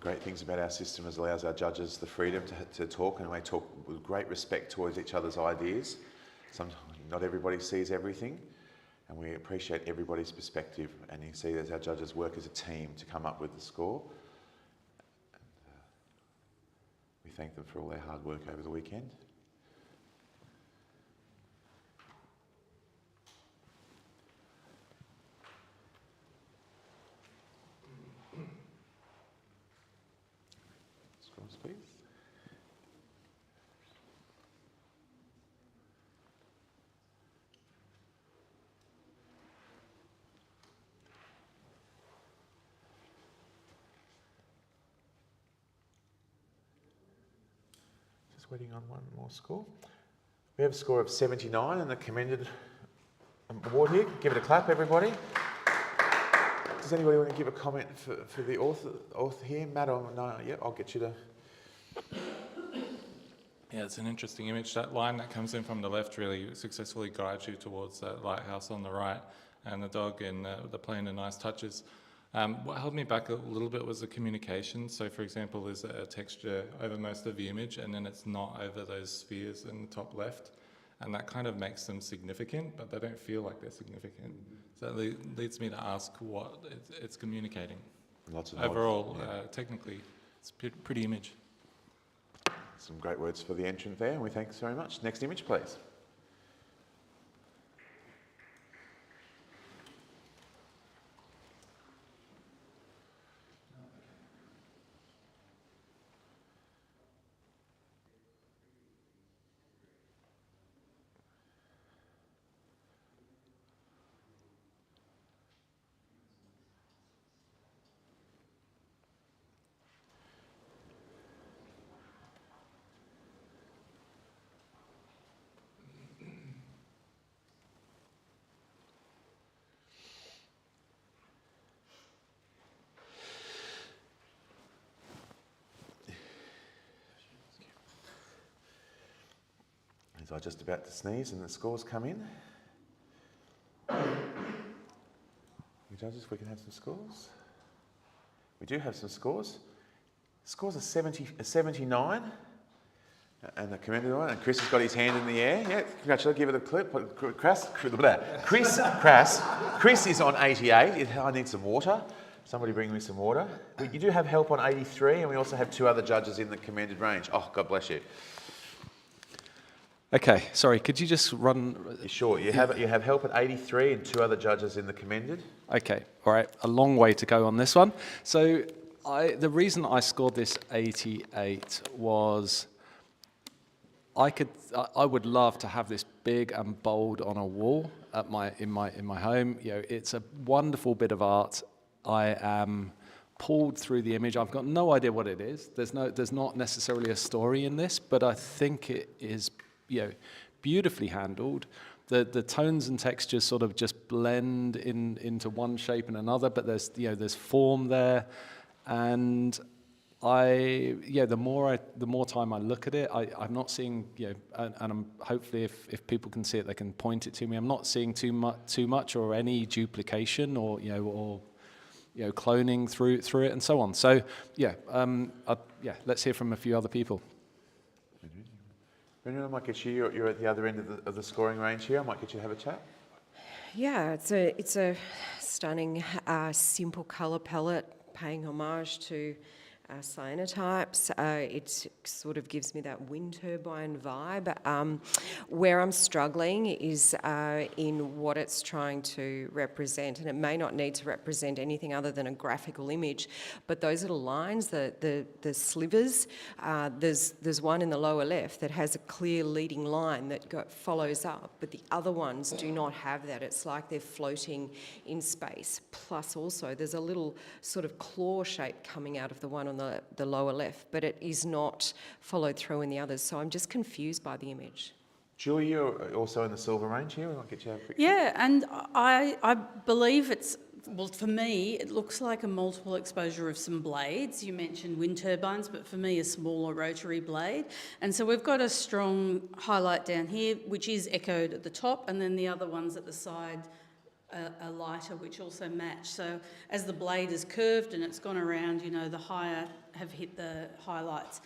Great things about our system is it allows our judges the freedom to talk, and we talk with great respect towards each other's ideas. Sometimes not everybody sees everything, and we appreciate everybody's perspective, and you see as our judges work as a team to come up with the score. thank them for all their hard work over the weekend. Scrolls, please. Just waiting on one more score. We have a score of 79 in the commended award here. Give it a clap, everybody. Does anybody want to give a comment for the author here? Matt, or no? Yeah, I'll get you to... Yeah, it's an interesting image. That line that comes in from the left really successfully guides you towards that lighthouse on the right, and the dog and the plane and nice touches. What held me back a little bit was the communication. So, for example, there's a texture over most of the image, and then it's not over those spheres in the top left, and that kind of makes them significant, but they don't feel like they're significant. So that leads me to ask what it's communicating. Lots of overall, technically, it's a pretty image. Some great words for the entrant there, and we thanks very much. Next image, please. I was just about to sneeze and the scores come in. You judges, if we can have some scores. We do have some scores. Scores are 79. And the commended one. And Chris has got his hand in the air. Yeah, congratulations. Give it a clip. Chris is on 88. I need some water. Somebody bring me some water. You do have help on 83, and we also have 2 other judges in the commended range. Oh, God bless you. Okay, sorry, could you just run... Sure, you have help at 83 and 2 other judges in the commended. Okay, all right, a long way to go on this one. So the reason I scored this 88 was I would love to have this big and bold on a wall at in my home. You know, it's a wonderful bit of art. I am pulled through the image. I've got no idea what it is. There's not necessarily a story in this, but I think it is, you know, beautifully handled. The tones and textures sort of just blend into one shape and another, but there's form there, and the more time I look at it, I'm not seeing, and I'm hopefully if people can see it, they can point it to me. I'm not seeing too much or any duplication or cloning through it and so on. So let's hear from a few other people. Brendan, I might get you. You're at the other end of the scoring range here. I might get you to have a chat. Yeah, it's a stunning, simple colour palette, paying homage to cyanotypes. It sort of gives me that wind turbine vibe. Where I'm struggling is in what it's trying to represent, and it may not need to represent anything other than a graphical image, but those little lines, the slivers, there's one in the lower left that has a clear leading line that follows up, but the other ones do not have that. It's like they're floating in space. Plus also there's a little sort of claw shape coming out of the one on the lower left, but it is not followed through in the others. So I'm just confused by the image. Julie, you're also in the silver range here. I'll get you a quick... Yeah, and I believe it's, well, for me, it looks like a multiple exposure of some blades. You mentioned wind turbines, but for me, a smaller rotary blade. And so we've got a strong highlight down here, which is echoed at the top, and then the other ones at the side are lighter, which also match. So as the blade is curved and it's gone around, the higher have hit the highlights.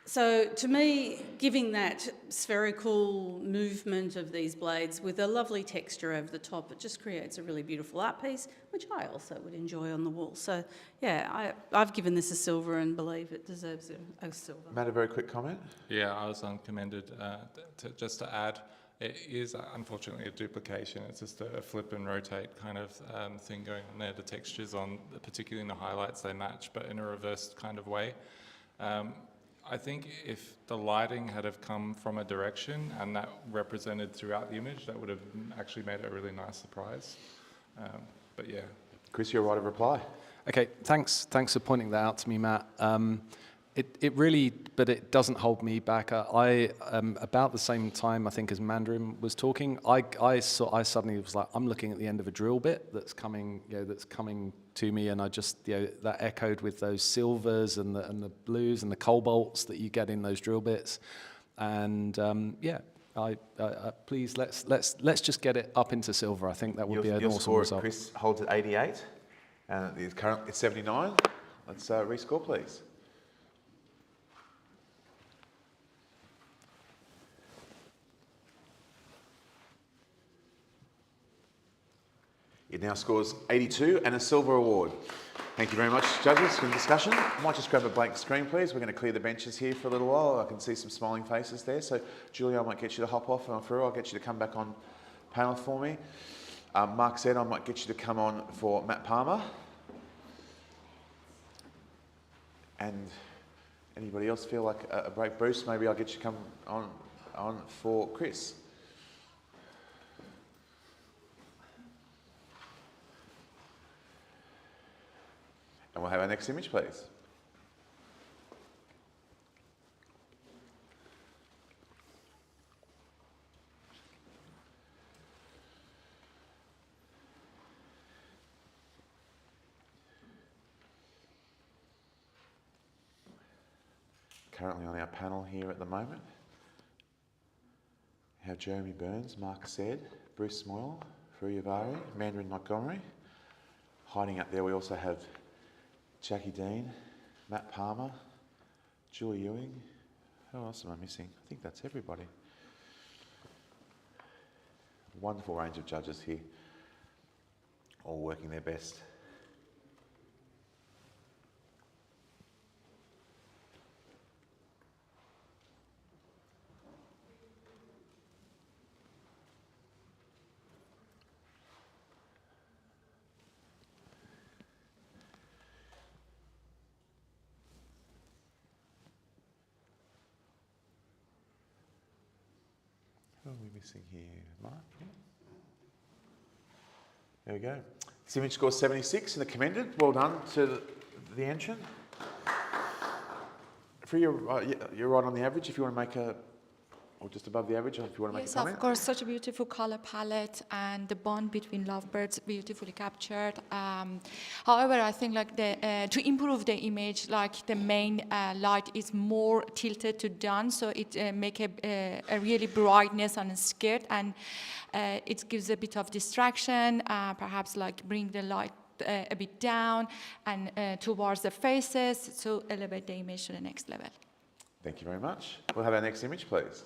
So to me, giving that spherical movement of these blades with a lovely texture over the top, it just creates a really beautiful art piece, which I also would enjoy on the wall. So yeah, I've given this a silver and believe it deserves a silver. Matt, a very quick comment? Yeah, I was commended. Just to add, it is unfortunately a duplication. It's just a flip and rotate kind of thing going on there. The textures on, particularly in the highlights, they match, but in a reversed kind of way. I think if the lighting had have come from a direction and that represented throughout the image, that would have actually made it a really nice surprise. But yeah. Chris, you're right of reply. Okay, thanks for pointing that out to me, Matt. It really, but it doesn't hold me back. I about the same time I think as Mandarin was talking, I suddenly was like, I'm looking at the end of a drill bit that's coming, that's coming to me, and I just, that echoed with those silvers and the blues and the cobalts that you get in those drill bits, and yeah. Please let's just get it up into silver. I think that would be an awesome score, result. Chris holds at 88, and it's currently 79. Let's rescore, please. It now scores 82 and a silver award. Thank you very much, judges, for the discussion. I might just grab a blank screen, please. We're going to clear the benches here for a little while. I can see some smiling faces there. So, Julia, I might get you to hop off and through. I'll get you to come back on panel for me. Mark said I might get you to come on for Matt Palmer. And anybody else feel like a break? Bruce, maybe I'll get you to come on for Chris. And we'll have our next image, please. Currently on our panel here at the moment, we have Jeremy Burns, Mark Said, Bruce Moyle, Furu Yavari, Mandarin Montgomery. Hiding up there we also have Jackie Dean, Matt Palmer, Julie Ewing. Who else am I missing? I think that's everybody. Wonderful range of judges here, all working their best. What are we missing here, Mark? Yeah. There we go. This image scores 76 and the commended. Well done to the entrant. For you're right on the average. If you want to make or just above the average, if you want to make a comment. Yes, of course, such a beautiful color palette and the bond between lovebirds beautifully captured. However, I think like to improve the image, like the main light is more tilted to down, so it make a really brightness on the skirt, and it gives a bit of distraction. Perhaps like bring the light a bit down and towards the faces to elevate the image to the next level. Thank you very much. We'll have our next image, please.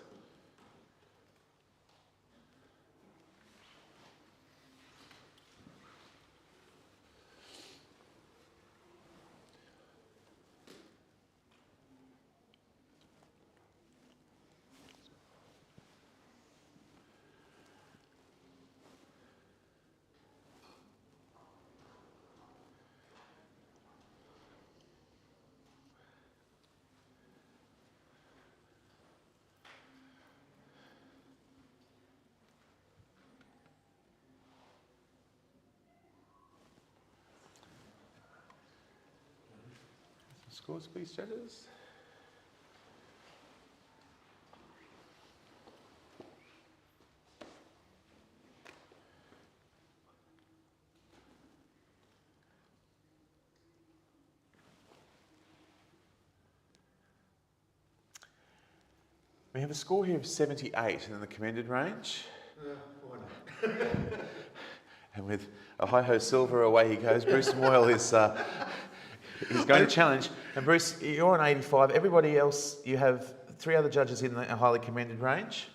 Scores, please, judges. We have a score here of 78 in the commended range. And with a hi-ho silver, away he goes. Bruce Moyle is He's going to challenge. And Bruce, you're on 85. Everybody else, you have 3 other judges in the highly commended range.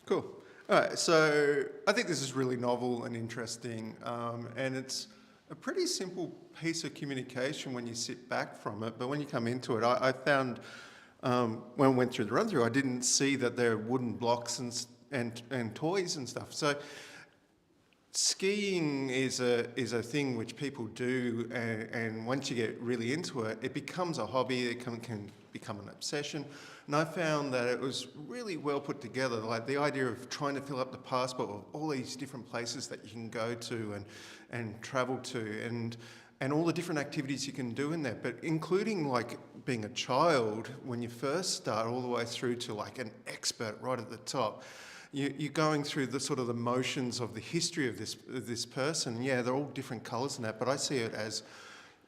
Cool. All right, so I think this is really novel and interesting, and it's a pretty simple piece of communication when you sit back from it, but when you come into it, I found, when I went through the run-through, I didn't see that there are wooden blocks and toys and stuff. So skiing is a thing which people do, and once you get really into it, it becomes a hobby, it can become an obsession. And I found that it was really well put together, like the idea of trying to fill up the passport with all these different places that you can go to and travel to, and all the different activities you can do in there, but including like being a child when you first start all the way through to like an expert right at the top. You're going through the sort of the motions of the history of this person. Yeah, they're all different colours and that, but I see it as,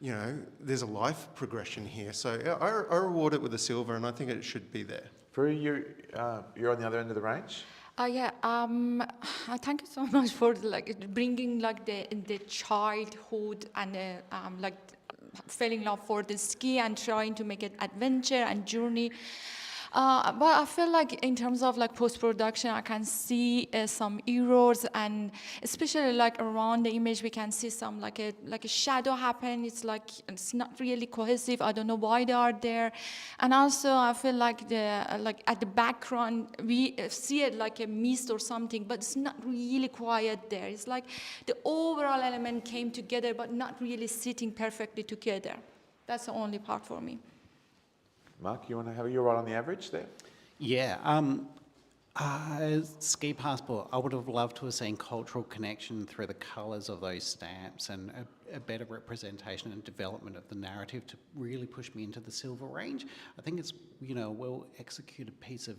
you know, there's a life progression here. So yeah, I reward it with a silver, and I think it should be there. Prue, you're on the other end of the range. Yeah. Thank you so much for bringing the childhood and falling in love for the ski and trying to make it adventure and journey. But I feel like in terms of post-production, I can see some errors, and especially around the image, we can see some like a shadow happen. It's not really cohesive. I don't know why they are there. And also, I feel like at the background, we see it like a mist or something, but it's not really quiet there. It's like the overall element came together, but not really sitting perfectly together. That's the only part for me. Mark, you're right on the average there? Yeah. Ski passport, I would have loved to have seen cultural connection through the colours of those stamps and a better representation and development of the narrative to really push me into the silver range. I think it's, a well-executed piece of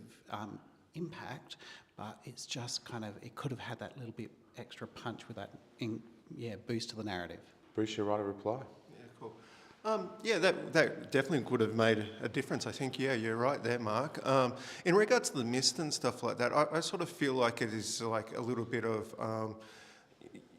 impact, but it's just it could have had that little bit extra punch with that boost to the narrative. Bruce, you're right to reply. Yeah, that definitely could have made a difference. I think, yeah, you're right there, Mark. In regards to the mist and stuff like that, I sort of feel like it is like a little bit of,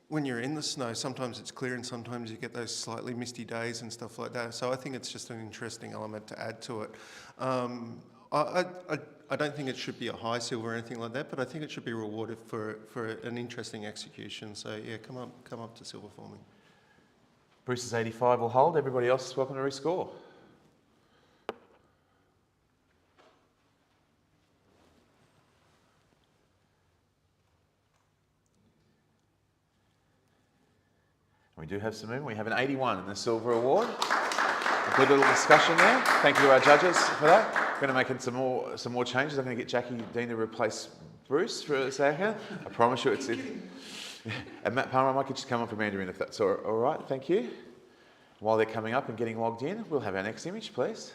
when you're in the snow, sometimes it's clear and sometimes you get those slightly misty days and stuff like that. So I think it's just an interesting element to add to it. I don't think it should be a high silver or anything like that, but I think it should be rewarded for an interesting execution. So yeah, come up to silver for me. Bruce's 85 will hold. Everybody else is welcome to rescore. We do have some movement. We have an 81 in the silver award. A good little discussion there. Thank you to our judges for that. We're going to make some more changes. I'm going to get Jackie Dean to replace Bruce for a second. I promise you it's... And Matt Palmer, I might just come on for Mandarin if that's all right. Thank you. While they're coming up and getting logged in, we'll have our next image, please.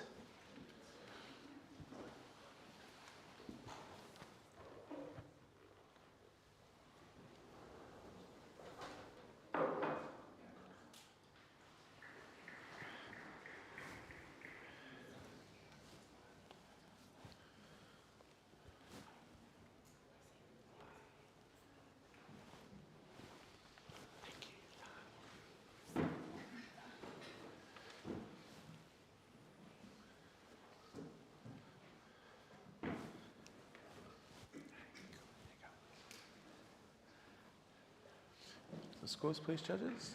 The scores, please, judges.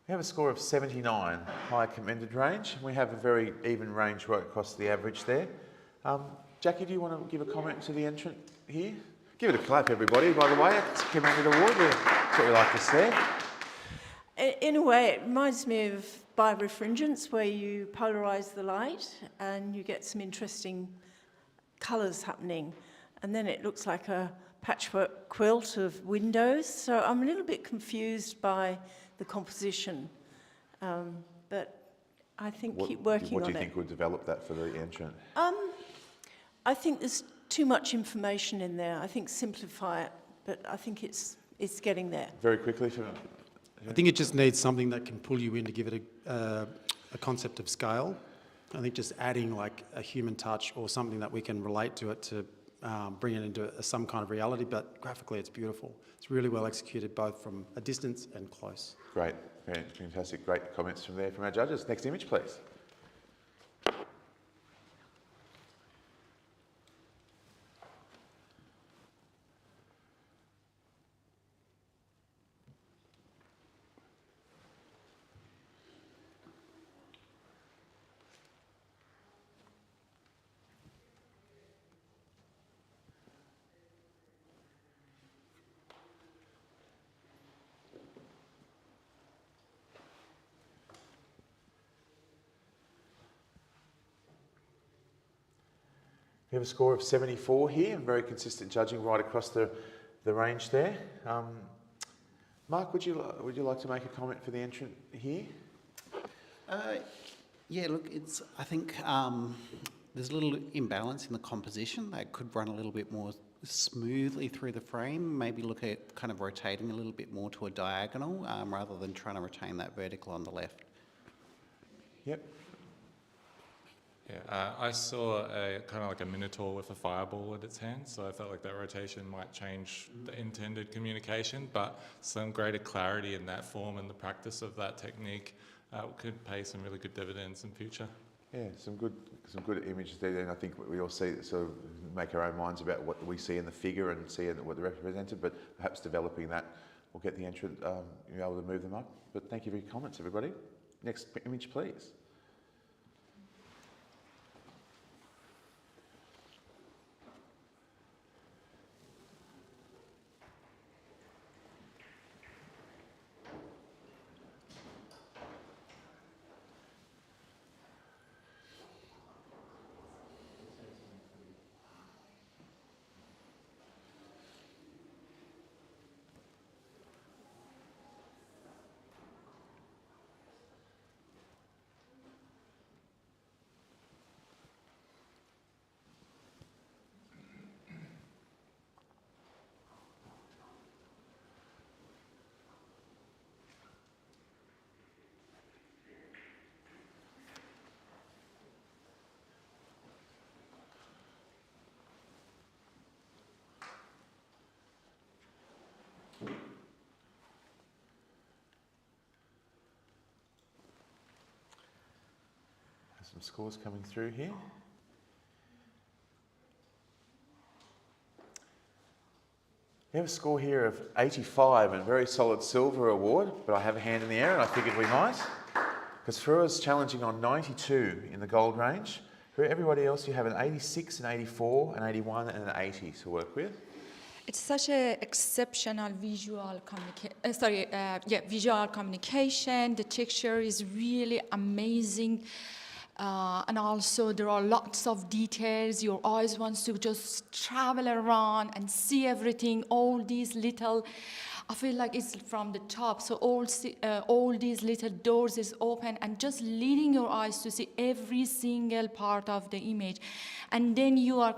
We have a score of 79, high commended range. We have a very even range right across the average there. Jackie, do you want to give a comment to the entrant here? Give it a clap, everybody, by the way. It's a commended award. That's what we like to see. In a way, it reminds me of birefringence, where you polarise the light and you get some interesting colours happening. And then it looks like a patchwork quilt of windows. So I'm a little bit confused by the composition, but I think keep working on it. What do you think would develop that for the entrant? I think there's too much information in there. I think simplify it, but I think it's getting there. Very quickly for... I think it just needs something that can pull you in to give it a concept of scale. I think just adding like a human touch or something that we can relate to it to bring it into some kind of reality, but graphically it's beautiful. It's really well executed both from a distance and close. Great, fantastic, great comments from there from our judges. Next image, please. We have a score of 74 here, and very consistent judging right across the range there. Mark, would you like to make a comment for the entrant here? Yeah, look, I think there's a little imbalance in the composition. They could run a little bit more smoothly through the frame, maybe look at kind of rotating a little bit more to a diagonal rather than trying to retain that vertical on the left. Yep. Yeah, I saw a kind of like a minotaur with a fireball in its hand, so I felt like that rotation might change the intended communication, but some greater clarity in that form and the practice of that technique could pay some really good dividends in future. Yeah, some good images there, and I think we all see, sort of make our own minds about what we see in the figure and see what they're represented, but perhaps developing that will get the entrant able to move them up. But thank you for your comments, everybody. Next image, please. Some scores coming through here. We have a score here of 85 and a very solid silver award, but I have a hand in the air and I figured we might. Because Furu's challenging on 92 in the gold range. For everybody else, you have an 86, an 84, an 81 and an 80 to work with. It's such an exceptional visual communication. The texture is really amazing. And also there are lots of details. Your eyes wants to just travel around and see everything, all these little, I feel like it's from the top, so all these little doors is open and just leading your eyes to see every single part of the image. And then your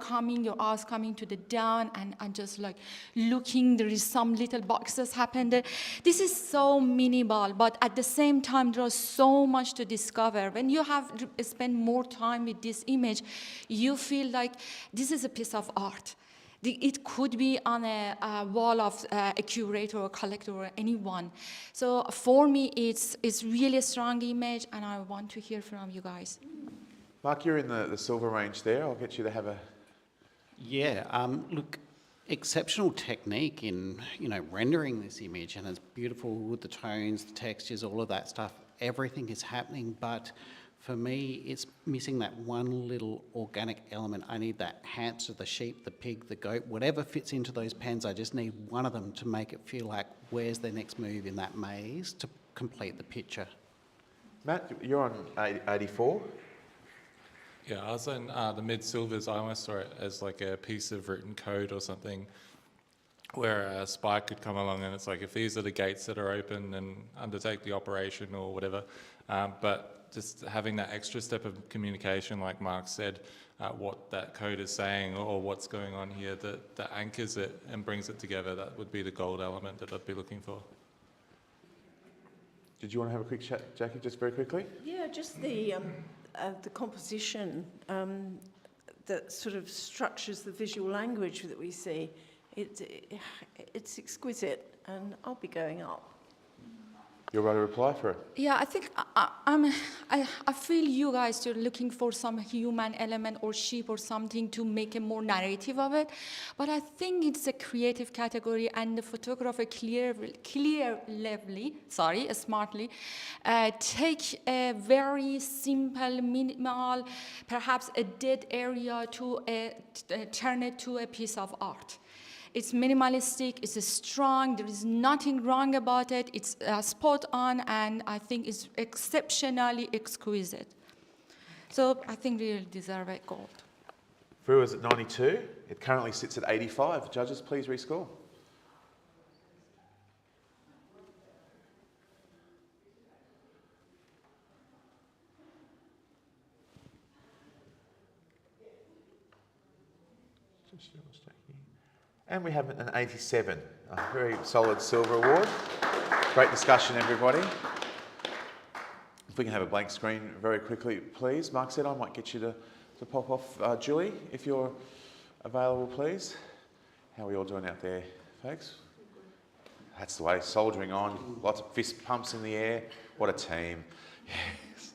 eyes coming to the down and just like looking, there is some little boxes happen there. This is so minimal, but at the same time, there is so much to discover. When you have spent more time with this image, you feel like this is a piece of art. It could be on a wall of a curator or a collector or anyone. So for me, it's really a strong image, and I want to hear from you guys. Mark, you're in the silver range there. I'll get you to have a... Yeah, look, exceptional technique in rendering this image, and it's beautiful with the tones, the textures, all of that stuff. Everything is happening, but for me, it's missing that one little organic element. I need that hamster, the sheep, the pig, the goat, whatever fits into those pens. I just need one of them to make it feel like where's their next move in that maze to complete the picture. Matt, you're on 84. Yeah, I was in the mid-silvers. I almost saw it as like a piece of written code or something where a spy could come along and it's like, if these are the gates that are open, and undertake the operation or whatever. But just having that extra step of communication, like Mark said, what that code is saying or what's going on here that anchors it and brings it together. That would be the gold element that I'd be looking for. Did you want to have a quick chat, Jackie, just very quickly? Yeah, just the composition that sort of structures the visual language that we see. It's exquisite, and I'll be going up. You're right to reply for it. Yeah, I think I feel you guys are looking for some human element or sheep or something to make a more narrative of it. But I think it's a creative category, and the photographer smartly, take a very simple, minimal, perhaps a dead area to turn it to a piece of art. It's minimalistic, it's strong, there is nothing wrong about it, it's spot on, and I think it's exceptionally exquisite. So I think we deserve a gold. Fru is at 92. It currently sits at 85. Judges, please rescore. And we have an 87, a very solid silver award. Great discussion, everybody. If we can have a blank screen very quickly, please. Mark said I might get you to pop off. Julie, if you're available, please. How are we all doing out there, folks? That's the way, soldiering on. Lots of fist pumps in the air. What a team. Yes.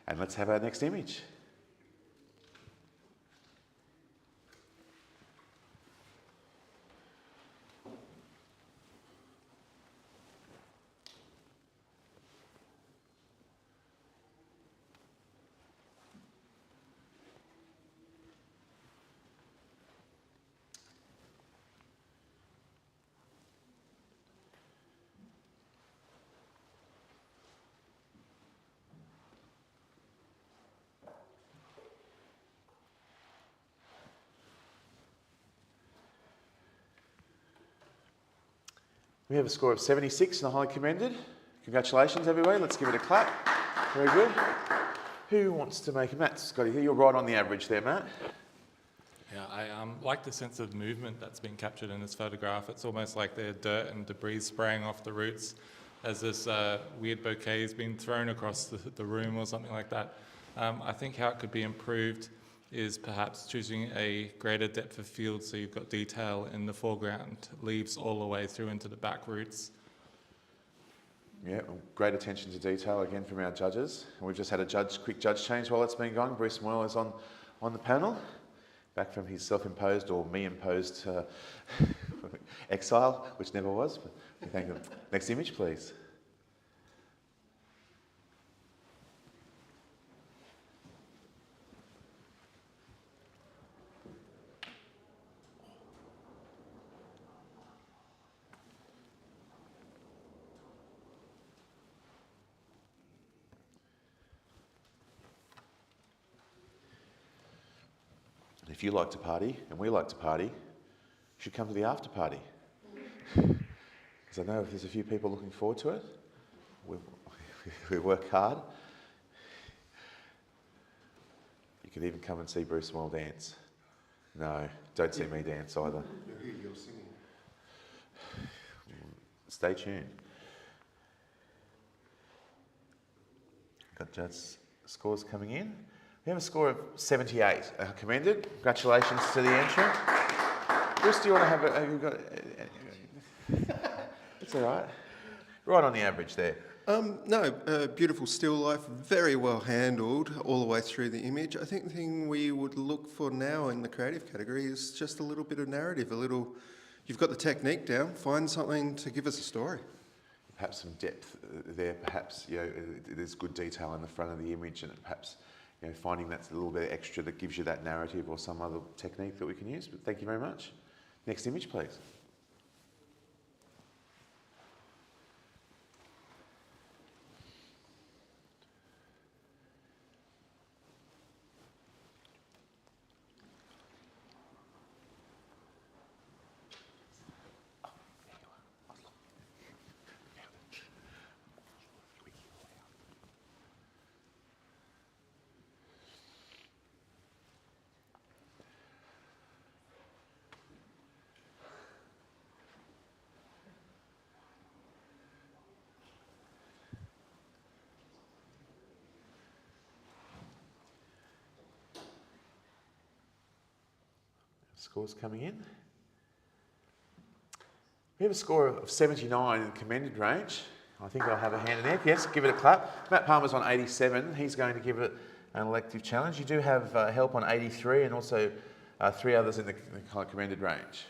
And let's have our next image. We have a score of 76 and highly commended. Congratulations, everybody. Let's give it a clap. Very good. Who wants to make a Matt? Scotty, you're right on the average there, Matt. Yeah, I like the sense of movement that's been captured in this photograph. It's almost like there's dirt and debris spraying off the roots as this weird bouquet has been thrown across the room or something like that. I think how it could be improved is perhaps choosing a greater depth of field so you've got detail in the foreground, leaves all the way through into the back roots. Yeah, great attention to detail again from our judges. And we've just had a quick judge change while it's been going. Bruce Moyle is on the panel, back from his self-imposed or me-imposed exile, which never was. But we thank him. Next image, please. If you like to party and we like to party, you should come to the after party. Because I know there's a few people looking forward to it. We work hard. You could even come and see Bruce Moyle dance. No, don't see me dance either. You're singing. Stay tuned. Got judge scores coming in. We have a score of 78. Commended. Congratulations to the entrant. Bruce, do you want to have have you got? It's all right. Right on the average there. No, beautiful still life, very well handled all the way through the image. I think the thing we would look for now in the creative category is just a little bit of narrative, you've got the technique down, find something to give us a story. Perhaps some depth there, perhaps, there's good detail in the front of the image and perhaps, finding that's a little bit extra that gives you that narrative or some other technique that we can use. But thank you very much. Next image, please. Scores coming in. We have a score of 79 in the commended range. I think I'll have a hand in there. Yes, give it a clap. Matt Palmer's on 87. He's going to give it an elective challenge. You do have help on 83 and also 3 others in the kind of commended range.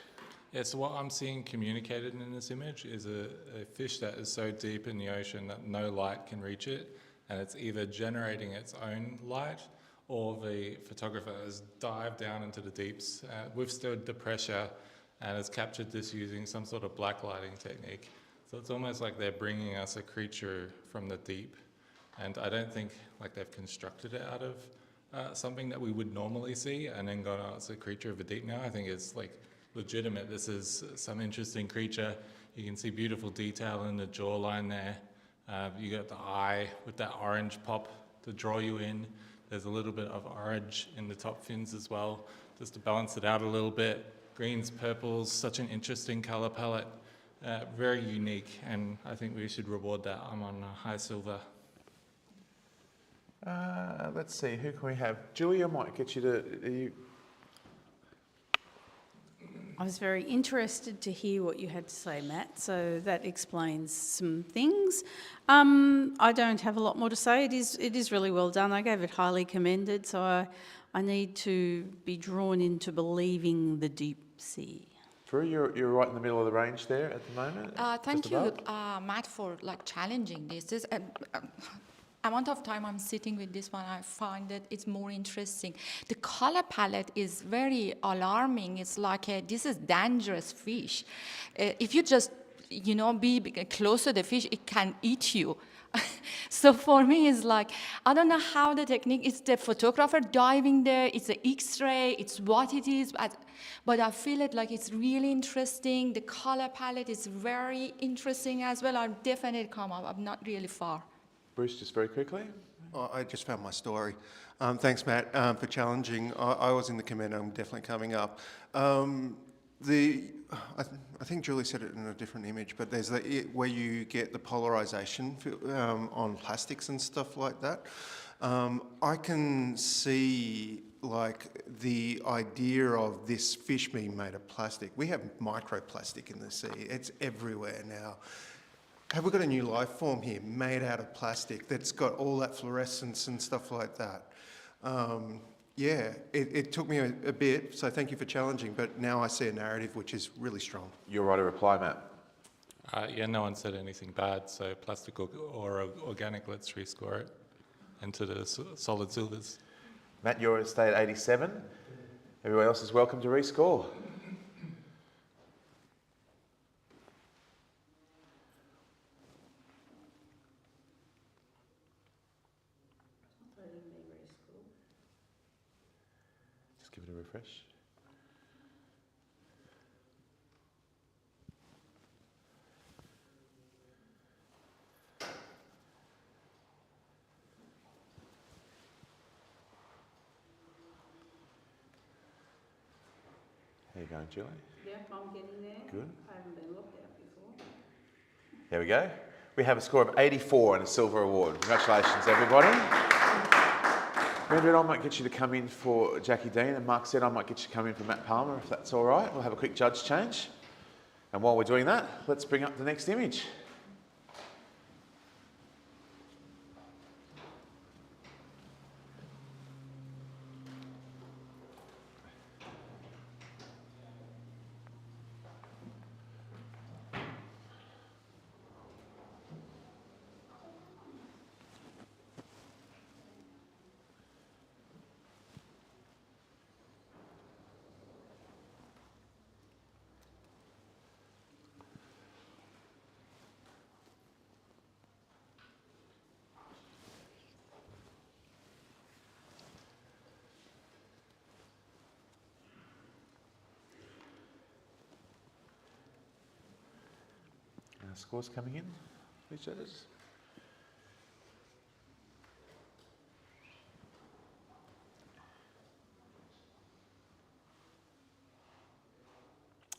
Yeah, so what I'm seeing communicated in this image is a fish that is so deep in the ocean that no light can reach it, and it's either generating its own light or the photographer has dived down into the deeps, withstood the pressure, and has captured this using some sort of black lighting technique. So it's almost like they're bringing us a creature from the deep, and I don't think like they've constructed it out of something that we would normally see and then gone, oh, it's a creature of the deep now. I think it's like legitimate. This is some interesting creature. You can see beautiful detail in the jawline there. You got the eye with that orange pop to draw you in. There's a little bit of orange in the top fins as well, just to balance it out a little bit. Greens, purples, such an interesting color palette. Very unique, and I think we should reward that. I'm on high silver. Let's see, who can we have? Julie, I might get you to... I was very interested to hear what you had to say, Matt, so that explains some things. I don't have a lot more to say. It is really well done. I gave it highly commended, so I need to be drawn into believing the deep sea. Drew, you're right in the middle of the range there at the moment. Thank you, Matt, for challenging this. Amount of time I'm sitting with this one, I find that it's more interesting. The color palette is very alarming. It's like this is dangerous fish. If you just be close to the fish, it can eat you. So for me, it's like, I don't know how the technique, it's the photographer diving there, it's an X-ray, it's what it is, but I feel it like it's really interesting. The color palette is very interesting as well. I'll definitely come up, I'm not really far. Bruce, just very quickly. Oh, I just found my story. Thanks, Matt, for challenging. I was in the commend, I'm definitely coming up. I think Julie said it in a different image, but there's where you get the polarization on plastics and stuff like that. I can see like the idea of this fish being made of plastic. We have microplastic in the sea. It's everywhere now. Have we got a new life form here made out of plastic that's got all that fluorescence and stuff like that? Yeah, it took me a bit, so thank you for challenging, but now I see a narrative which is really strong. You're right to reply, Matt. Yeah, no one said anything bad, so plastic or organic, let's rescore it into the solid silvers. Matt, you're stay at 87. Everyone else is welcome to rescore. Give it a refresh. How you going, Julie? Yep, I'm getting there. Good. I haven't been looked at before. There we go. We have a score of 84 and a silver award. Congratulations, everybody. Andrew, I might get you to come in for Jackie Dean, and Mark said I might get you to come in for Matt Palmer, if that's all right. We'll have a quick judge change. And while we're doing that, let's bring up the next image. Scores coming in, please, judges.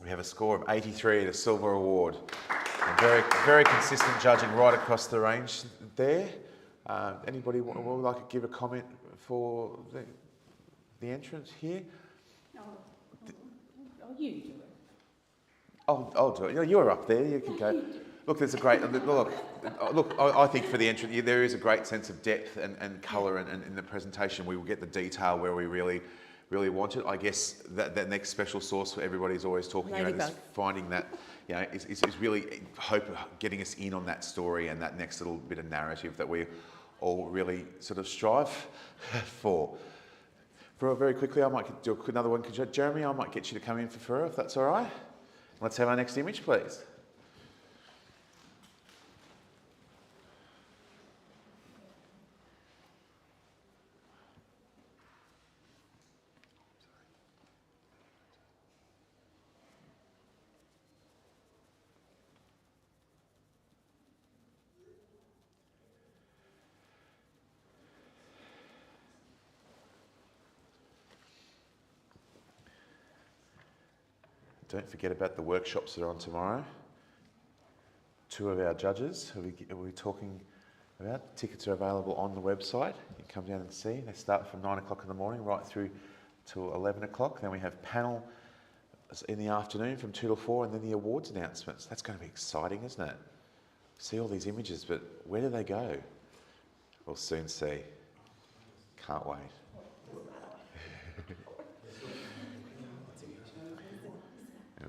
We have a score of 83 and a silver award. And very consistent judging right across the range there. Anybody would like to give a comment for the entrance here? Oh, you do it. I'll do it. You're up there. You can go. Look, there's a great look. I think for the entrance, there is a great sense of depth and colour, and in the presentation, we will get the detail where we really want it. I guess that next special sauce for everybody's always talking about is finding that, is really getting us in on that story and that next little bit of narrative that we all really sort of strive for. Very quickly, I might do another one. Jeremy, I might get you to come in for Furrow, if that's all right. Let's have our next image, please. Don't forget about the workshops that are on tomorrow. 2 of our judges are we talking about. Tickets are available on the website. You can come down and see. They start from 9 o'clock in the morning right through till 11 o'clock. Then we have panel in the afternoon from 2 to 4, and then the awards announcements. That's going to be exciting, isn't it? See all these images, but where do they go? We'll soon see. Can't wait.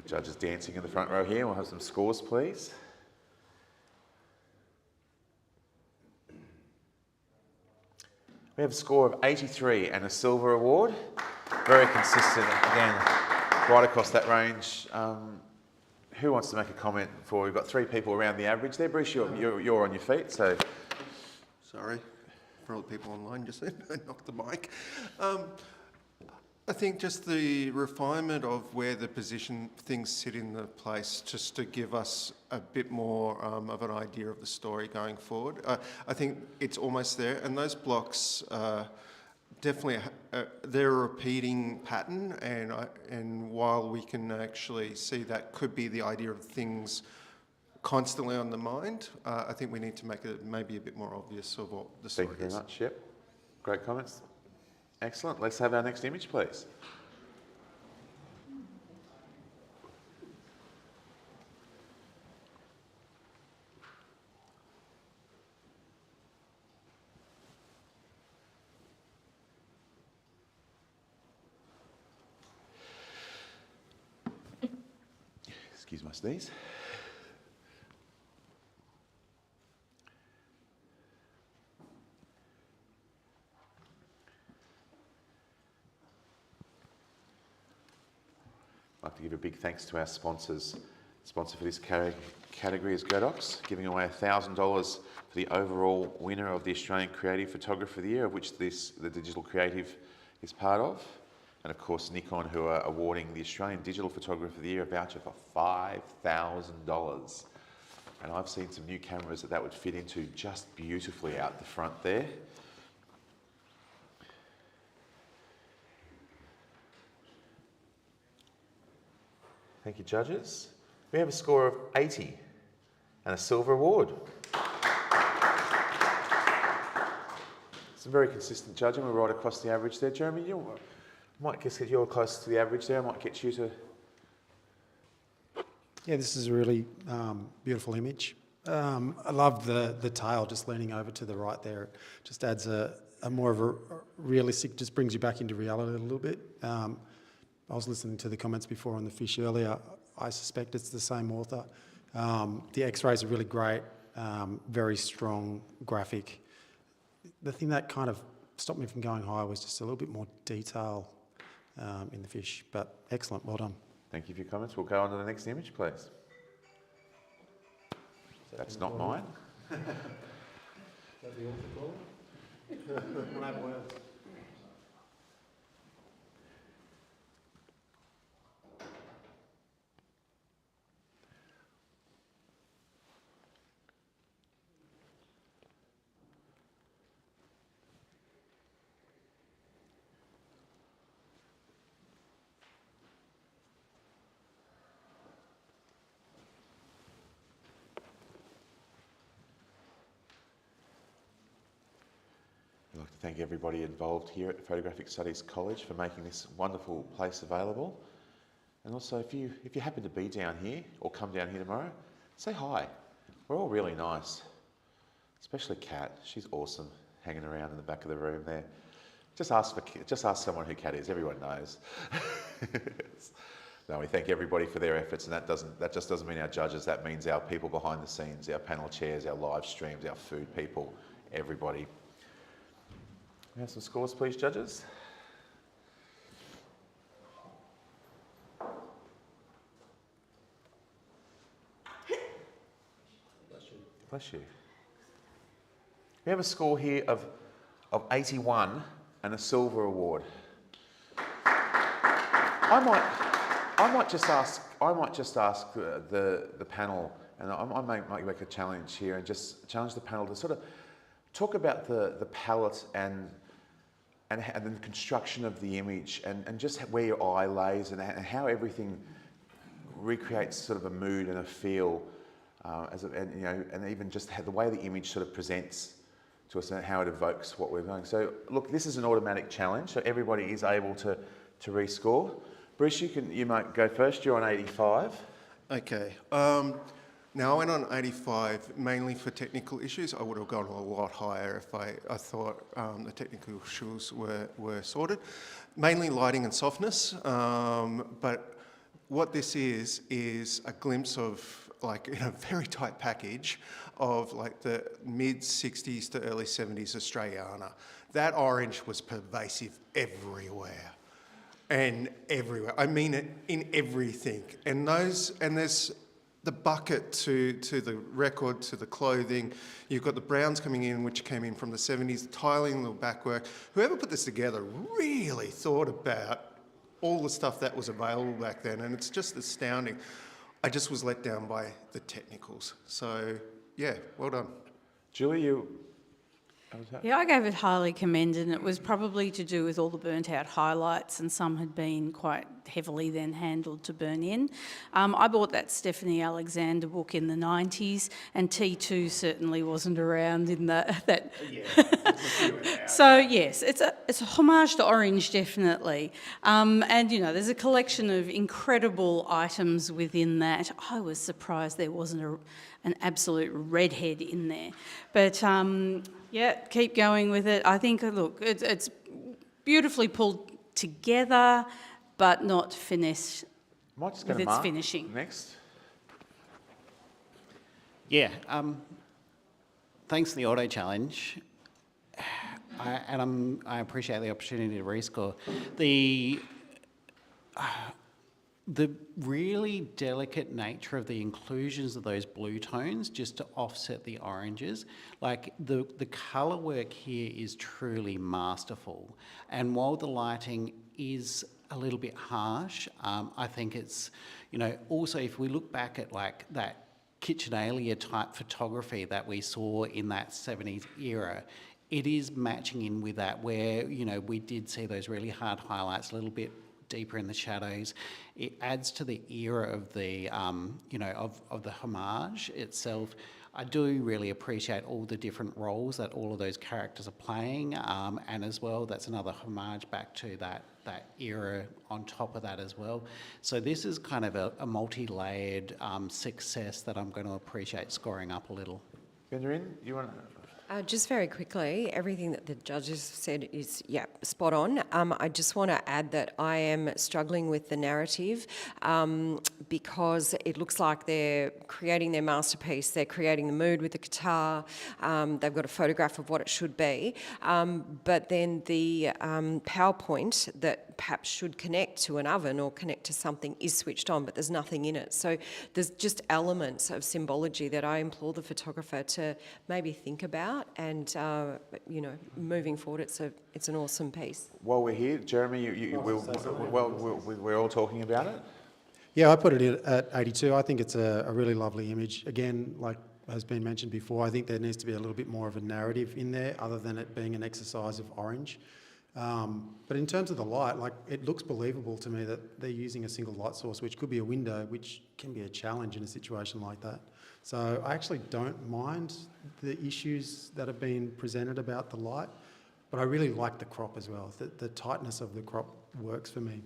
Judges dancing in the front row here. We'll have some scores, please. We have a score of 83 and a silver award. Very consistent, again, right across that range. Who wants to make a comment before we've got 3 people around the average there? Bruce, you're on your feet, so. Sorry for all the people online, just knocked the mic. I think just the refinement of where the position things sit in the place, just to give us a bit more of an idea of the story going forward. I think it's almost there, and those blocks definitely they're a repeating pattern, and while we can actually see that could be the idea of things constantly on the mind, I think we need to make it maybe a bit more obvious of what the story is. Thank you very much. Yep, great comments. Excellent. Let's have our next image, please. Excuse my sneeze. I'd like to give a big thanks to our sponsors. The sponsor for this category is Godox, giving away $1,000 for the overall winner of the Australian Creative Photographer of the Year, of which the Digital Creative is part of. And of course, Nikon, who are awarding the Australian Digital Photographer of the Year a voucher for $5,000. And I've seen some new cameras that would fit into just beautifully out the front there. Thank you, judges. We have a score of 80 and a silver award. Some very consistent judging. We're right across the average there. Jeremy, you might guess that you're close to the average there. I might get you to... Yeah, this is a really beautiful image. I love the tail just leaning over to the right there. It just adds a more of a realistic, just brings you back into reality a little bit. I was listening to the comments before on the fish earlier. I suspect it's the same author. The X-rays are really great, very strong graphic. The thing that kind of stopped me from going higher was just a little bit more detail in the fish, but excellent, well done. Thank you for your comments. We'll go on to the next image, please. That's not mine. Is that the author calling? I'd like to thank everybody involved here at Photographic Studies College for making this wonderful place available. And also, if you happen to be down here or come down here tomorrow, say hi. We're all really nice, especially Kat. She's awesome, hanging around in the back of the room there. Just ask someone who Kat is. Everyone knows. No, we thank everybody for their efforts, and that just doesn't mean our judges. That means our people behind the scenes, our panel chairs, our live streams, our food people, everybody. We have some scores, please, judges. Bless you. We have a score here of 81 and a silver award. I might just ask the panel, and I might make a challenge here and just challenge the panel to sort of talk about the palette and the construction of the image and just where your eye lays and how everything recreates sort of a mood and a feel, and even just the way the image sort of presents to us and how it evokes what we're doing. So look, this is an automatic challenge, so everybody is able to rescore. Bruce, you might go first. You're on 85. Okay. Now I went on 85 mainly for technical issues. I would have gone a lot higher if I thought the technical issues were sorted. Mainly lighting and softness, but what this is a glimpse of, like, in a very tight package of like the mid 60s to early 70s Australiana. That orange was pervasive everywhere. And everywhere. I mean it in everything. And there's the bucket to the record, to the clothing. You've got the browns coming in, which came in from the 70s, tiling, the backwork. Whoever put this together really thought about all the stuff that was available back then, and it's just astounding. I just was let down by the technicals. So, yeah, well done. Julie, Yeah, I gave it highly commended, and it was probably to do with all the burnt out highlights, and some had been quite heavily then handled to burn in. I bought that Stephanie Alexander book in the 90s, and T2 certainly wasn't around in that. So yes, it's a homage to orange, definitely. And there's a collection of incredible items within that. I was surprised there wasn't an absolute redhead in there, but. Yeah, keep going with it. I think, look, it's beautifully pulled together, but not finished with its finishing. Next. Yeah, thanks for the auto challenge. I appreciate the opportunity to rescore. The really delicate nature of the inclusions of those blue tones just to offset the oranges, like the colour work here is truly masterful. And while the lighting is a little bit harsh, I think it's, also if we look back at like that kitchenalia type photography that we saw in that 70s era, it is matching in with that where, we did see those really hard highlights a little bit deeper in the shadows. It adds to the era of the, of the homage itself. I do really appreciate all the different roles that all of those characters are playing, and as well, that's another homage back to that era on top of that as well. So this is kind of a multi-layered success that I'm going to appreciate scoring up a little. Benjamin, you want to... Just very quickly, everything that the judges said is, spot on. I just want to add that I am struggling with the narrative because it looks like they're creating their masterpiece. They're creating the mood with the guitar. They've got a photograph of what it should be. But then the PowerPoint that perhaps should connect to an oven or connect to something is switched on, but there's nothing in it. So there's just elements of symbology that I implore the photographer to maybe think about. And moving forward, it's an awesome piece. While we're here, Jeremy, we're all talking about it. Yeah, I put it at 82. I think it's a really lovely image. Again, like has been mentioned before, I think there needs to be a little bit more of a narrative in there, other than it being an exercise of orange. But in terms of the light, like, it looks believable to me that they're using a single light source, which could be a window, which can be a challenge in a situation like that. So I actually don't mind the issues that have been presented about the light, but I really like the crop as well. The tightness of the crop works for me.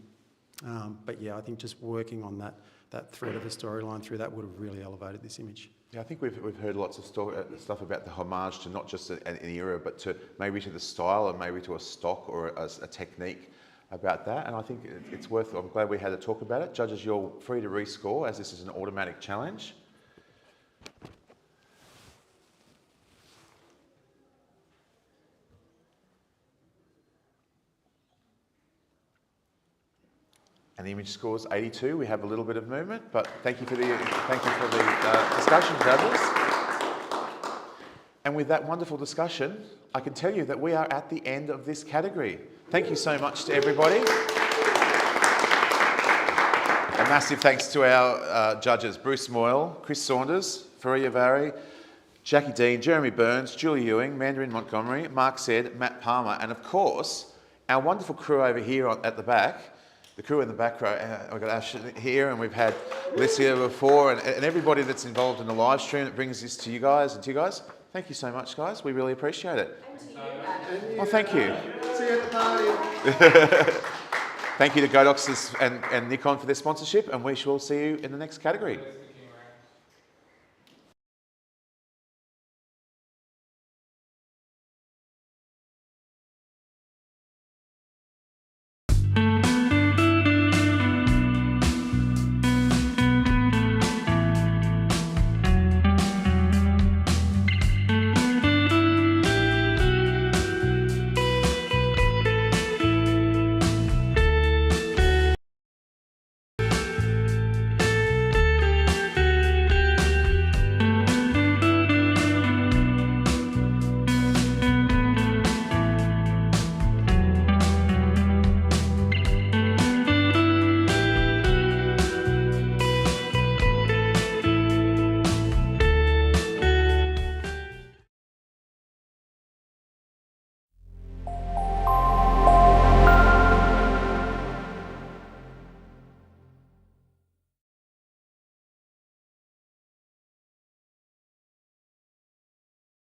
But yeah, I think just working on that thread of a storyline through that would have really elevated this image. Yeah, I think we've heard lots of stuff about the homage to not just an era, but to maybe to the style and maybe to a stock or a technique about that. And I think it's worth, I'm glad we had a talk about it. Judges, you're free to rescore as this is an automatic challenge. And the image scores 82. We have a little bit of movement, but thank you for the discussion, judges. And with that wonderful discussion, I can tell you that we are at the end of this category. Thank you so much to everybody. A massive thanks to our judges, Bruce Moyle, Chris Saunders, Faria Vary, Jackie Dean, Jeremy Burns, Julie Ewing, Mandarin Montgomery, Mark Said, Matt Palmer, and of course, our wonderful crew over here at the back. The crew in the back row, I've got Ash here, and we've had Alicia before, and everybody that's involved in the live stream that brings this to you guys and to you guys. Thank you so much, guys. We really appreciate it. Well, thank you. See you at the party. Thank you to Godox and Nikon for their sponsorship, and we shall see you in the next category.